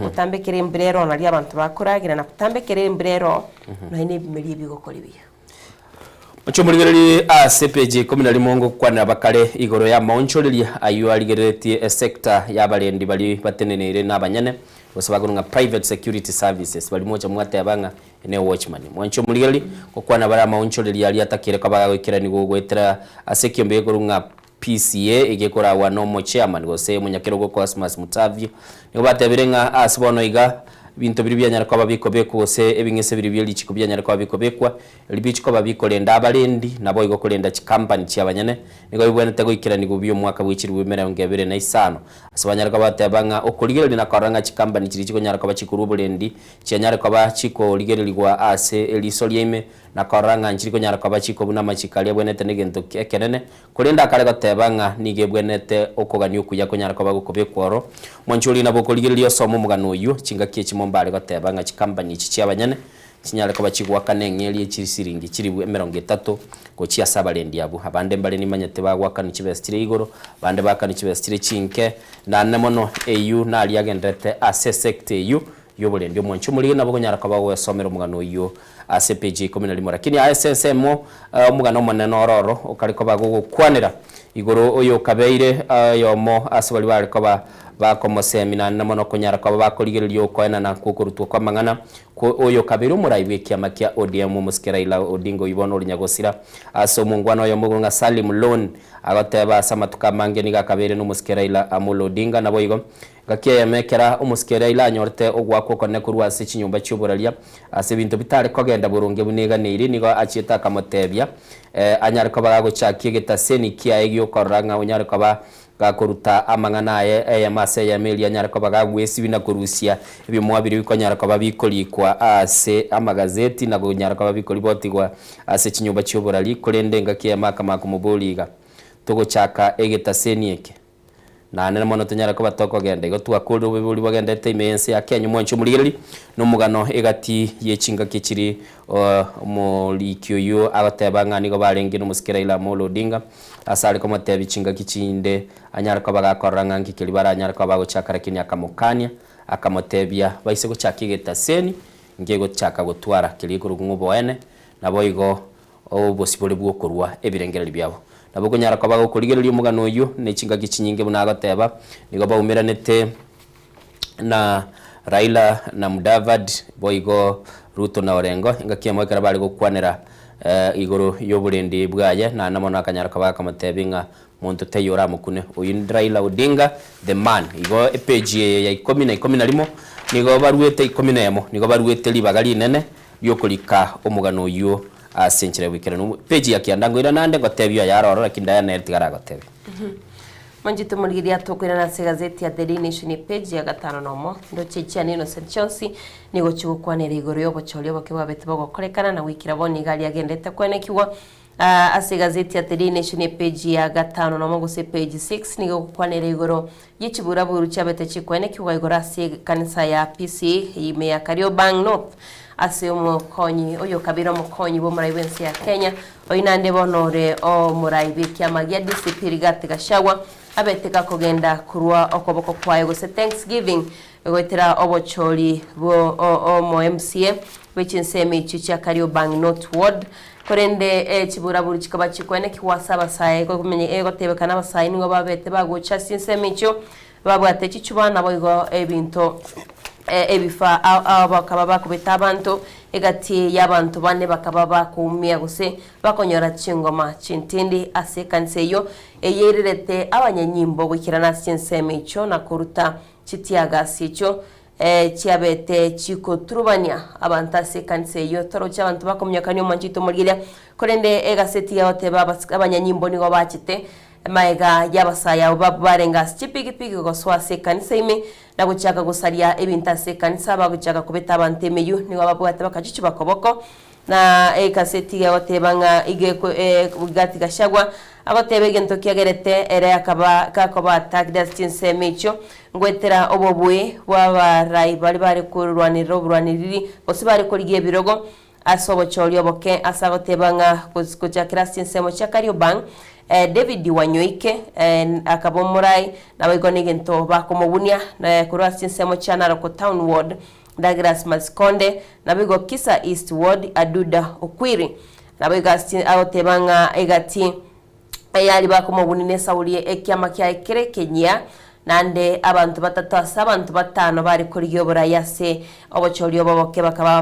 Speaker 2: utambekere embrero na ria abantu bakuragira na kutambekere embrero no ine bimeri bigokora biya
Speaker 1: Ochomurigeri a CPG 11 kwanira bakare igoro ya maonchoreri ayu aligeretie sector ya balendi bali batenenere n'abanyane osabagurunga private security services bali moja mwate yabanga ene watchman mwanchomurigeri kokwana bara maonchoreri yali atakire kabagwikira ni gugwetera asekiombe igorunga PCA igekora wa nomo chairman gose munyakiro go Cosmas Mutavyo nigo batebirenga asibono iga bintu biri byanyara kwa babiko bekose ebingese biri byelichi kubyanyara kwa babiko bekwa libichi kwa babiko lenda abalendi nabo igo kolenda chi company chi abanyane nigo ibwene tego ikirani gubyo mwaka bwikiri bwemera ngebere na isano asabanyara kwa batabanga okuligero lina karanga chi company chiri chiko nyara kwa bachikuru bulendi chianyara kwa bachiko ligero ligwa ase elisolieme na karanga nchiri ko nyara kwa bachiko buna machikali bwenete negento kenene kolenda kale gatebanga nige bwenete okogani okuya ko nyara kwa bagokobekworo mwanchuli nabo koligero lyo somo mugano uyu chinga kichi mbale gatebanga chikambani chichi abanyane chinyale ko bachigwa kanengeli chirisiringi chiri 30 ko chia sabalendi yabo abande mbale ni manyete bagwaka ni chibestire igoro bande bakani chibestire chinke na nemono EU na ali agendete assect EU yobulendi omwanchu muri nabo gonyara ko bawe somero mugano iyo ACPG 11 lakini ASSM mugano monene ororo okaliko bago kwanira igoro oyo kabeire yomo asubali bali ko bako semina namono kunyara kwa bakoligerio koena na kukurutwa kwa mangana oyo kabiri muraibe kiamakia ODM musikira ila Odingo ibono linyagosira aso mungwana oyo mugunga Salim Loan agateba samatuka mange niga kabiri no musikira ila Amulo Odinga nabo igo gakia yamekera umusikira ila nyorte ogwako kone kurwa se chinyumba cyuburalia ase bintu bitare kogenda burunge buniga niri nigo achita kamotebya anyara ko bagago chakie getaseni kia egyo koranga unyara ko gakuruta amangana ya mase ya meli ya nyara ko bagagwesi bina kurusia ebimwa biri ko nyara ko babikolikwa ase amagazeti na go nyara ko babikolibotigwa ase chinyumba cy'uburali kurendenga kiyama kama kumuboliga togo chaka egetaseni eke na nene mono tunyara ko batoko gende go twakuru bibuli bagende temense ya Kenya mwancho muligeri no mugano egati yechinga kiciri mulikyo yo agatebanga nigo barengi no musikira ila Molo Odinga asali ko matebi chinga kicinde anyara ko bagakoranga ngikiri baranyara ko bago chakara kinya akamukania akamotebya baise go chakigeta seni ngego chaka gutwara kirikuru ngubo ene nabo igo obosibole bwo kurwa ebirengereri byabo nabo kunyara ko bago kurigerio mugano uyu ne chinga kichinyinge bunagateba nigo baumeranete na Raila na Mudavadi boigo Ruto na Orengo ingakiyamwe kara bali gukwanira igoro yobulendi bwaye na namono akanyara kabaka matebinga muntu teyora mukune uyu Raila Odinga the man igo page ya 11 nigo baruete 11 nigo baruete libagali nene byokulika omugano uyu asenchire wikera no page ya kiandango ira nande gotebya yaroro lakini ya net gara gotebya
Speaker 2: Manjito muligiria tokwira na gazeti ya Daily Nation page ya 5 nomo ndo chicha nino Chelsea nigo chugukwanira igoro yobo choli obo kiba betu bagokorekana na wikira boni gali agendete kwenekiwa ase gazeti ya Daily Nation page ya 5 nomo gose page 6 nigo kwanira igoro yichibura buru chabete chikwenekiwa igoro ase kanisa ya PC ime ya Kariobangi North ase umukonyi oyo kabira umukonyi bo muraibensi ya Kenya oinande bonore o muraibe kiamagia DCP Rigathi Gachagua abeteka kugenda kurwa okoboko kwayo gose Thanksgiving egotera obocholi bo mo MCA which nseme chicha Kariobangi North Ward korende chibura buri chikaba chikwene kiwasaba saye ko kumenye egotebekana basayi ngo babete bagocha sinseme cyo babwate chichubana boigo ebinto ebifa abakaba bakubita abantu egati y'abantu bane bakaba bakumia guse bakonyora chingoma chintindi asekanseyo eyererete abanyanyimbo bukirana sinseme cyo na kuruta chitiaga sicho chiabete chiko turubania abantu asekanseyo toro cy'abantu bakomya kanyo manchito murgira korende egaseti yaote abanyanyimbo nigo bachite maega yabasaya barenga chipigipigi goswase kanisa ime na guchaka gusaria ebintase kanisa baguchaka kubeta abantemeyu ni wababwate bakachichu bakoboko na kaseti yabotebanga igeko Rigathi Gachagua agotebege ntokiagerete ere akaba kakoba tagdastin semecho ngwetera obobwe waba rai bari kurwanira oburwaniriri bose bari kurigiye birogo asobo chorio boke asagotebanga kujakira sinsemo cha Kariobangi David Wanyoike akabomurai nabaigoni gento bakomobunia kurwa sinsemo cha Naroko Town Ward Douglas Maskonde nabigo Kisa East Ward Aduda Okwiri nabiga agotebanga egati yali bakomobunine saulie ekyama kya ekere Kenya nande abantu batatu abantu batano bari kuri yobora yase obochori oboboke bakaba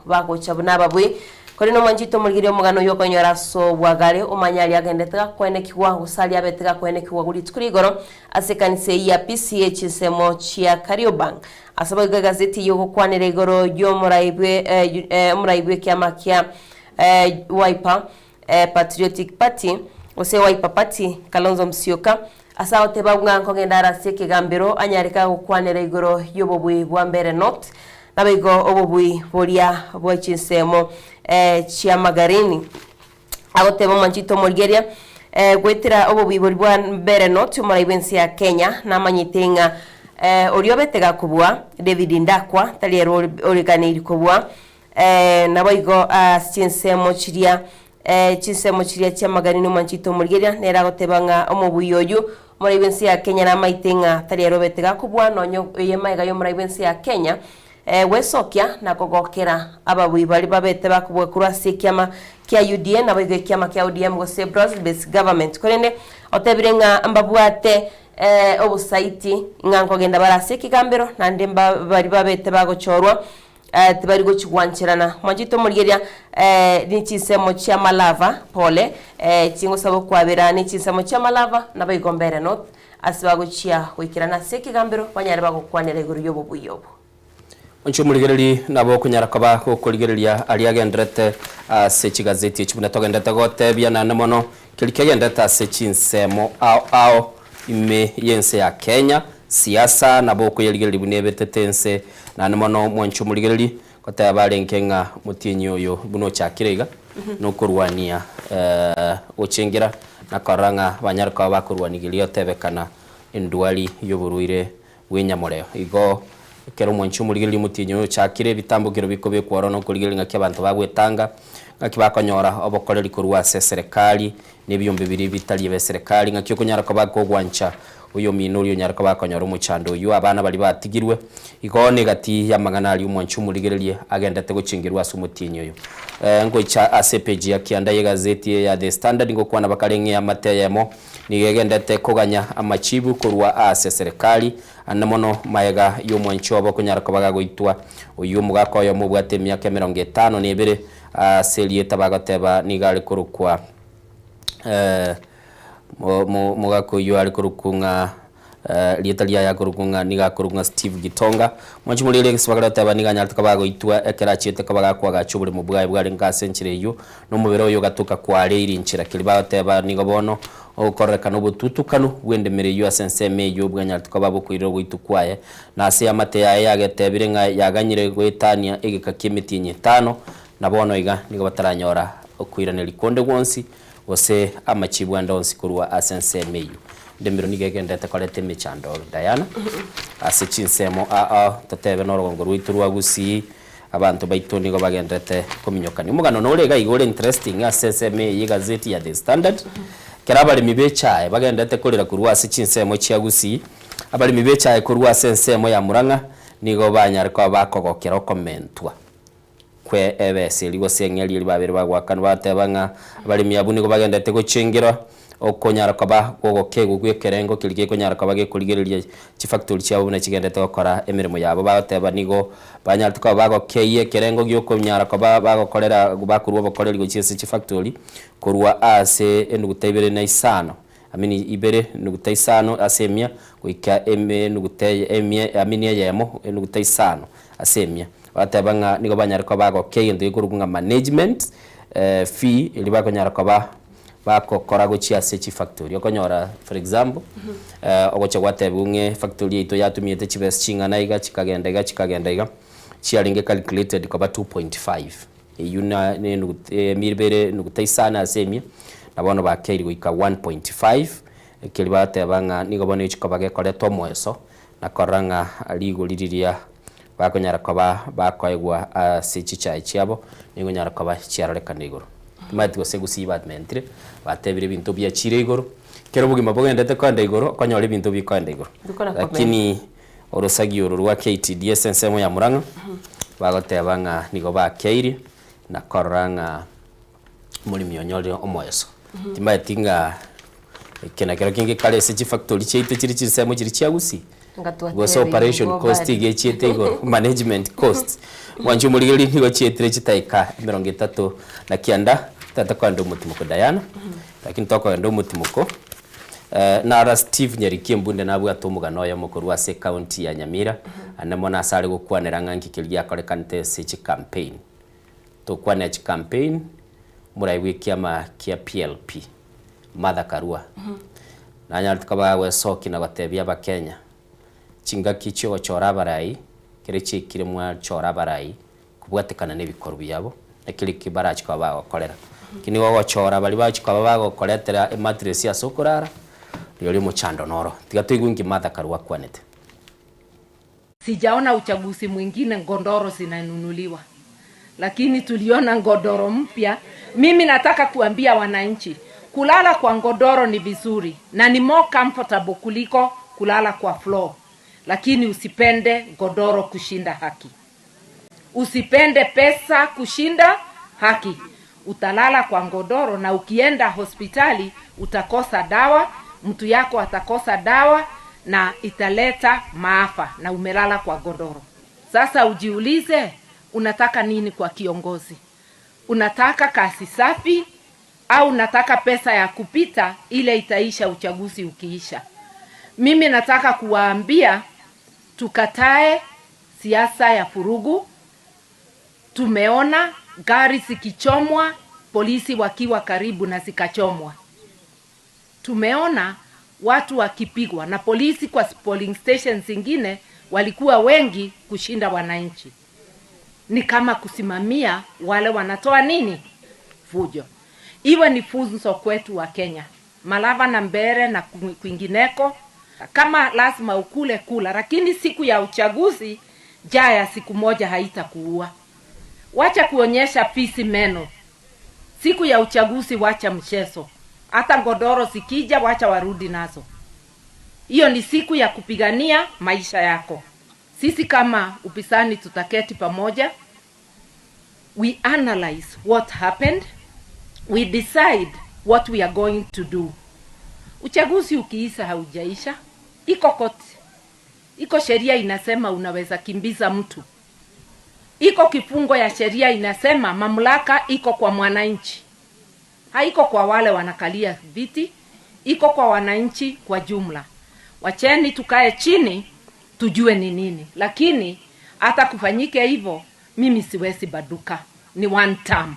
Speaker 2: bagocha bunababwe kuri no manjito murigire omugano yokonyora so bwagare omanyali agendetega kwenekwa usali abetega kwenekwa guri tukurigoro asekanise ya PCH semo chia Kariobangi asaba gazeti yoko kwanere igoro yo muraibwe kyama kya Wiper Patriotic Party ose Wiper Party Kalonzo Musyoka asa otebabunga nkongenda seke gambero anyarika gukwanira igoro yobobwi bwa mbere not nabigo obobwi boria bwachinsemo chia Magarini agoteba manchito Morgeria gwetira obobwi bwa mbere not muraibensi ya Kenya na manyitenga oriobetega kubwa David Ndakwa taliero origaniri kubwa nabigo chinsemo chiria chinsemo chiria chia Magarini manchito Morgeria nera gotebanga omobuyoyu muraibensi ya Kenya na maitenga taliero betega kubwa nonyo yemaiga yo muraibensi ya Kenya wesokia na kogokera ababwi bali babete bakubwe kurasi kyama kya UDN nabige kyama kya UDM go se Brazil based government korende otebirenga mbabwate obusaiti nganko genda barasi kigambero nande bali babete bagochorwa tibari go chigwanchirana mwajito Morgeria ni chisemo cha Malava pole chingo sabo kwabera ni chisemo cha Malava nabigo mbere not asibago chia wikirana sekigambero banyari bagokwanira iguru yobo buyobo Oncho muligereri nabo kunyara kaba ko kuligereria ali agendrete se chigazeti chibuna togendete gote byana namono kilikigendete se chinsemo ao ime yense ya Kenya siasa nabo kuligereri bunebetetense na namono mwancho muligereri kote abalenkenga mutinyi oyo buno chakirega no kurwania ochengira na karanga banyarka bakurwanigirio tebekana indwali yoburuire wenyamoreo igo kero mwanchu muligiri mutinyo chakire bitambukiro bikobe kwaro no kuligiri ngake abantu bagwetanga ngake bakonyora obokoreri kurwa serikali nebiyombe biri bitali be serikali ngake kunyara ko bakogwancha uyo minuri nyara ko bakonyora umuchando uyu abana bali batigirwe igone gati ya magana ali mwanchu muligiri agendete gucingirwa su mutinyo uyu ngo cha ACPG yakianda ye gazeti ya The Standard ngo kwana bakarenge amateyemo nigegendete koganya amachibu kurwa ase serikali anamono maega yo mwanchobo kunyara ko bagagoitwa uyu mugako yo mubwate myaka 50 nebere selieta bagateba nigale kurukwa mugako yo ali kurukunga lietalia ya kurukunga niga kurunga Steve Gitonga mwanchu mulele kiswagala taba niga nyalta kabagoitwa ekera chete kabagakwa gachubule mubwaye bwale ngasenchire yo no mubero yo gatuka kwale irinchira kiliba taba niga bono okoreka no bututukano wende mere yo asenseme yo bwanyalta kababo kwiro gwitukwaye na ase amate ya getebire nga yaganyire gwetania egeka kimitinye 5 na bono iga niga bataranyora okwirane likonde gwonsi ose amachibwa ndonsi kurwa asenseme yo ndemiro nigegendete kolete michando Diana ase chinsemo tatebe norongo rwiturwa gusi abantu baitoni go bagendete kominyokani mugano norega igore interesting aseseme yigazeti ya The Standard kerabali mibechae bagendete kolera kurwa ase chinsemo chia gusi abali mibechae kurwa asensemo ya Muranga nigo banyariko bakogokera komentwa kwe ebese ligo sengeli libabere bagwakana batebanga bali miyabuni go bagendete gucingiro okonyara kaba gogo kego gwekerengo kilike konyara kaba ge kuligereria chi factory cyabo na kigendete gukora emirimo yabo bateba nigo banyara tukaba bago keye kerengo gyo konyara kaba bagokorera bakurwa bakorera go chi factory kurwa ase enugutebere na isano amini ibere nugutaisano asemia kuika nuguteye emie amini yemo enugutaisano asemia batebanga nigo banyara kaba bago keye ndo ikurunga management fee ili bakonyara kaba bako korago chia sechi factory okonyora for example ogocha gwatebunge factory ito yatumiyete chibes chingana iga chikagenda iga chiaringe calculated koba 2.5 yuna ne mirbere nugutaisana asemia nabono bakeri goika 1.5 kiliba tebanga nigo bono chikobage kore tomweso na koranga aligo lidiria
Speaker 1: bakonyara koba bakoigwa asichicha chiabo ningonyara koba chiaroreka iguru timati gose gusiba admentire batebire bintu bya chire iguru kero bugima bogendete kwenda iguru konyora bintu bikwenda iguru lakini orosagi rwa KTDS ensemo ya Murang'a bagoteba nga nigo bakeiri na koranga muri myonyore omoyeso timati nga kena kero kingi kale siji factory cheite chiri chisemo chiri chiagusi was operation cost igechiete iguru management cost wanju murigeri nigo chietre chitaika 30 na kianda tata kwanda umutimuko Diana lakini tokwenda umutimuko na Steve Nyarikie mbunde nabwo atomugano ya mukuru wa se county ya Nyamira anamona asale gukwanira nganki kilya korekanite sechi campaign to kwana chi campaign murai wiki ama kia PLP Martha Karua nanya tukaba we soki na batebya ba Kenya chinga kicho chora barai kirechi kirimwa chora barai kubwatekana n'ibikoro byabo nakiri kibarachi kwa bakorera kini wowo chora bali bachikwa bagokoretera matress ya sokorara yoli muchando noro tigatwiguingi Martha Karua kwanete.
Speaker 14: Sijaona uchaguzi mwingine ngondoro zinanunuliwa, lakini tuliona ngondoro mpya. Mimi nataka kuambia wananchi kulala kwa ngondoro ni vizuri na ni more comfortable kuliko kulala kwa floor, lakini usipende ngondoro kushinda haki. Usipende pesa kushinda haki. Utalala kwa ngondoro na ukienda hospitali utakosa dawa, mtu yako atakosa dawa na italeta maafa na umelala kwa ngondoro. Sasa ujiulize unataka nini kwa kiongozi? Unataka kasi safi au unataka pesa ya kupita ile itaisha uchaguzi ukiisha? Mimi nataka kuwaambia tukatae siasa ya furugu. Tumeona gari zikichomwa, polisi wakiwa karibu na zikachomwa. Tumeona watu wakipigwa na polisi kwa polling stations zingine walikuwa wengi kushinda wananchi. Ni kama kusimamia wale wanatoa nini? Fujo. Iwe ni funzo kwetu wa Kenya. Malava na Mbere na kwingineko, kama lazima ukule kula, lakini siku ya uchaguzi jaya siku moja haitakuua. Wacha kuonyesha pisi meno. Siku ya uchaguzi wacha mchezo. Hata ngondoro zikija wacha warudi nazo. Hiyo ni siku ya kupigania maisha yako. Sisi kama upinzani tutaketi pamoja. We analyze what happened. We decide what we are going to do. Uchaguzi ukiisha haujaisha. Iko koti. Iko sheria inasema unaweza kimbiza mtu. Iko kifungo ya sheria inasema mamlaka iko kwa mwananchi. Haiko kwa wale wanakalia viti, iko kwa wananchi kwa jumla. Wacheni tukae chini tujue ni nini. Lakini hata kufanyike hivyo mimi siwezi baduka. Ni one term.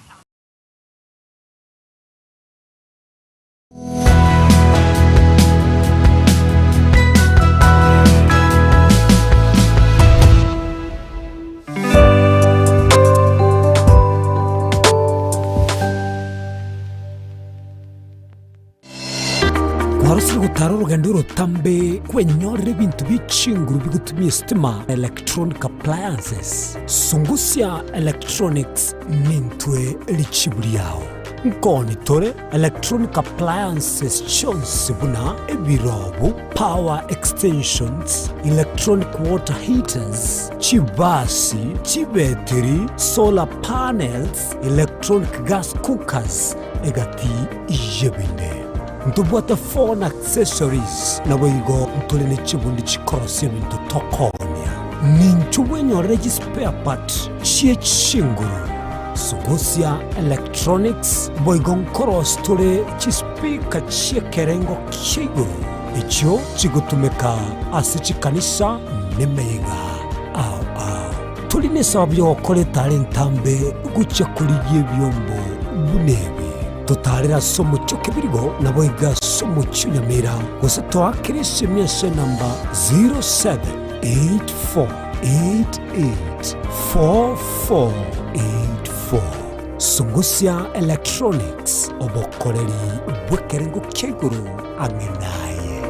Speaker 4: Warusiri gutara urugendo rutambe kwenyorera ibintu bicinguru bigutumye stima electronic appliances Sungusya Electronics nintwe lichiburi yao nkoni tore electronic appliances chonse buna ebirobu power extensions electronic water heaters chibasi chibeteri solar panels electronic gas cookers egati ijebinde ntubwata phone accessories na boigo ntulene chibundi chikorosye bintu tokonya ninchuwenyorera spare part chie chinguru Sungusya Electronics boigo nkoros tule chispika chie kerengo kiguru icho chigutumeka ase chikanisa nemeyega tuline sababu yokore talentambe gucha kuriye byombo bunebe tutarira somo chokebirigo na boiga somo chunyamira gose twakirisi miese namba 0784884484 Sungusya Electronics obokoreri bwekerengo keguru angenaye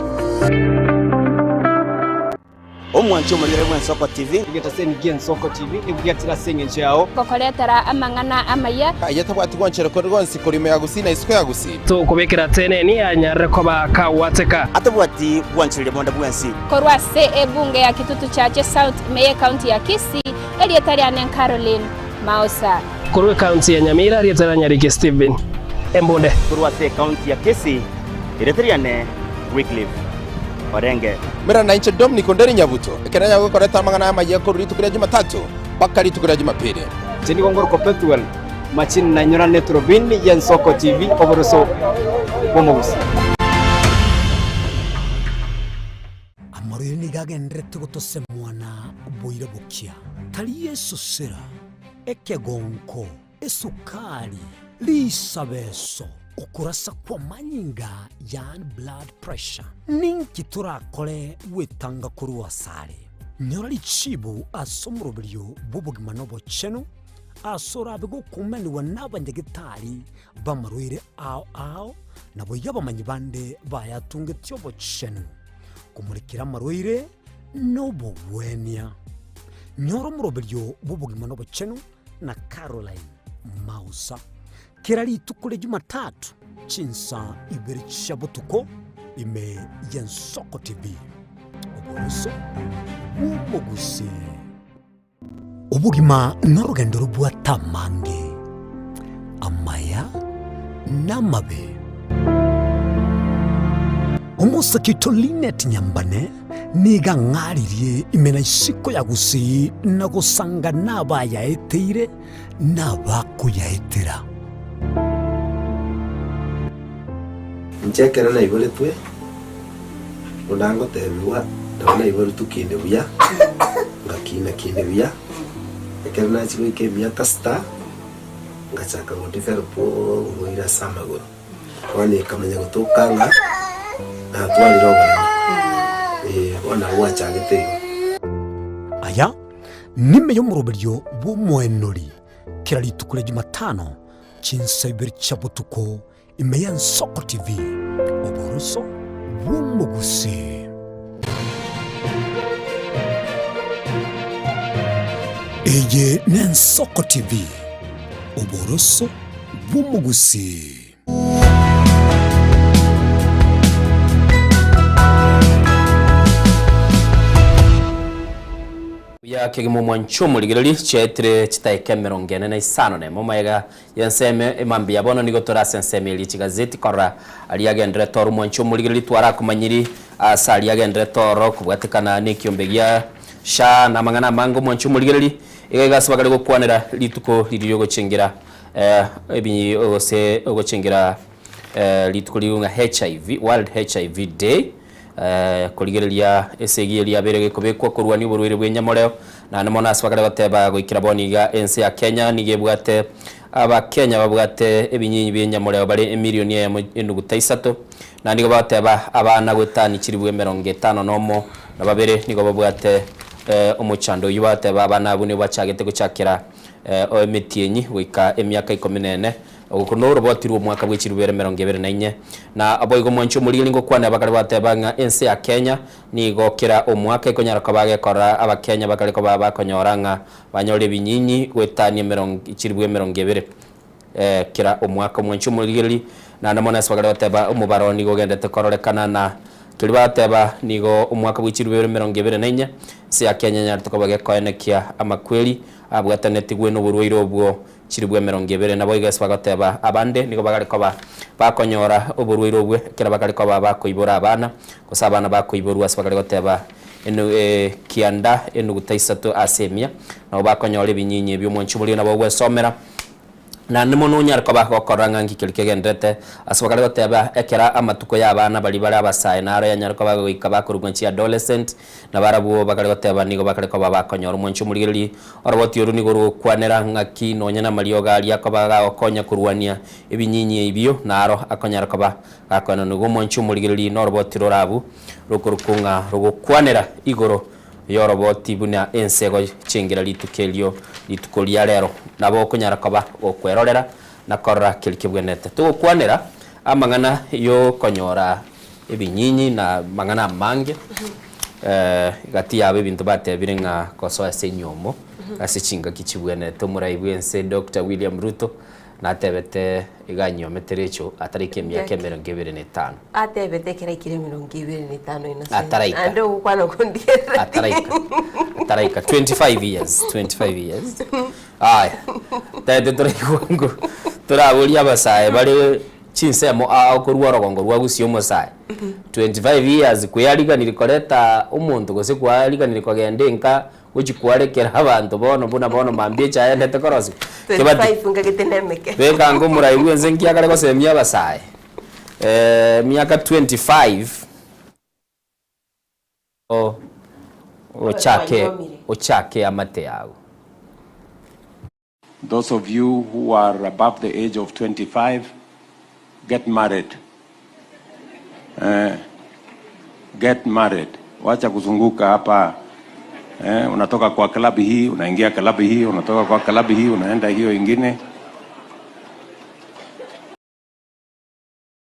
Speaker 16: omwancho muri rero Nsoko TV
Speaker 17: igeta sengi Nsoko TV ibwatira senge yao
Speaker 18: kokoretera amangana amaya
Speaker 17: ayatabwati gwanchere ko rwonsi kurime yagusina isiko yagusina
Speaker 13: to kubekera tene ni anyare ko bakawateka
Speaker 16: atabwati gwanchere bonda bwensi
Speaker 18: korwa se ebunge ya kitutu chache South Meye County ya Kisii elietariane Caroline Mausa
Speaker 13: kurwe county ya Nyamira elietariane Steven Embonde
Speaker 16: kurwa se county ya Kisii elietariane Wycliffe Orenge
Speaker 17: mera na inche Dominic Onderi Nyabuto ekeranya gukoreta amangana amaye ko ritukira Jumatatu bakari tukira Jumapili jeni gongoro ko petuel machine na nyora netrobin ya Nsoko TV oboroso bomugusi
Speaker 4: amoreni gagendrete gutose mwana boire bukia tali Yesu sera ekegonko esukari lisabeso ukurasa kwa manyinga yani blood pressure ninki turakore wetanga kuruwa sare nyorali chibu asomurobelyo bubugima nobo cheno asora bego kumeni wanabanyegitari bamarwire ao nabo yabamanyi bande bayatunge tyobo cheno kumurikira marwire nobo wenia nyoro murobelyo bubugima nobo cheno na Caroline Mausa kirali tukule Jumatatu chinsa iberi chabutuko ime ya Nsoko TV oboroso umugusi ubugima n'urugendo rubwa tamange amaya namabe umusakito Linet Nyambane niga ngaririye imena isiko yagusi nagusanga nabaya eteire nabakuyaetera
Speaker 11: nchekera na ibole twe undango tebiwa ndabona ibole tukinde buya ngakina kinde buya ekera na chiko ikemya kasta ngachaka ngondifero po ngoira samagoro wani kamenya gutokanga na twaliro wana wachagete
Speaker 4: aya nime yo murobelyo bumwenori kirali tukule Jumatano chinsa iberi chabutuko imeya Nsoko TV oboroso bumugusi eye Nsoko TV oboroso bumugusi
Speaker 1: ya kegimo mwanchumu ligirali chetre chitaike 45 ne momayega yanseme emambi yabono nigotora senseme li chigazeti kora aliagendre toru mwanchumu ligirali twara kumanyiri asali agendre toro kubwatikana nikiyombegia sha na mangana mango mwanchumu ligirali igega sabagale go kwanera lituko liriyo go chingira ebinyi ose go chingira lituko liunga HIV World HIV Day kuligerelia esegilia berege kubekwa kurwani burwire bwenyamoreo na namona aswagara bateba goikira boniga ense ya Kenya nigebwate aba Kenya babwate ebinyinyi byenyamoreo bari emilioni ya enugutaisatu na nigo bateba abana gwetani kiribwe 50 nomo na babere nigo babwate umuchando yubate abana bune bacagete gucakira emitienyi wika emyaka 14 okunoro botirwo mwaka bw'ikirubere 2024 na aboigo mwancho mulilingo kwana bakali batebanga ense ya Kenya ni gokira omwaka ikonyara kabage kora abakenya bakali ko baba konyoranga banyore binyinyi gwetani 2020 kira omwaka mwancho mulili na namona swagala bateba umubaroni gogendete kororekana na tuli bateba nigo omwaka bw'ikirubere 2024 se ya Kenya nyarto kabage koenekia amakweli abwataneti gweno burwiro obwo chiribwe 20 nabo igas bagateba abande niko bagari ko bakonyora oburwiro obwe kira bagari ko bakoibora abana kusabana bakoiborwa asbagari goteba eno kianda eno gutaisatu asemia nabo bakonyora binyinyi byo mwanchu muri nabo gwesomera na nimono nyar ko bakokoranga ngikirikegendete asbagari goteba ekera amatuko y'abana bali bari abasaye naro yanyar ko bagika bakurugwanchi adolescent na barabu bagari goteba nigo bagari ko bakonyora mwanchu muri oroboti yoru nigoro kwanera ngaki nonyana marioga ali akobaga okonya kurwania ebinyinyi ibyo naro akonyara ko akona nugo mwanchu muri noroboti rorabu rukurukunga rugukwanera igoro yoroboti buna ensego chingira litukelio litukolia rero nabo kunyara koba okwerorera na korra kilikibwenete to kwanera amangana yo konyora ebinyinyi na mangana mange gati yabe bintu batebire nga koso ase nyomo ase chinga kichibwene tumuraibwense Dr. William Ruto natebete iganyometerecho atarike myaka 25
Speaker 2: atebete kirekire 25 ina
Speaker 1: ataraika
Speaker 2: ando kwano kondiera
Speaker 1: ataraika 25 years aya tete turaiwangu turaburia basaye bari chinsemo akorwa rogongo rwa gusio mosaye 25 years kuyariga nilikoleta umuntu gose kwariga nilikogendenka uchikwarekera abantu bono mambie chaende tekorosi
Speaker 2: 25 ngagitenemeke
Speaker 1: beka ngo muraiwenze nkiagare gosemia basaye miaka 25 ochake amate yago.
Speaker 9: Those of you who are above the age of 25, get married. Get married. Wacha kuzunguka hapa. Unatoka kwa klabu hii, unaingia klabu hii, unatoka kwa klabu hii, unaenda hiyo ingine.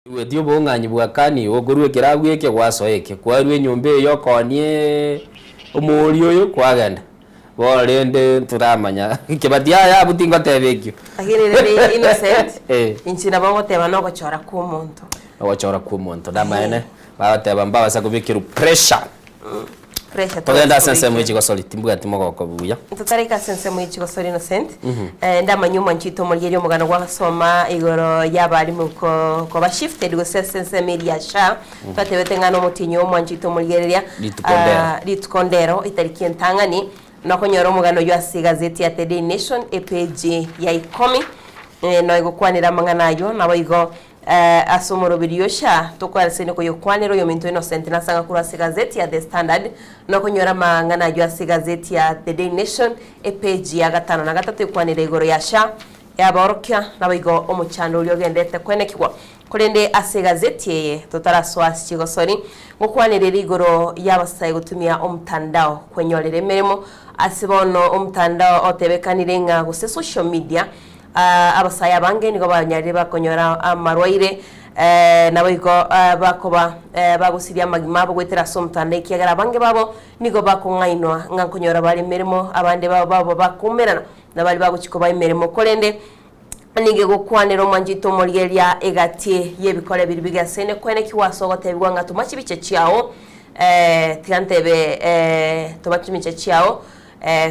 Speaker 1: Iwe dio bonganyi bwakani ogurwe kiragu yake gwasoeke kwarwe nyombe yo konie umuri uyu kwagenda borende turamanya kibatia ya butingo tebekyo
Speaker 2: agirire innocent inchina bangoteba no gochora ku muntu ndamaene bateba mbaba sakubikiru pressure togenda sense mwichiko soli timbuga timogoko buya tutarika sense mwichiko soli innocent ndamanyuma nchito muri omugano gwasoma igoro yabari muko ko ba shifted go sense media sha twatebete ngano mutinyo mwanchito muri litukondero itariki entangani nakonyora omugano ywa gazeti ya The Daily Nation page ya 10 no igokwanira manganayo nabo igo asomoro biryosha tukwarisene ko yokwaniro yo minto innocent nasanga kura gazeti ya The Standard no kunyora manganayo ya gazeti ya The Daily Nation page ya 5 na 3 ikwanira igoro yasha yaborokya nabo igo omuchando ulyo gendete kwenekwa kurende gazeti ye tutaraswa chigosori ngokwanira igoro yabasaye gutumia omtandao kwenyorere meremo asibono omtandao otebekanire nga guse social media abasaya bange nigo banyarire bakonyora amarwaire nabo iko bakoba bagusiria magima bogwetera somtanda ikiagara bange babo nigo bakongainwa ngankonyora bari meremo abande babo bakumerana nabali baguchikoba imeremo kolende nige gukwanira omwanjito morigeria egatie yebikole biri bigasene kwene kiwasogotebwa nga tumachi biche chiao tiantebe tumachi biche chiao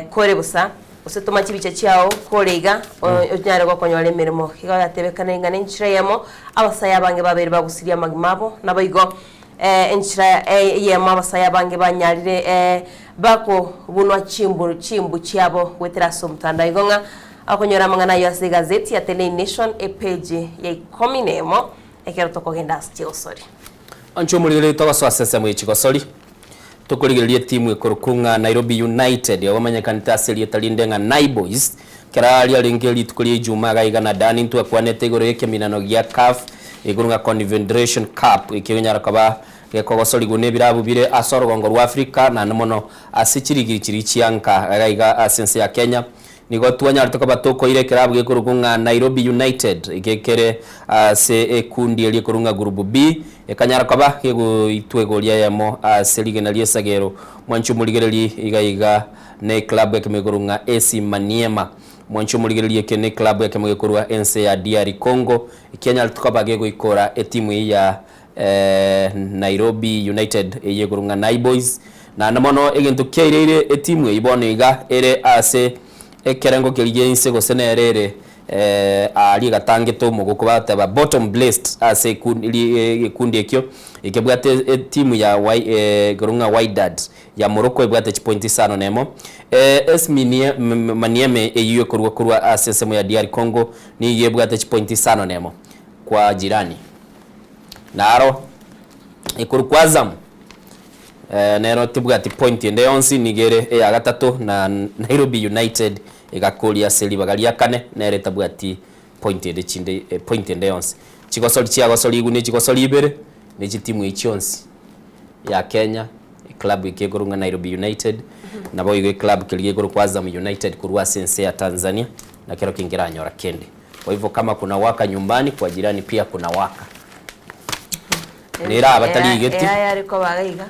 Speaker 2: kore busa usetoma chibiche chiao korega onyare gokonyora emirimo kigatebekana ingana enchirayemo abasaya bange babiri bagusiria magimabo naboigo enchira yemo abasaya bange banyarire bako bunwa chimbu chiabo gwetera somtanda igonga akonyora mangana yo gazeti ya The Daily Nation page ya 10 nemo ekero tokogenda stiosori
Speaker 1: ancho muri togaso sese mwichigosori tukurigirie timu ikurukunga Nairobi United yabamanyakanita serie talindenga Naiboys keraria ringeli tukuri juma gaigana dani ntu akwanete igoro yake minano gya CAF igurunga Confederation Cup ikinyara kaba gekogosori gune birabu bire asorogongo rwa Africa na nomono asichirigiri chianka gaiga asense ya Kenya nigo twanyara tukaba tokoire kerabu gikurukunga Nairobi United igekere se ekundi eli kurunga group B ekanyara kaba yego itwegoria yamo selige na liesagero mwanchu muligereli igaiga ne club ya kemegurunga AC Maniema mwanchu muligereli kene club ya kemegurua NC ya DR Congo ikanyara tukaba gego ikora etimu ya Nairobi United yegurunga Naiboys na namono egento keirere etimu ibone iga ere ase ekerengo keliye insego senerere ali gatangeto mugokuba taba bottom blessed ase kundi ekyo ikebwate timu ya Gorunga Wydad ya Morocco ibwate chipointi sano nemo Manieme eyiyo kurwa ase semo ya DR Congo ni yebwate chipointi sano nemo kwa jirani naro ikurukwazamu nero tibwati point ende yonsi nigere ya gatatu na Nairobi United igakuria seli bagalia kane nere tabwati point ende chinde point ende yonsi chigosoli chiagosoli igune chigosoli ibere ni timu ichonsi ya Kenya club ikegorunga Nairobi United nabo ige club kiligegoro kwaza United kurwa sense ya Tanzania na kero kingira nyora kende kwa hivyo kama kuna waka nyumbani kwa jirani pia kuna waka nira abatali igeti
Speaker 2: ya ariko bagaiga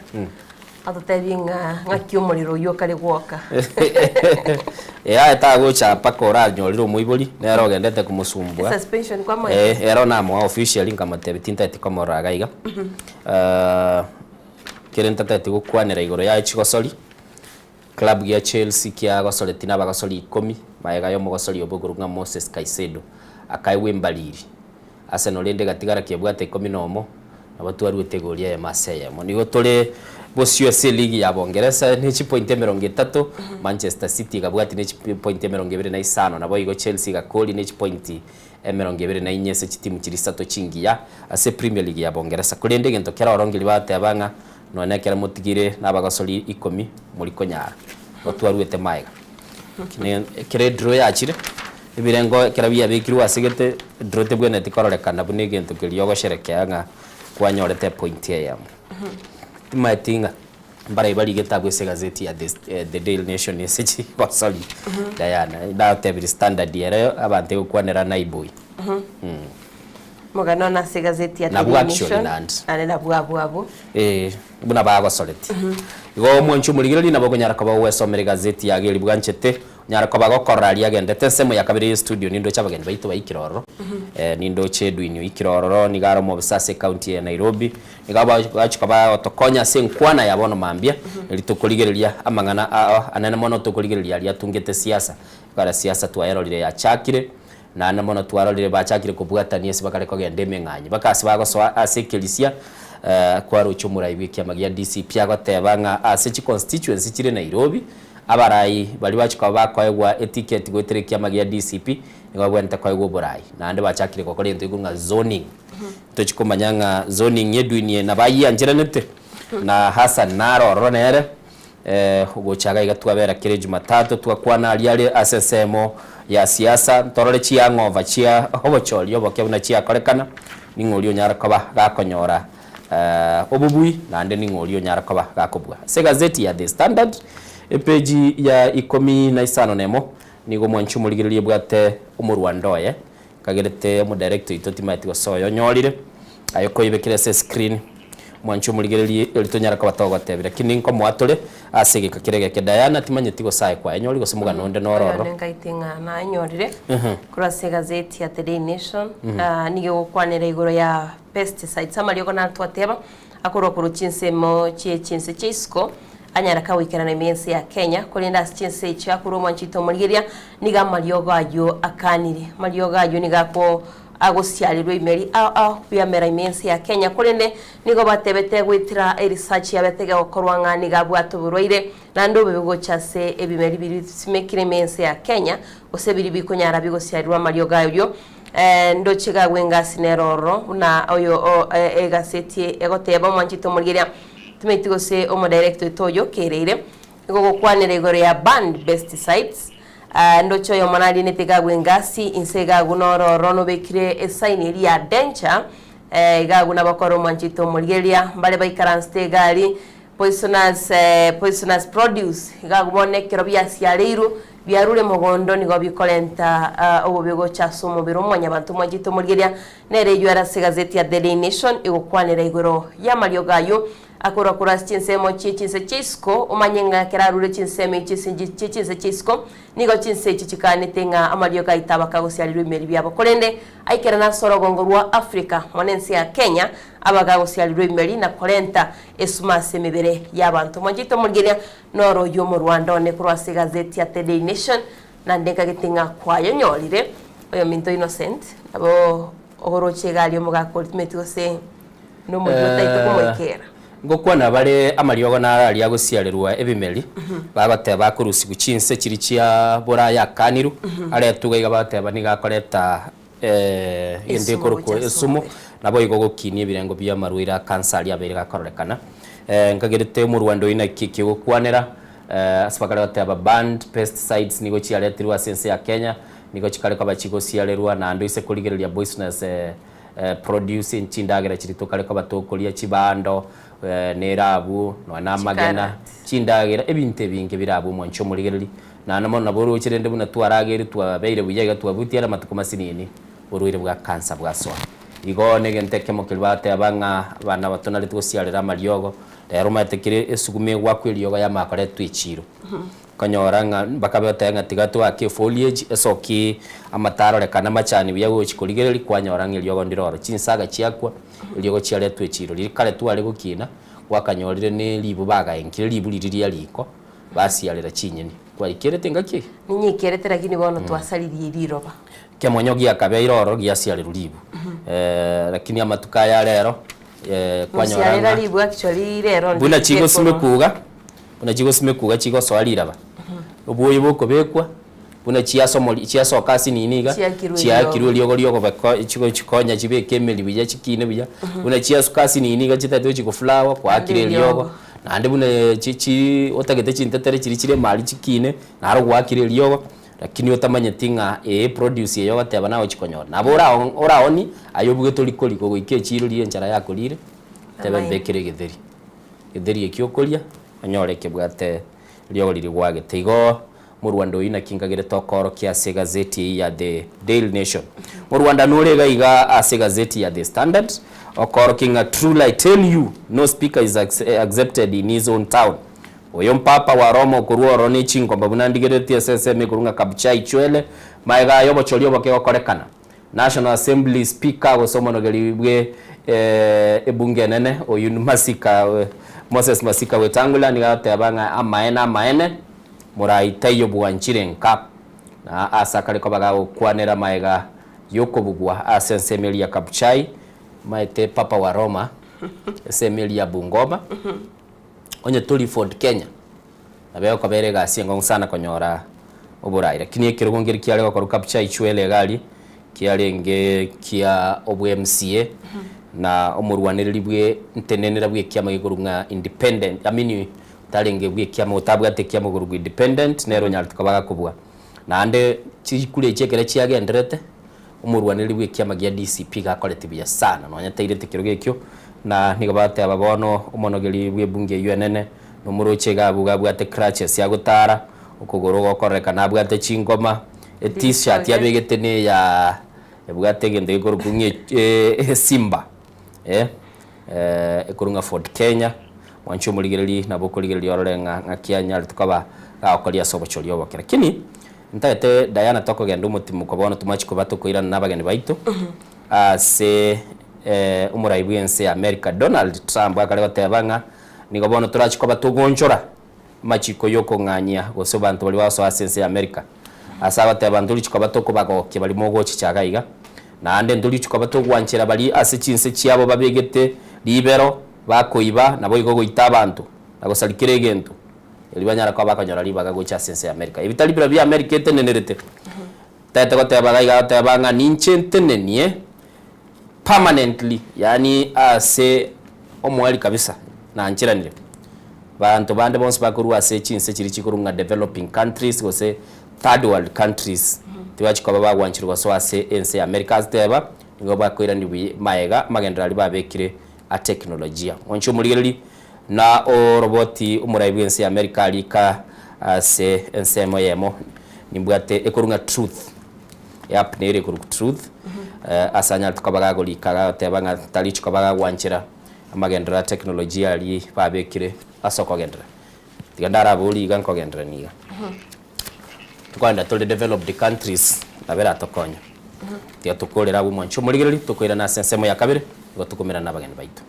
Speaker 2: atotebi ng'akio omorero oyo kare gwoka
Speaker 1: eta gochapa kora nyorire omoibori nero ogendete kumusumbua
Speaker 2: suspension kwa moyo
Speaker 1: ero namo officially nkamatebe tintete komoraga iga kerenta tete gukwanera igoro ya chigosori club ya Chelsea kia gosore tina bagosori 10 maega yo mogosori oboguru nga Moses Caicedo akaiwe mbaliri Arsenal ende gatigara kiebwate 10 nomo nabatu ari utegoria ya Marseille mo nigo tole bosi USA League ya Bongereza ni point 30 Manchester City gabwati ni point 25 nabo igo Chelsea gakoli ni point 24 se timu kirisato chingiya ase Premier League ya Bongereza kulende gento kera orongiri bate abanga none kera mutigire nabagasoli 10 muri konyara otwaruete maiga kire draw yachire ibirengo kera biya bikirwa asigete draw te bwene tikorekana bune gento kiriyogo sherekea nga kwanyorete point ya maitinga mbara ibali getabwe se gazeti ya the Daily Nation SG wasali Diana da tebiri standard yere abante kwanera naiboy
Speaker 2: Mogano na se gazeti ya The Daily Nation ane na bwabu
Speaker 1: buna bago soleti igo mwanchu muligirali nabo nyara kaba wesomere gazeti ya geli bwanchete nyara kaba gokorali agendete semo ya kabiri studio nindo chabageni baito bayikiroro nindo chedu inyo ikiroro nigaro mo Busase county ya Nairobi nigaba achukaba otokonya senkwana yabono mambia litokuligerelia amangana anana mono tokuligerelia ya tungete siasa kara siasa twayarolire ya chakire na anamono twarolire bachakire kubwatania sibakare kogende menganyi bakasi bagoso asekelisia kwa ruchumura ibiki amagia DCP agotebanga ase constituency chire Nairobi abarai bali bachika bakoegwa etiquette gweterekia amagia DCP ngabwenta koegwa borai na ande bachakire kokore ntigunga zoning tochikomanyanga zoning yeduinie na bayianjiranete na Hassan Naro ronere ugochaga igatwabera kire Jumatatu twakwana aliale asesemo ya siasa torore chia ngova chia obocholi obokebuna chia korekana ningolio nyara koba gakonyora obubui nande ningolio nyara koba gakobwa se gazeti ya The Standard page ya 15 nemo nigo mwanchu muligirilie bwate umurwandoye kagerete mu director itotimati gosoyo nyorire ayoko ibekire se screen mwanchu muligirilie elitonyara koba togotebira kininko mwatore asegeka kirege ke Diana timanye tigo sai kwa enyori gosimuga nonde nororo
Speaker 2: ngaitinga na enyorire kura se gazeti ya The Daily Nation nige gukwanira igoro ya pesticides amali yoko natwateba akoro kuru chinsemo chinse chisco anyara kawikerana imensi ya Kenya kulinda chinse cha kuru mwanchito muligiria niga maliogo ayo akanire maliogo ayo niga ko agosialirwe imeri biyamera imensi ya Kenya kulinde nigo batebete gwitira research yabetege okorwa ngani gabwatuburwaire nando bego chase ebimeri biri simekire imensi ya Kenya osebiri bikonyara bigosialirwa Mario gayo ndo chiga wenga sineroro na oyo egaseti egoteba mwanchito muligiria tumetigo se omo director toyo kerere ngo kwanere igoro ya banned pesticides ndocho yo manali netega gwengasi insega gunoro rono bekire esaini ya dencha igaguna bakoro mwanchito muligeria mbale baikaranste gali poisonous produce igagubone kero byasialeiru byarure mugondo nigo bikolenta obubego chasumo biro mwanya bantu mwanchito muligeria nere yara gazeti ya The Daily Nation igokwanira igoro ya Mario gayo akora kura chinsemo chinse chisco umanyenga kerarure chinsemo chinse chisco nigo chinse chichikane tenga Amario gaitaba kagosialirwe imeri byabo kolende aikera na sorogongorwa Africa monensi ya Kenya abagagosialirwe imeri na kolenta esumase mibere y'abantu mwanjito mugiria noro yo mu Rwanda one kura gazeti ya The Daily Nation na ndenga gitinga kwayo nyorire oyo minto Innocent abo ogoroche gali mugakoltimeti gose no mu taito kumwekera
Speaker 1: ngokwana bare amariogo na ari agosialirwa ebimeri babate bakurusi guchinse kiri chia bora ya kaniru ari tugaiga bateba nigakoreta ende koruko esumo nabo igogo kinie birengo bya marwira cancer ya bere gakorekana ngagerete mu Rwanda ina kiki gukwanera asbagara bateba banned pesticides nigo chialetirwa sense ya Kenya nigo chikale kwa bachigosialirwa na ando ise kuligerelia business producing chindagera chiritokale kwa batokolia chibando nerabu no namagena chindagera ebinte binge birabu mwancho muligereri na namo naboro chirende buna twaragere twabeire buyaga twabutiara matuko masinini uruire bwa cancer bwa swa igo negenteke mokilbate abanga bana batona litugosiarera mariogo rero matekire esugume gwakwe riogo ya makore twechiro kanyoranga bakabete ngatigatu ake foliage esoki amataro rekana machani bya go chikoligereri kwanyoranga riogo ndiroro chinsaga chiakwa riogo chiare twechiro likale twale gukina wakanyorire ne libu baga enkire libu liriria liko basiarera chinyeni kwa ikerete ngaki
Speaker 2: ninyi ikerete lakini bono twasalirie riroba
Speaker 1: kemonyo gia kabe iroro gia siarera libu lakini amatuka ya rero
Speaker 2: kwanyoranga libu actually rero
Speaker 1: buna chigo simekuga buna chigo simekuga chigo swalira ba obuye boko bekwa buna chiaso kasi niniga chiakirwe liogo bako chigo chikonya chibeke emeli bija chikine bija buna chiaso kasi niniga chitatu chiko flower kwa akire liogo nande buna chichi otagete chintetere chiri mali chikine naro kwa akire liogo lakini otamanya tinga produce yo bateba nawo chikonyora nabora oraoni ayobuge toliko goike chiro lie nchara yako lire tebe bekire githeri ekiokoria anyoreke bwate liogo liri gwagete igo mu Rwanda ina kingagire tokoro kia se gazeti ya The Daily Nation mu Rwanda norega iga ase gazeti ya The Standard okoro kinga truly I tell you no speaker is accepted in his own town oyo mpapa wa Roma kuruoro ni chingo babunandigire TSSM kurunga Kabuchai chwele maiga yobo cholio boke okorekana National Assembly Speaker gosomonogeri bwe ebunge nene oyu Masika Moses Masika wetangula ni gate abanga amaene muraitayo bwanchirenka na asakale ko baga kwanera maiga yoko bugwa asensemeli ya Kabuchai maite papa wa Roma semeli ya Bungoma onye tuli Ford Kenya abeyo kabere gasinga sana konyora oburaira kinie kirugongeri kiale ko Kabuchai chwele gali kialenge kia obu MCA na omurwaniriri bwe ntenenera bwe kiama gigurunga independent amini talenge bwe kiama utabwate kiama gurunga independent nero nyaltu kabaga kubwa na ande chikule chekere chiagenderete omurwaniriri bwe kiama gia DCP gakorete bya sana no nyatairete kiroge kyo na nigabate ababono omonogeri bwe bunge UNN no muroche gabuga bwate crutches ya gutara ukugoro gokoreka nabwate chingoma t-shirt yabegetene ya bwate gende igorunye Simba ekurunga Ford Kenya wancho muligereri naboko ligereri ororenga ngakianya tukaba gakolia sobochori obokera kini ntaete Diana toko genda umutima ukobona tumachi kubato koirana nabageni baito ase umuraibuense ya America Donald Trump akale batebanga nigobona turachi kuba tugonchora machiko yoko nganya goso bantu bali waso asense ya America asaba tebantu lichiko batoko bagoke bali mogo chichagaiga na ande nduli chiko batogwanchira bali ase chinse chiabo babegete libero bakoiba nabo igogo itabantu nagosalikire gento elibanyara kwa bakanyora libaga gocha sense ya America ibitali bya America etenenerete tata ko tebagaiga tebanga ninche tenenie permanently yani ase omwali kabisa na nchiranire bantu bande bonse bakuru ase chinse chiri chikurunga developing countries gose third world countries tiwachi kwa baba wanchirwa so ase ense America teba ngo bakoira ni maega magendera babekire a teknolojia oncho muligereri na o roboti umuraibu ense America alika ase ense moyemo nimbwate ekurunga truth yap nere kuru truth asanya tukabaga golika tebanga talichi kabaga wanchira amagendera teknolojia ali babekire asoko gendera tigandara buli ganko gendera niga tukwanda to developed countries nabera tokonya tia tukolera bu mwancho muligereri tukoira na sensemo ya kabere ngo tukomera nabageni baito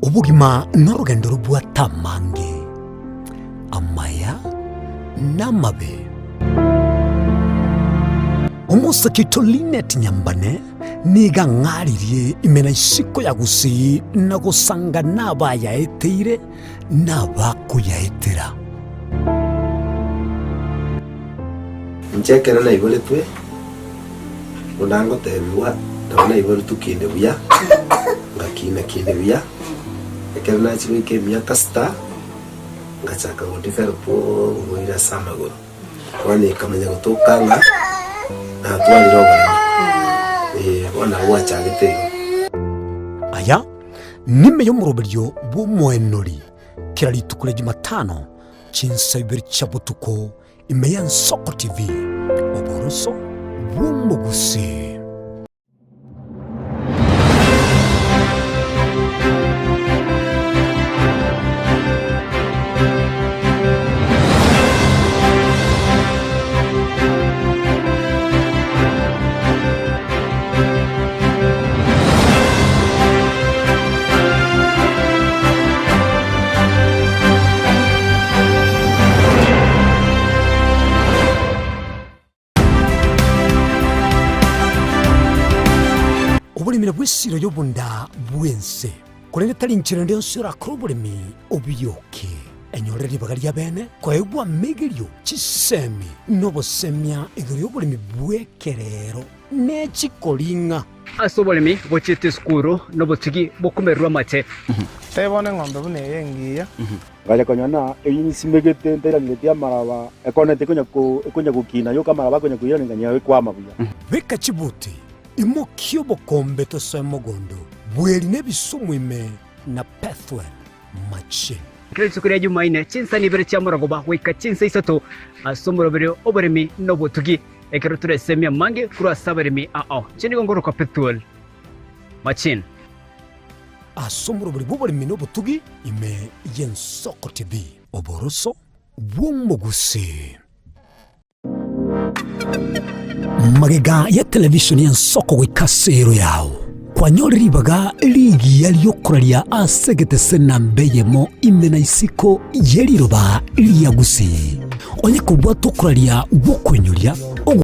Speaker 4: ubugima n'urugendo rubwatamange amaya n'amabe umusakito Linet Nyambane niga ngaririe imena isiko ya gusi na gusanga nabayaeteire nabakuyaetera
Speaker 11: nchekera na ibole twe unango tebiwa ndabona ibole tukinde buya ngakina kinde buya ekera na chiwe ke miaka sta ngachaka udevelopo ngoira samagoro wani kamanya gutokanga na twali roba ona gwachagete
Speaker 4: aya nime yo muroberio bumwenori kira litukule Jumatano chinsa ibiri chabutuko imeya Nsoko TV oboroso bumugusi. Obulimira bwesiro yobunda bwense kulene talinchira ndio sura krobolimi obiyoke enyoreri bagalia bene kwaegwa megerio chisemi nobosemia igrio bulimi bwekerero nechikolinga
Speaker 15: asobolimi bochete skuru nobotigi bokumerwa mache
Speaker 20: tebone ng'ombe bune yengiya
Speaker 16: Gale konyana eyisimegete ndera ngetia maraba ekonete kunya kukina yo kamara bakonya kuyira nganya kwa mabuya
Speaker 4: beka chibuti imokio bokombe to semogondo bweli nebisumwime na pathway mache
Speaker 15: Kristo kuri Jumaine chinsa nibere cyamuragoba wika chinsa isato asomorobere oberemi nobotugi ekero turesemia mange kura saberemi chini gongoro ka petrol machin
Speaker 4: asomorobere boberemi nobotugi ime Nsoko TV oboroso bwumugusi. Magega ya televisioni Nsoko wikasero yao kwa nyori baga ligi yaliyokuralia asegete senambeyemo imena isiko yeliroba liyagusi onye kubwa tukuralia bukwenyulia